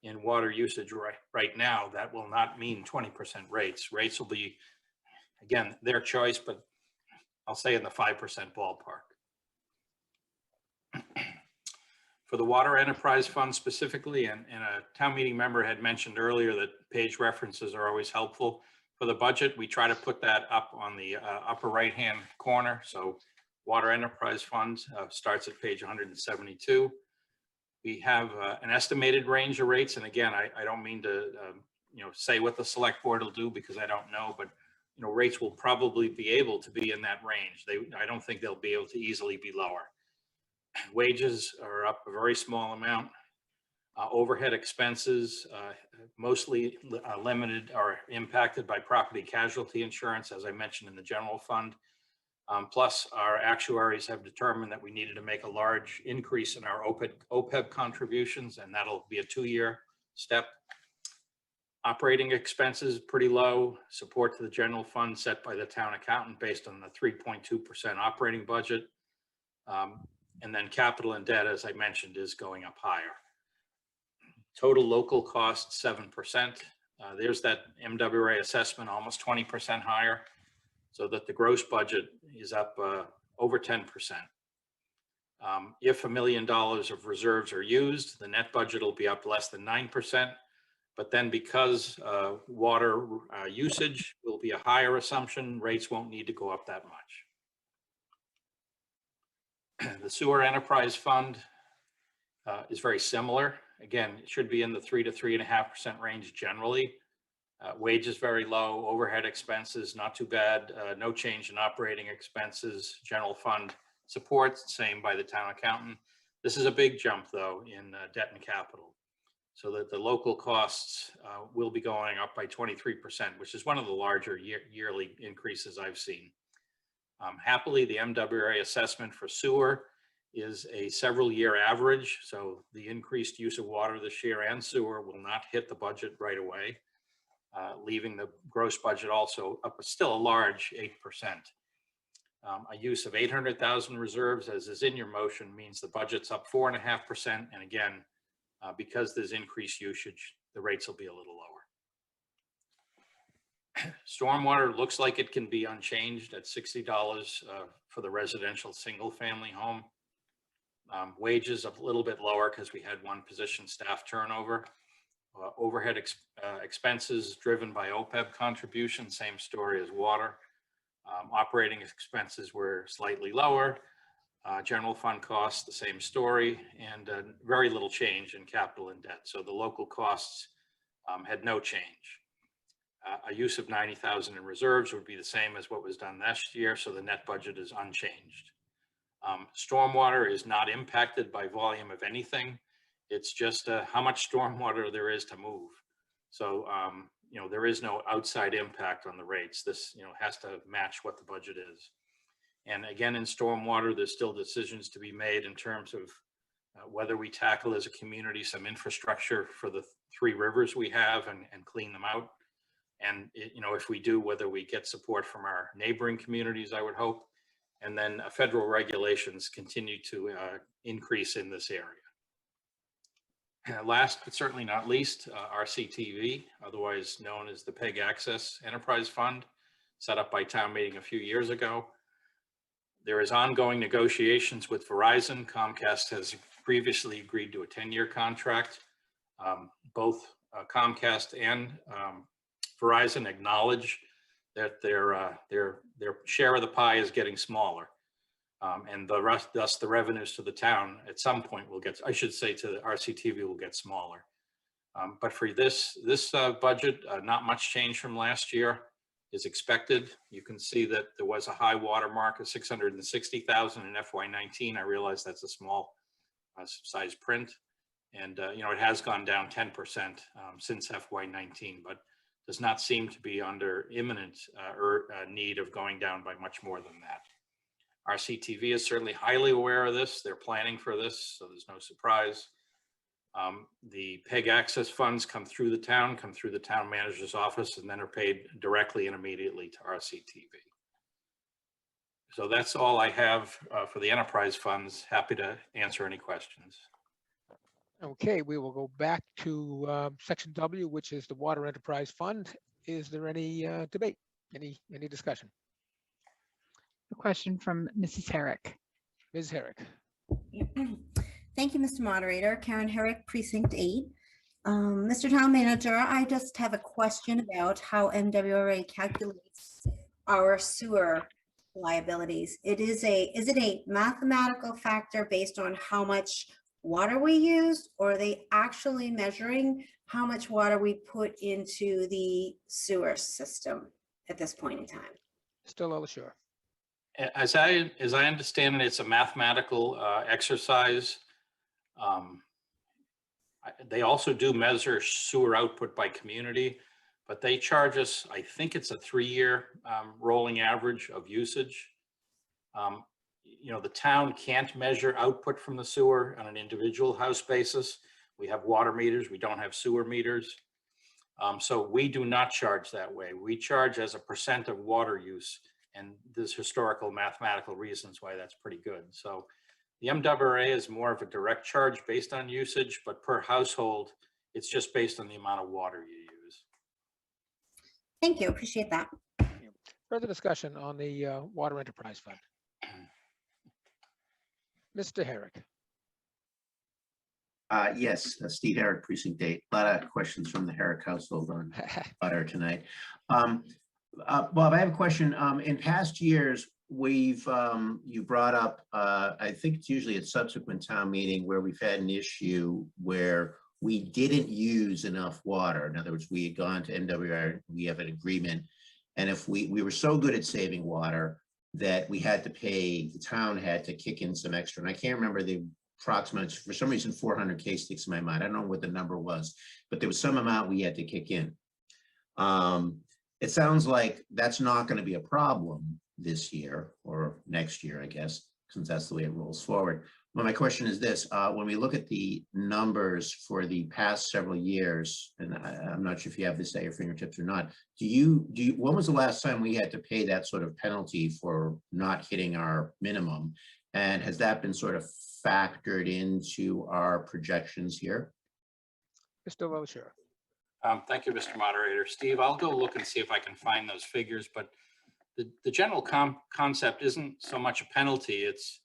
in water usage right now, that will not mean 20% rates. Rates will be, again, their choice, but I'll say in the 5% ballpark. For the Water Enterprise Fund specifically, and a town meeting member had mentioned earlier that page references are always helpful. For the budget, we try to put that up on the upper right-hand corner. So Water Enterprise Fund starts at page 172. We have an estimated range of rates. And again, I don't mean to say what the select board will do because I don't know, but rates will probably be able to be in that range. I don't think they'll be able to easily be lower. Wages are up a very small amount. Overhead expenses, mostly limited or impacted by property casualty insurance, as I mentioned in the general fund. Plus, our actuaries have determined that we needed to make a large increase in our OPEB contributions, and that'll be a 2-year step. Operating expenses, pretty low. Support to the general fund set by the town accountant based on the 3.2% operating budget. And then capital and debt, as I mentioned, is going up higher. Total local costs, 7%. There's that MWRA assessment, almost 20% higher, so that the gross budget is up over 10%. If $1 million of reserves are used, the net budget will be up less than 9%. But then because water usage will be a higher assumption, rates won't need to go up that much. The Sewer Enterprise Fund is very similar. Again, it should be in the 3 to 3.5% range generally. Wages very low, overhead expenses not too bad, no change in operating expenses, general fund support, same by the town accountant. This is a big jump though in debt and capital. So that the local costs will be going up by 23%, which is one of the larger yearly increases I've seen. Happily, the MWRA assessment for sewer is a several year average. So the increased use of water this year and sewer will not hit the budget right away, leaving the gross budget also up, still a large 8%. A use of 800,000 reserves, as is in your motion, means the budget's up 4.5%. And again, because there's increased usage, the rates will be a little lower. Stormwater looks like it can be unchanged at $60 for the residential single family home. Wages a little bit lower because we had one position staff turnover. Overhead expenses driven by OPEB contribution, same story as water. Operating expenses were slightly lower. General fund costs, the same story, and very little change in capital and debt. So the local costs had no change. A use of 90,000 in reserves would be the same as what was done last year, so the net budget is unchanged. Stormwater is not impacted by volume of anything. It's just how much stormwater there is to move. So, you know, there is no outside impact on the rates. This, you know, has to match what the budget is. And again, in stormwater, there's still decisions to be made in terms of whether we tackle as a community some infrastructure for the 3 rivers we have and clean them out. And, you know, if we do, whether we get support from our neighboring communities, I would hope. And then federal regulations continue to increase in this area. Last but certainly not least, RCTV, otherwise known as the PEG Access Enterprise Fund, set up by town meeting a few years ago. There is ongoing negotiations with Verizon. Comcast has previously agreed to a 10-year contract. Both Comcast and Verizon acknowledge that their share of the pie is getting smaller, and the rest, thus the revenues to the town at some point will get, I should say, to the RCTV will get smaller. But for this budget, not much change from last year is expected. You can see that there was a high water mark of 660,000 in FY19. I realize that's a small size print, and you know, it has gone down 10% since FY19, but does not seem to be under imminent need of going down by much more than that. RCTV is certainly highly aware of this. They're planning for this, so there's no surprise. The PEG access funds come through the town manager's office, and then are paid directly and immediately to RCTV. So that's all I have for the enterprise funds. Happy to answer any questions. Okay, we will go back to section W, which is the Water Enterprise Fund. Is there any debate, any discussion? A question from Mrs. Herrick. Ms. Herrick. Thank you, Mr. Moderator. Karen Herrick, Precinct 8. Mr. Town Manager, I just have a question about how MWRA calculates our sewer liabilities. Is it a mathematical factor based on how much water we use, or are they actually measuring how much water we put into the sewer system at this point in time? Still not sure. As I understand it, it's a mathematical exercise. They also do measure sewer output by community, but they charge us, I think it's a 3-year rolling average of usage. You know, the town can't measure output from the sewer on an individual house basis. We have water meters, we don't have sewer meters. So we do not charge that way. We charge as a % of water use, and there's historical mathematical reasons why that's pretty good. So the MWRA is more of a direct charge based on usage, but per household, it's just based on the amount of water you use. Thank you, appreciate that. Further discussion on the Water Enterprise Fund. Mr. Herrick. Yes, Steve Herrick, Precinct 8. A lot of questions from the Herrick household on water tonight. Bob, I have a question. In past years, you brought up, I think it's usually at subsequent town meeting where we've had an issue where we didn't use enough water. In other words, we had gone to MWR, we have an agreement. And if we were so good at saving water that we had to pay, the town had to kick in some extra. And I can't remember the approximate, for some reason, 400 K sticks in my mind. I don't know what the number was, but there was some amount we had to kick in. It sounds like that's not going to be a problem this year or next year, I guess, since that's the way it rolls forward. Well, my question is this, when we look at the numbers for the past several years, and I'm not sure if you have this at your fingertips or not, when was the last time we had to pay that sort of penalty for not hitting our minimum? And has that been sort of factored into our projections here? Mr. Wilshire. Thank you, Mr. Moderator. Steve, I'll go look and see if I can find those figures, but the general concept isn't so much a penalty. It's,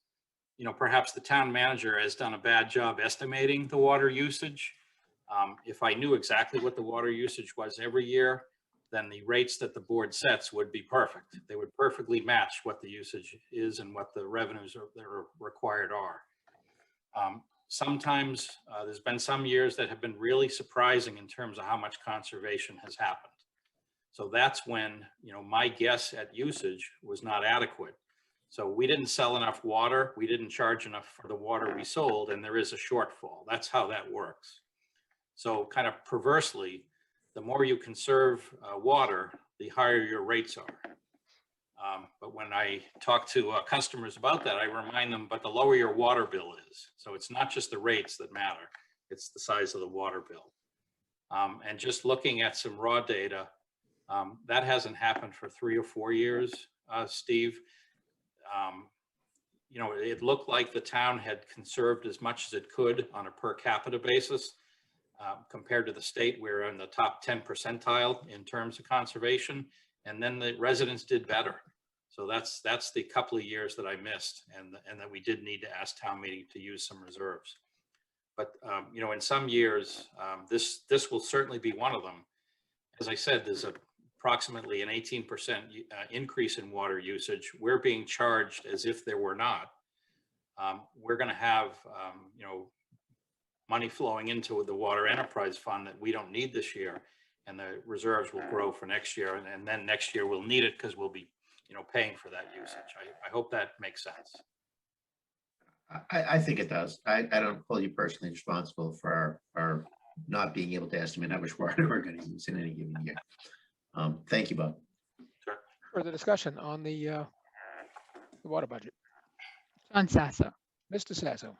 you know, perhaps the town manager has done a bad job estimating the water usage. If I knew exactly what the water usage was every year, then the rates that the board sets would be perfect. They would perfectly match what the usage is and what the revenues that are required are. Sometimes there's been some years that have been really surprising in terms of how much conservation has happened. So that's when, you know, my guess at usage was not adequate. So we didn't sell enough water, we didn't charge enough for the water we sold, and there is a shortfall. That's how that works. So kind of perversely, the more you conserve water, the higher your rates are. But when I talk to customers about that, I remind them, but the lower your water bill is. So it's not just the rates that matter, it's the size of the water bill. And just looking at some raw data, that hasn't happened for 3 or 4 years, Steve. You know, it looked like the town had conserved as much as it could on a per capita basis. Compared to the state, we're in the top 10 percentile in terms of conservation, and then the residents did better. So that's the couple of years that I missed, and that we did need to ask town meeting to use some reserves. But you know, in some years, this will certainly be one of them. As I said, there's approximately an 18% increase in water usage. We're being charged as if there were not. We're going to have you know, money flowing into the water enterprise fund that we don't need this year, and the reserves will grow for next year, and then next year we'll need it because we'll be, you know, paying for that usage. I hope that makes sense. I think it does. I don't hold you personally responsible for our not being able to estimate how much water we're going to use in any given year. Thank you, Bob. Sure. Further discussion on the water budget. John Sasso. Mr. Sasso.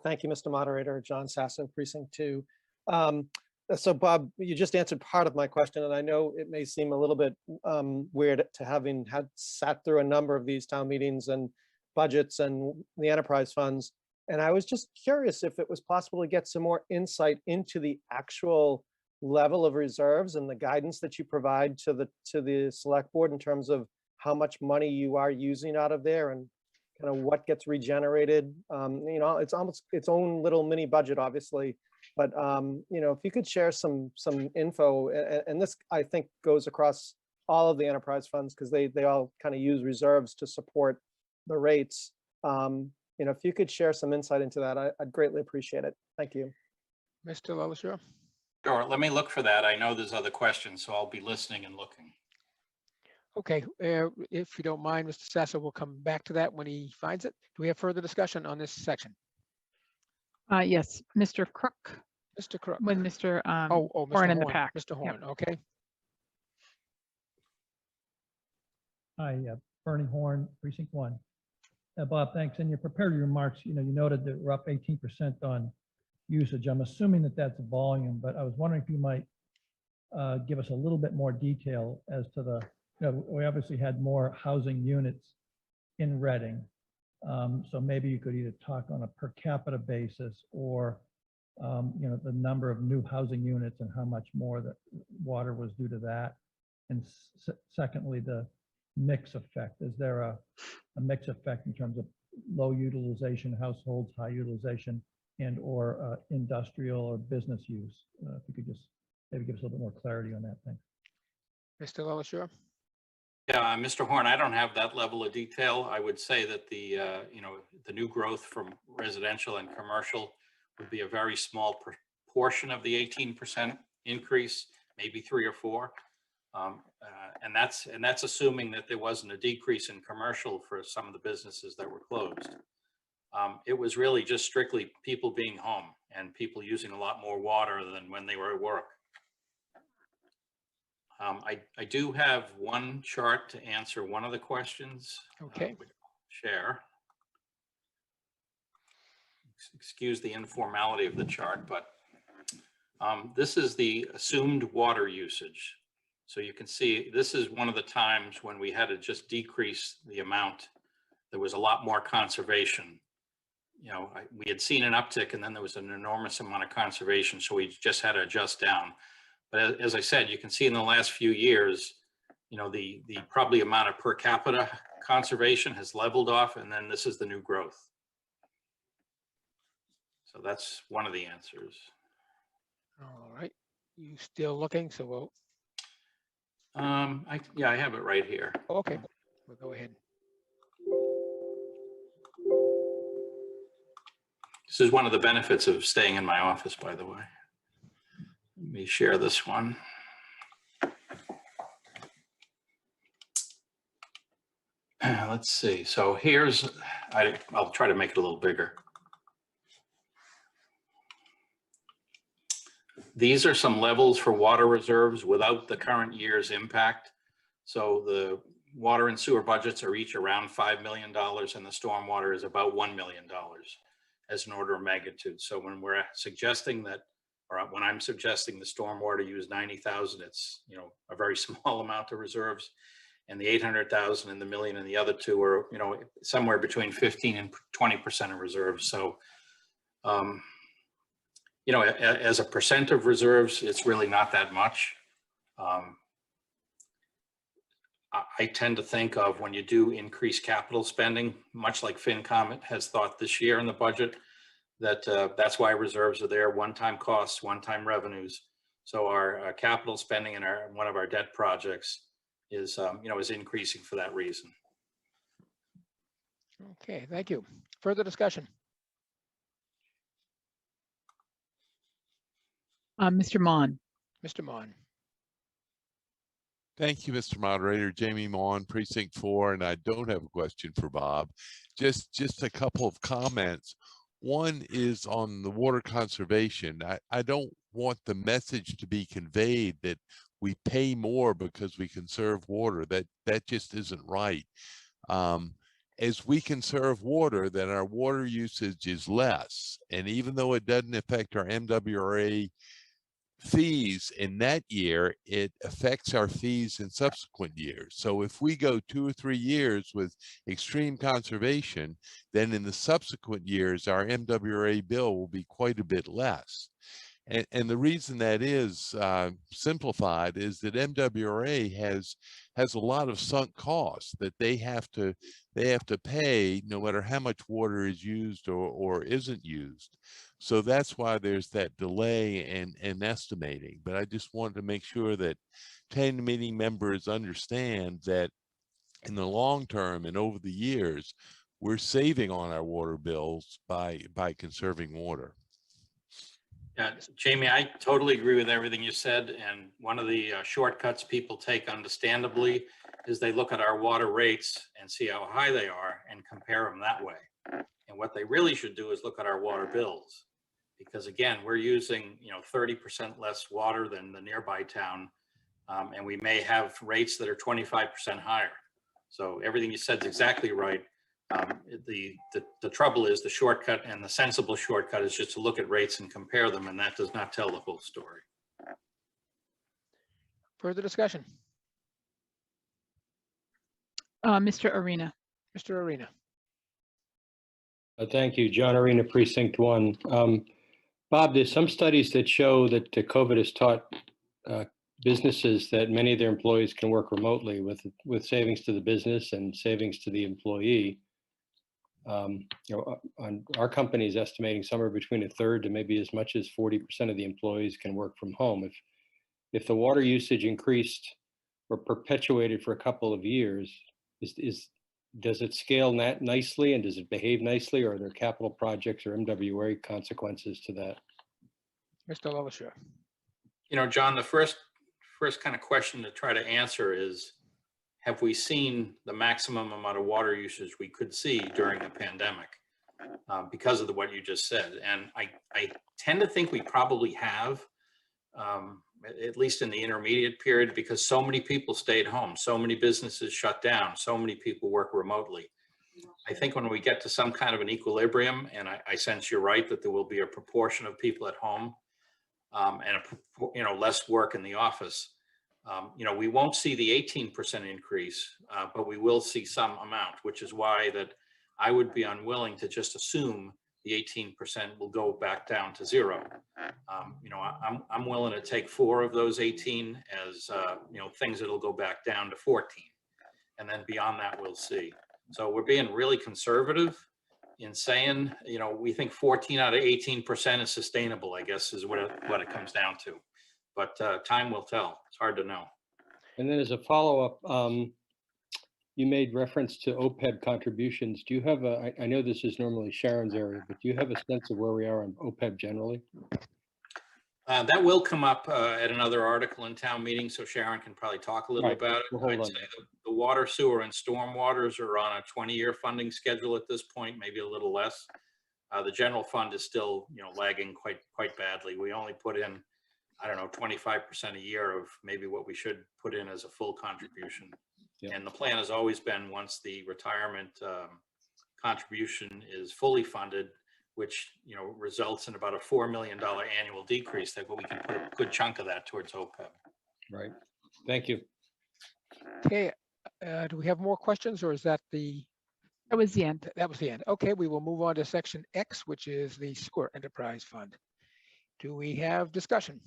Thank you, Mr. Moderator. John Sasso, Precinct 2. So Bob, you just answered part of my question, and I know it may seem a little bit weird to having sat through a number of these town meetings and budgets and the enterprise funds. And I was just curious if it was possible to get some more insight into the actual level of reserves and the guidance that you provide to the select board in terms of how much money you are using out of there and kind of what gets regenerated. You know, it's almost its own little mini budget, obviously. But you know, if you could share some info, and this I think goes across all of the enterprise funds because they all kind of use reserves to support the rates. You know, if you could share some insight into that, I'd greatly appreciate it. Thank you. Mr. Wilshire. Sure, let me look for that. I know there's other questions, so I'll be listening and looking. Okay, if you don't mind, Mr. Sasso will come back to that when he finds it. Do we have further discussion on this section? Yes, Mr. Crook. Mr. Crook. With Mr. Mr. Horn in the pack. Mr. Horn, Yep. okay. Hi, Bernie Horn, Precinct 1. Bob, thanks. In your prepared remarks, you noted that we're up 18% on usage. I'm assuming that that's volume, but I was wondering if you might give us a little bit more detail as to the, we obviously had more housing units in Reading. So maybe you could either talk on a per capita basis or, the number of new housing units and how much more the water was due to that. And secondly, the mix effect. Is there a mix effect in terms of low utilization households, high utilization, and or industrial or business use? If you could just maybe give us a little bit more clarity on that thing. Mr. Wilshire. Yeah, Mr. Horn, I don't have that level of detail. I would say that the, the new growth from residential and commercial would be a very small portion of the 18% increase, maybe 3 or 4. And that's assuming that there wasn't a decrease in commercial for some of the businesses that were closed. It was really just strictly people being home and people using a lot more water than when they were at work. I do have one chart to answer one of the questions. Okay. Share. Excuse the informality of the chart, but this is the assumed water usage. So you can see this is one of the times when we had to just decrease the amount. There was a lot more conservation. We had seen an uptick and then there was an enormous amount of conservation. So we just had to adjust down. But as I said, you can see in the last few years, the probably amount of per capita conservation has leveled off, and then this is the new growth. So that's one of the answers. All right. You still looking? So we'll. Yeah, I have it right here. Okay, we'll go ahead. This is one of the benefits of staying in my office, by the way. Let me share this one. Let's see. So here's, I'll try to make it a little bigger. These are some levels for water reserves without the current year's impact. So the water and sewer budgets are each around $5 million and the stormwater is about $1 million as an order of magnitude. So when we're suggesting that, or when I'm suggesting the stormwater use 90,000, it's, a very small amount of reserves, and the 800,000 and the million and the other two are, somewhere between 15 and 20% of reserves. So, as a percent of reserves, it's really not that much. I tend to think of when you do increase capital spending, much like FinCom has thought this year in the budget, that's why reserves are there, one-time costs, one-time revenues. So our capital spending in one of our debt projects is, is increasing for that reason. Okay, thank you. Further discussion? Mr. Maughan. Mr. Maughan. Thank you, Mr. Moderator. Jamie Maughan, Precinct 4, and I don't have a question for Bob. Just a couple of comments. One is on the water conservation. I don't want the message to be conveyed that we pay more because we conserve water. That just isn't right. As we conserve water, then our water usage is less. And even though it doesn't affect our MWRA fees in that year, it affects our fees in subsequent years. So if we go 2 or 3 years with extreme conservation, then in the subsequent years, our MWRA bill will be quite a bit less. And the reason that is simplified is that MWRA has a lot of sunk costs that they have to pay no matter how much water is used or isn't used. So that's why there's that delay in estimating. But I just wanted to make sure that town meeting members understand that in the long term and over the years, we're saving on our water bills by conserving water. Yeah, Jamie, I totally agree with everything you said. And one of the shortcuts people take, understandably, is they look at our water rates and see how high they are and compare them that way. And what they really should do is look at our water bills. Because again, we're using 30% less water than the nearby town, and we may have rates that are 25% higher. So everything you said is exactly right. The trouble is the shortcut, and the sensible shortcut is just to look at rates and compare them, and that does not tell the whole story. Further discussion? Mr. Arena. Mr. Arena. Thank you, John Arena, Precinct 1. Bob, there's some studies that show that COVID has taught businesses that many of their employees can work remotely with savings to the business and savings to the employee. Our company is estimating somewhere between a third to maybe as much as 40% of the employees can work from home. If the water usage increased were perpetuated for a couple of years, does it scale nicely and does it behave nicely, or are there capital projects or MWA consequences to that? Mr. Lewisham. You know, John, the first kind of question to try to answer is, have we seen the maximum amount of water usage we could see during the pandemic because of what you just said? And I tend to think we probably have, at least in the intermediate period, because so many people stayed home, so many businesses shut down, so many people work remotely. I think when we get to some kind of an equilibrium, and I sense you're right that there will be a proportion of people at home and less work in the office. We won't see the 18% increase, but we will see some amount, which is why that I would be unwilling to just assume the 18% will go back down to zero. I'm willing to take 4 of those 18 as things that'll go back down to 14, and then beyond that we'll see. So we're being really conservative in saying, we think 14 out of 18% is sustainable, I guess, is what it comes down to. But time will tell. It's hard to know. And then as a follow-up, you made reference to OPEB contributions. Do you have I know this is normally Sharon's area, but do you have a sense of where we are on OPEB generally? That will come up at another article in town meeting, so Sharon can probably talk a little about it. I'd say the water, sewer, and storm waters are on a 20-year funding schedule at this point, maybe a little less. The general fund is still, lagging quite badly. We only put in, 25% a year of maybe what we should put in as a full contribution. Yeah. And the plan has always been, once the retirement contribution is fully funded, which results in about a $4 million annual decrease, that we can put a good chunk of that towards OPEB. Right. Thank you. Okay. Do we have more questions, or is that the? That was the end. That was the end. Okay, we will move on to section X, which is the Sewer Enterprise Fund. Do we have discussion?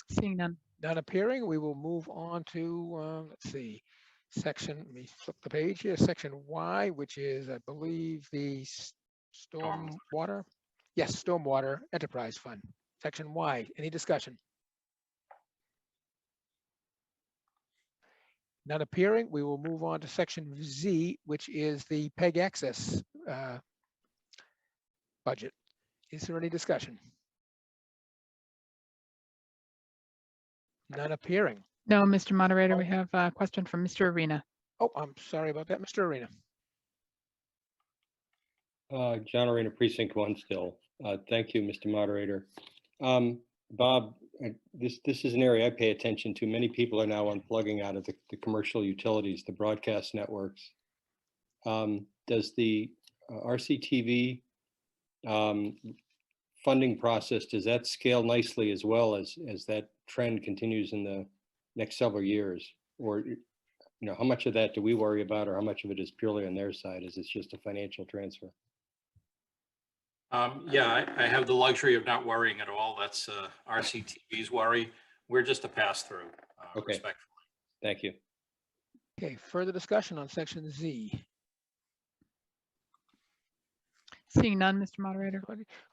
Seeing none. None appearing. We will move on to, let's see, let me flip the page here, section Y, which is, I believe, the Stormwater. Yes, Stormwater Enterprise Fund. Section Y. Any discussion? None appearing. We will move on to section Z, which is the PEG access budget. Is there any discussion? None appearing. No, Mr. Moderator, we have a question from Mr. Arena. Oh, I'm sorry about that, Mr. Arena. John Arena, Precinct 1 still. Thank you, Mr. Moderator. Bob, this is an area I pay attention to. Many people are now unplugging out of the commercial utilities, the broadcast networks. Does the RCTV funding process, does that scale nicely as well as that trend continues in the next several years? Or, how much of that do we worry about, or how much of it is purely on their side? Is it just a financial transfer? Yeah, I have the luxury of not worrying at all. That's RCTV's worry. We're just a pass-through, okay. Respectfully. Thank you. Okay, further discussion on section Z. Seeing none, Mr. Moderator.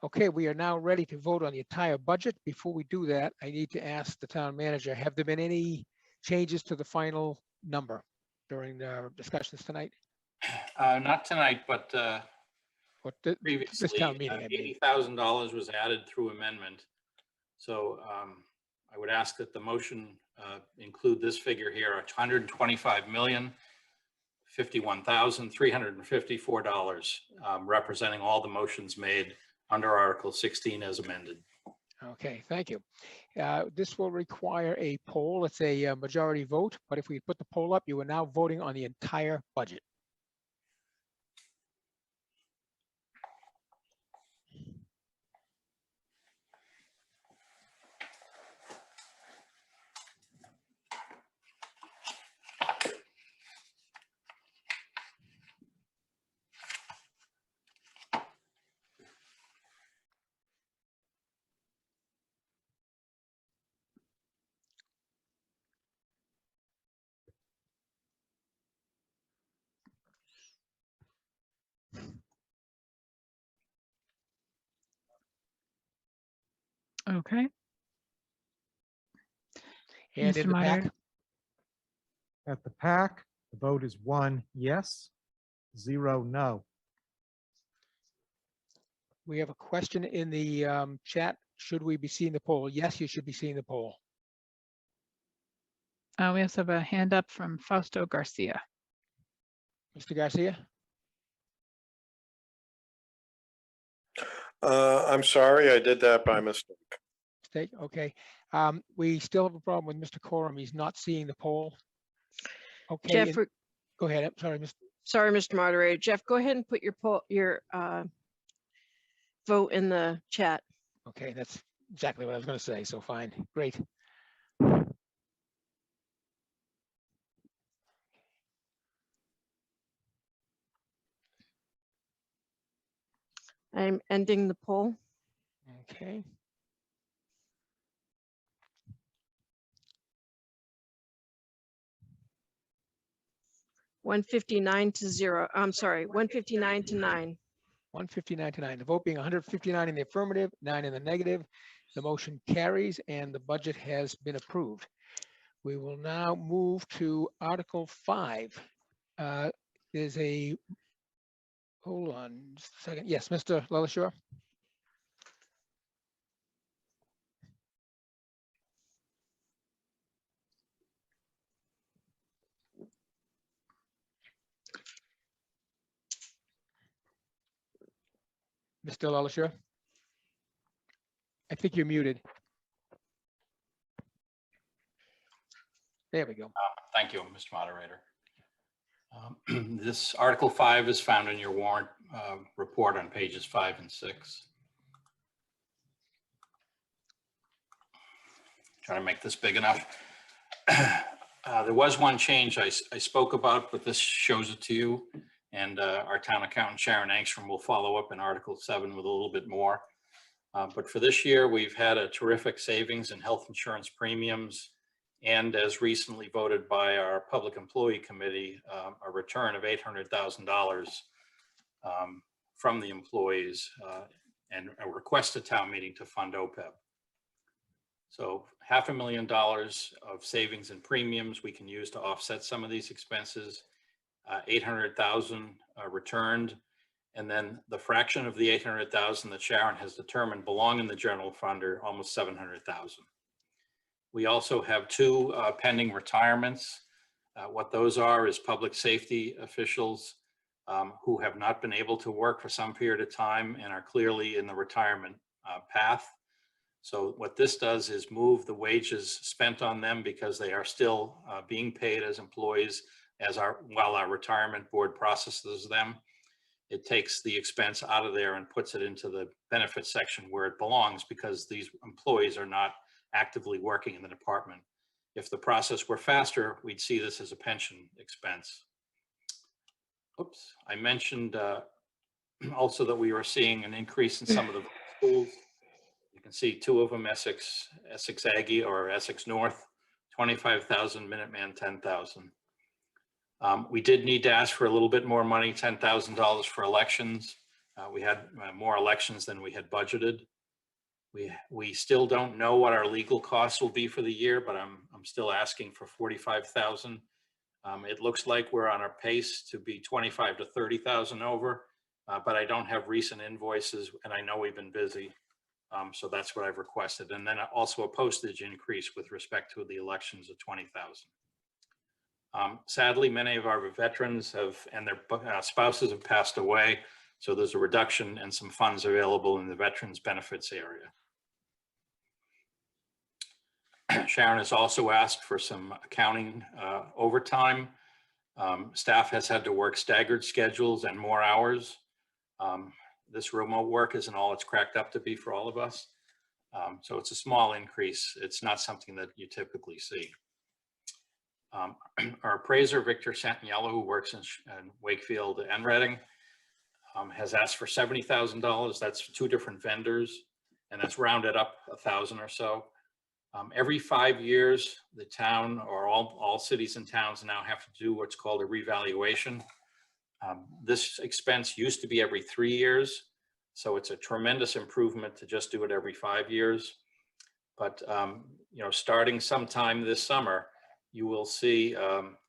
Okay, we are now ready to vote on the entire budget. Before we do that, I need to ask the town manager, have there been any changes to the final number during the discussions tonight? Not tonight, but previously, this town meeting, $80,000 was added through amendment. So I would ask that the motion include this figure here, $125,051,354, representing all the motions made under Article 16 as amended. Okay, thank you. This will require a poll. It's a majority vote, but if we put the poll up, you are now voting on the entire budget. Okay. And Mr. in the pack? Moderator. At the PAC, the vote is 1 yes, 0 no. We have a question in the chat. Should we be seeing the poll? Yes, you should be seeing the poll. We also have a hand up from Fausto Garcia. Mr. Garcia? I'm sorry, I did that by mistake. Okay. We still have a problem with Mr. Coram. He's not seeing the poll. Okay. Jeff, Go ahead. I'm sorry, Mr. Sorry, Mr. Moderator. Jeff, go ahead and put your vote in the chat. Okay, that's exactly what I was going to say. So fine. Great. I'm ending the poll. Okay. $159 to 0. I'm sorry, 159 to 9. 159 to 9. The vote being 159 in the affirmative, 9 in the negative. The motion carries and the budget has been approved. We will now move to Article 5. There's a, hold on just a second. Yes, Mr. LaLashore. Mr. LaLashore. I think you're muted. There we go. Thank you, Mr. Moderator. This Article 5 is found in your warrant report on pages 5 and 6. Trying to make this big enough. There was one change I spoke about, but this shows it to you. And our town accountant, Sharon Angstrom, will follow up in Article 7 with a little bit more. But for this year, we've had a terrific savings in health insurance premiums, and as recently voted by our Public Employee Committee, a return of $800,000 from the employees and a request at town meeting to fund OPEB. So $500,000 of savings in premiums we can use to offset some of these expenses, 800,000 returned, and then the fraction of the 800,000 that Sharon has determined belong in the general fund are almost 700,000. We also have 2 pending retirements. What those are is public safety officials who have not been able to work for some period of time and are clearly in the retirement path. So what this does is move the wages spent on them, because they are still being paid as employees while our retirement board processes them. It takes the expense out of there and puts it into the benefits section where it belongs, because these employees are not actively working in the department. If the process were faster, we'd see this as a pension expense. Oops, I mentioned also that we were seeing an increase in some of the schools. You can see 2 of them, Essex Aggie or Essex North, 25,000, Minuteman 10,000. We did need to ask for a little bit more money, $10,000 for elections. We had more elections than we had budgeted. We still don't know what our legal costs will be for the year, but I'm still asking for 45,000. It looks like we're on our pace to be 25 to 30,000 over, but I don't have recent invoices, and I know we've been busy. So that's what I've requested. And then also a postage increase with respect to the elections of 20,000. Sadly, many of our veterans and their spouses have passed away. So there's a reduction and some funds available in the veterans benefits area. Sharon has also asked for some accounting overtime. Staff has had to work staggered schedules and more hours. This remote work isn't all it's cracked up to be for all of us. So it's a small increase. It's not something that you typically see. Our appraiser, Victor Santaniello, who works in Wakefield and Reading, has asked for $70,000. That's 2 different vendors, and that's rounded up 1,000 or so. Every 5 years, the town, or all cities and towns now have to do what's called a revaluation. This expense used to be every 3 years, so it's a tremendous improvement to just do it every 5 years. But, you know, starting sometime this summer, you will see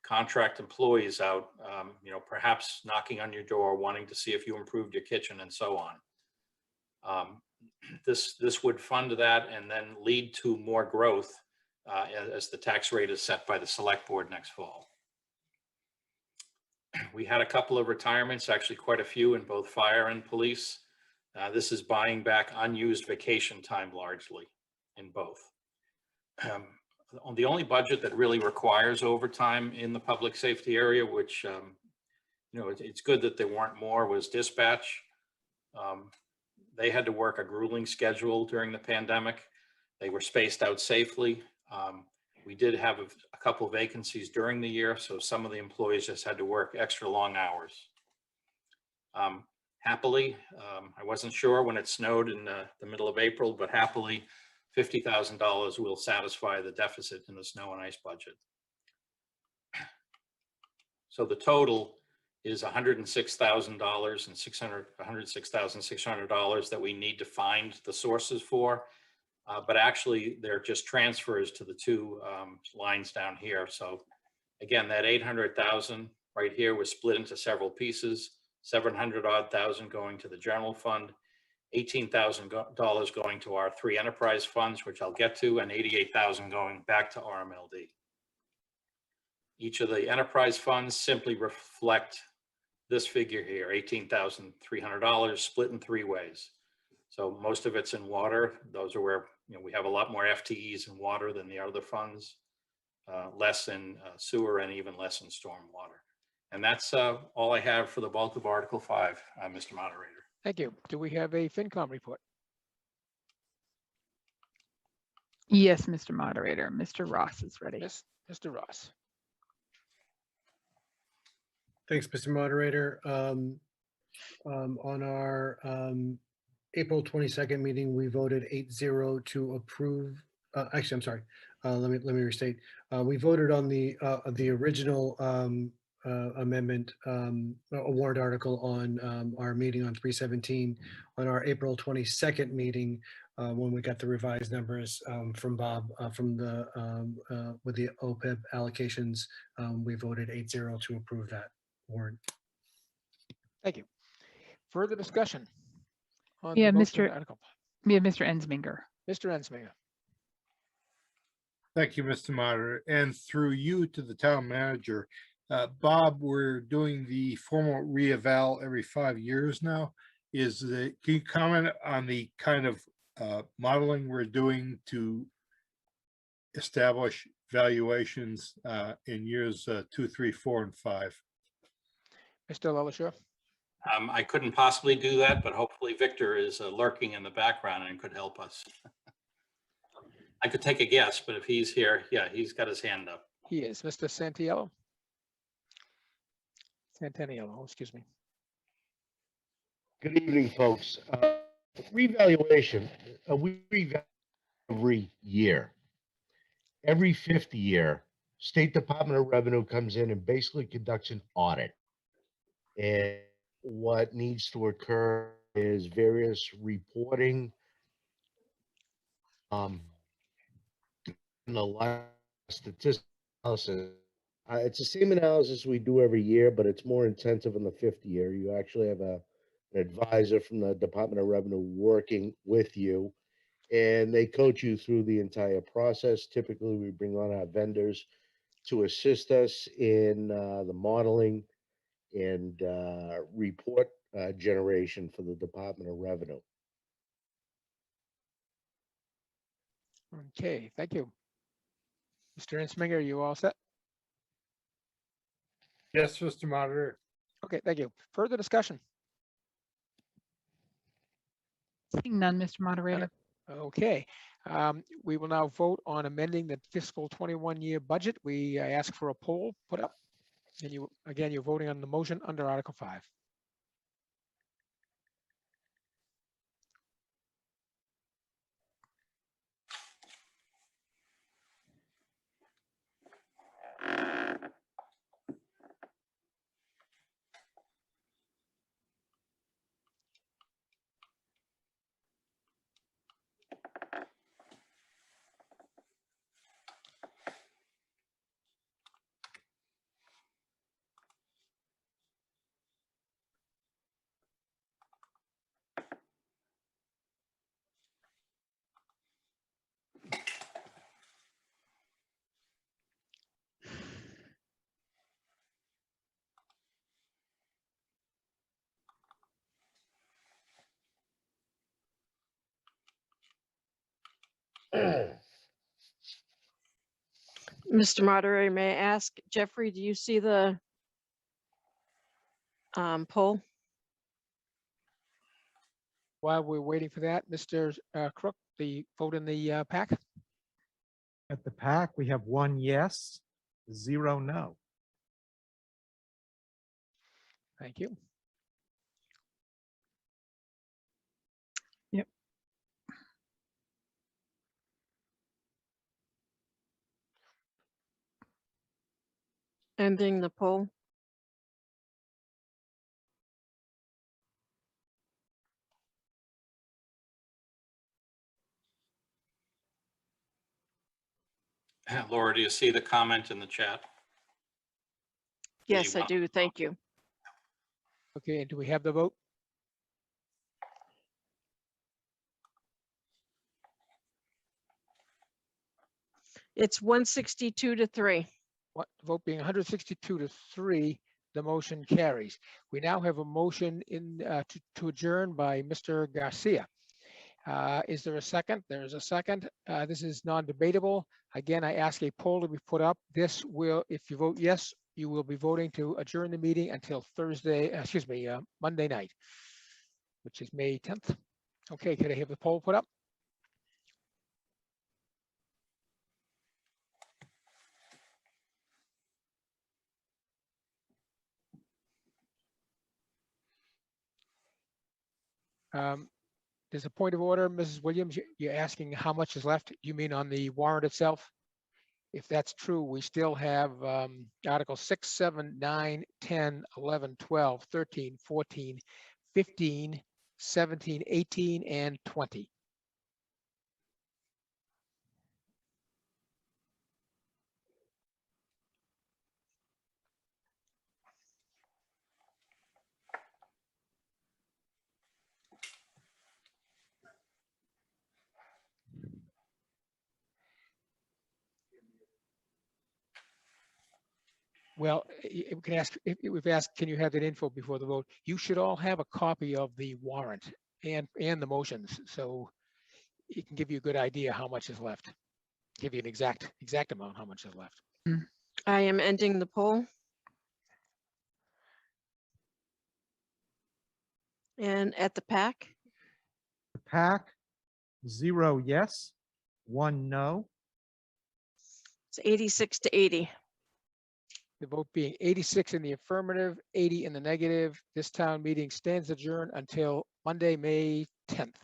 contract employees out, you know, perhaps knocking on your door, wanting to see if you improved your kitchen and so on. This would fund that and then lead to more growth as the tax rate is set by the select board next fall. We had a couple of retirements, actually quite a few in both fire and police. This is buying back unused vacation time largely in both. The only budget that really requires overtime in the public safety area, which, you know, it's good that there weren't more, was dispatch. They had to work a grueling schedule during the pandemic. They were spaced out safely. We did have a couple of vacancies during the year, so some of the employees just had to work extra long hours. Happily, I wasn't sure when it snowed in the middle of April, but happily, $50,000 will satisfy the deficit in the snow and ice budget. So the total is $106,000 and $106,600 that we need to find the sources for. But actually, they're just transfers to the two lines down here. So again, that 800,000 right here was split into several pieces, 700-odd thousand going to the general fund, $18,000 going to our three enterprise funds, which I'll get to, and $88,000 going back to RMLD. Each of the enterprise funds simply reflect this figure here, $18,300 split in three ways. So most of it's in water. Those are where, you know, we have a lot more FTEs in water than the other funds, less in sewer and even less in stormwater. And that's all I have for the bulk of Article 5, Mr. Moderator. Thank you. Do we have a FinCom report? Yes, Mr. Moderator. Mr. Ross is ready. Yes, Mr. Ross. Thanks, Mr. Moderator. On our April 22nd meeting, we voted 8-0 to approve. Actually, I'm sorry. Let me restate. We voted on the original amendment, a warrant article on our meeting on 3/17. On our April 22nd meeting, when we got the revised numbers from Bob from the with the OPEB allocations, we voted 8-0 to approve that warrant. Thank you. Further discussion on Yeah, the motion Mr. article. Yeah, Mr. Ensminger. Mr. Ensminger. Thank you, Mr. Moderator. And through you to the town manager, Bob, we're doing the formal reeval every 5 years now. Can you comment on the kind of modeling we're doing to establish valuations in years 2, 3, 4, and 5? Mr. LaLacheur. I couldn't possibly do that, but hopefully Victor is lurking in the background and could help us. I could take a guess, but if he's here, yeah, he's got his hand up. He is. Mr. Santiello. Santaniello, excuse me. Good evening, folks. Revaluation, we revalue every year. Every 5th year, State Department of Revenue comes in and basically conducts an audit. And what needs to occur is various reporting, the statistical analysis. It's the same analysis we do every year, but it's more intensive in the 5th year. You actually have an advisor from the Department of Revenue working with you, and they coach you through the entire process. Typically, we bring on our vendors to assist us in the modeling and report generation for the Department of Revenue. Okay, thank you. Mr. Ensminger, are you all set? Yes, Mr. Moderator. Okay, thank you. Further discussion? Seeing none, Mr. Moderator. Okay, we will now vote on amending the fiscal 21 year budget. We ask for a poll put up. And you're voting on the motion under Article 5. Mr. Moderator, may I ask, Jeffrey, do you see the poll? While we're waiting for that, Mr. Crook, the vote in the pack? At the PAC, we have 1 yes, 0 no. Thank you. Yep. Ending the poll. Laura, do you see the comment in the chat? Yes, I do. Thank you. Okay, and do we have the vote? It's 162 to 3. What, vote being 162 to 3, the motion carries. We now have a motion in to adjourn by Mr. Garcia. Is there a second? There is a second. This is non-debatable. Again, I ask a poll to be put up. This will, if you vote yes, you will be voting to adjourn the meeting until Monday night, which is May 10th. Okay, could I have the poll put up? There's a point of order, Mrs. Williams. You're asking how much is left. You mean on the warrant itself? If that's true, we still have Articles 6, 7, 9, 10, 11, 12, 13, 14, 15, 17, 18, and 20. Well, we can ask, if we've asked, can you have that info before the vote? You should all have a copy of the warrant and the motions, so it can give you a good idea how much is left. Give you an exact amount how much is left. I am ending the poll. And at the PAC? The PAC, 0 yes, 1 no. It's 86 to 80. The vote being 86 in the affirmative, 80 in the negative. This town meeting stands adjourned until Monday, May 10th.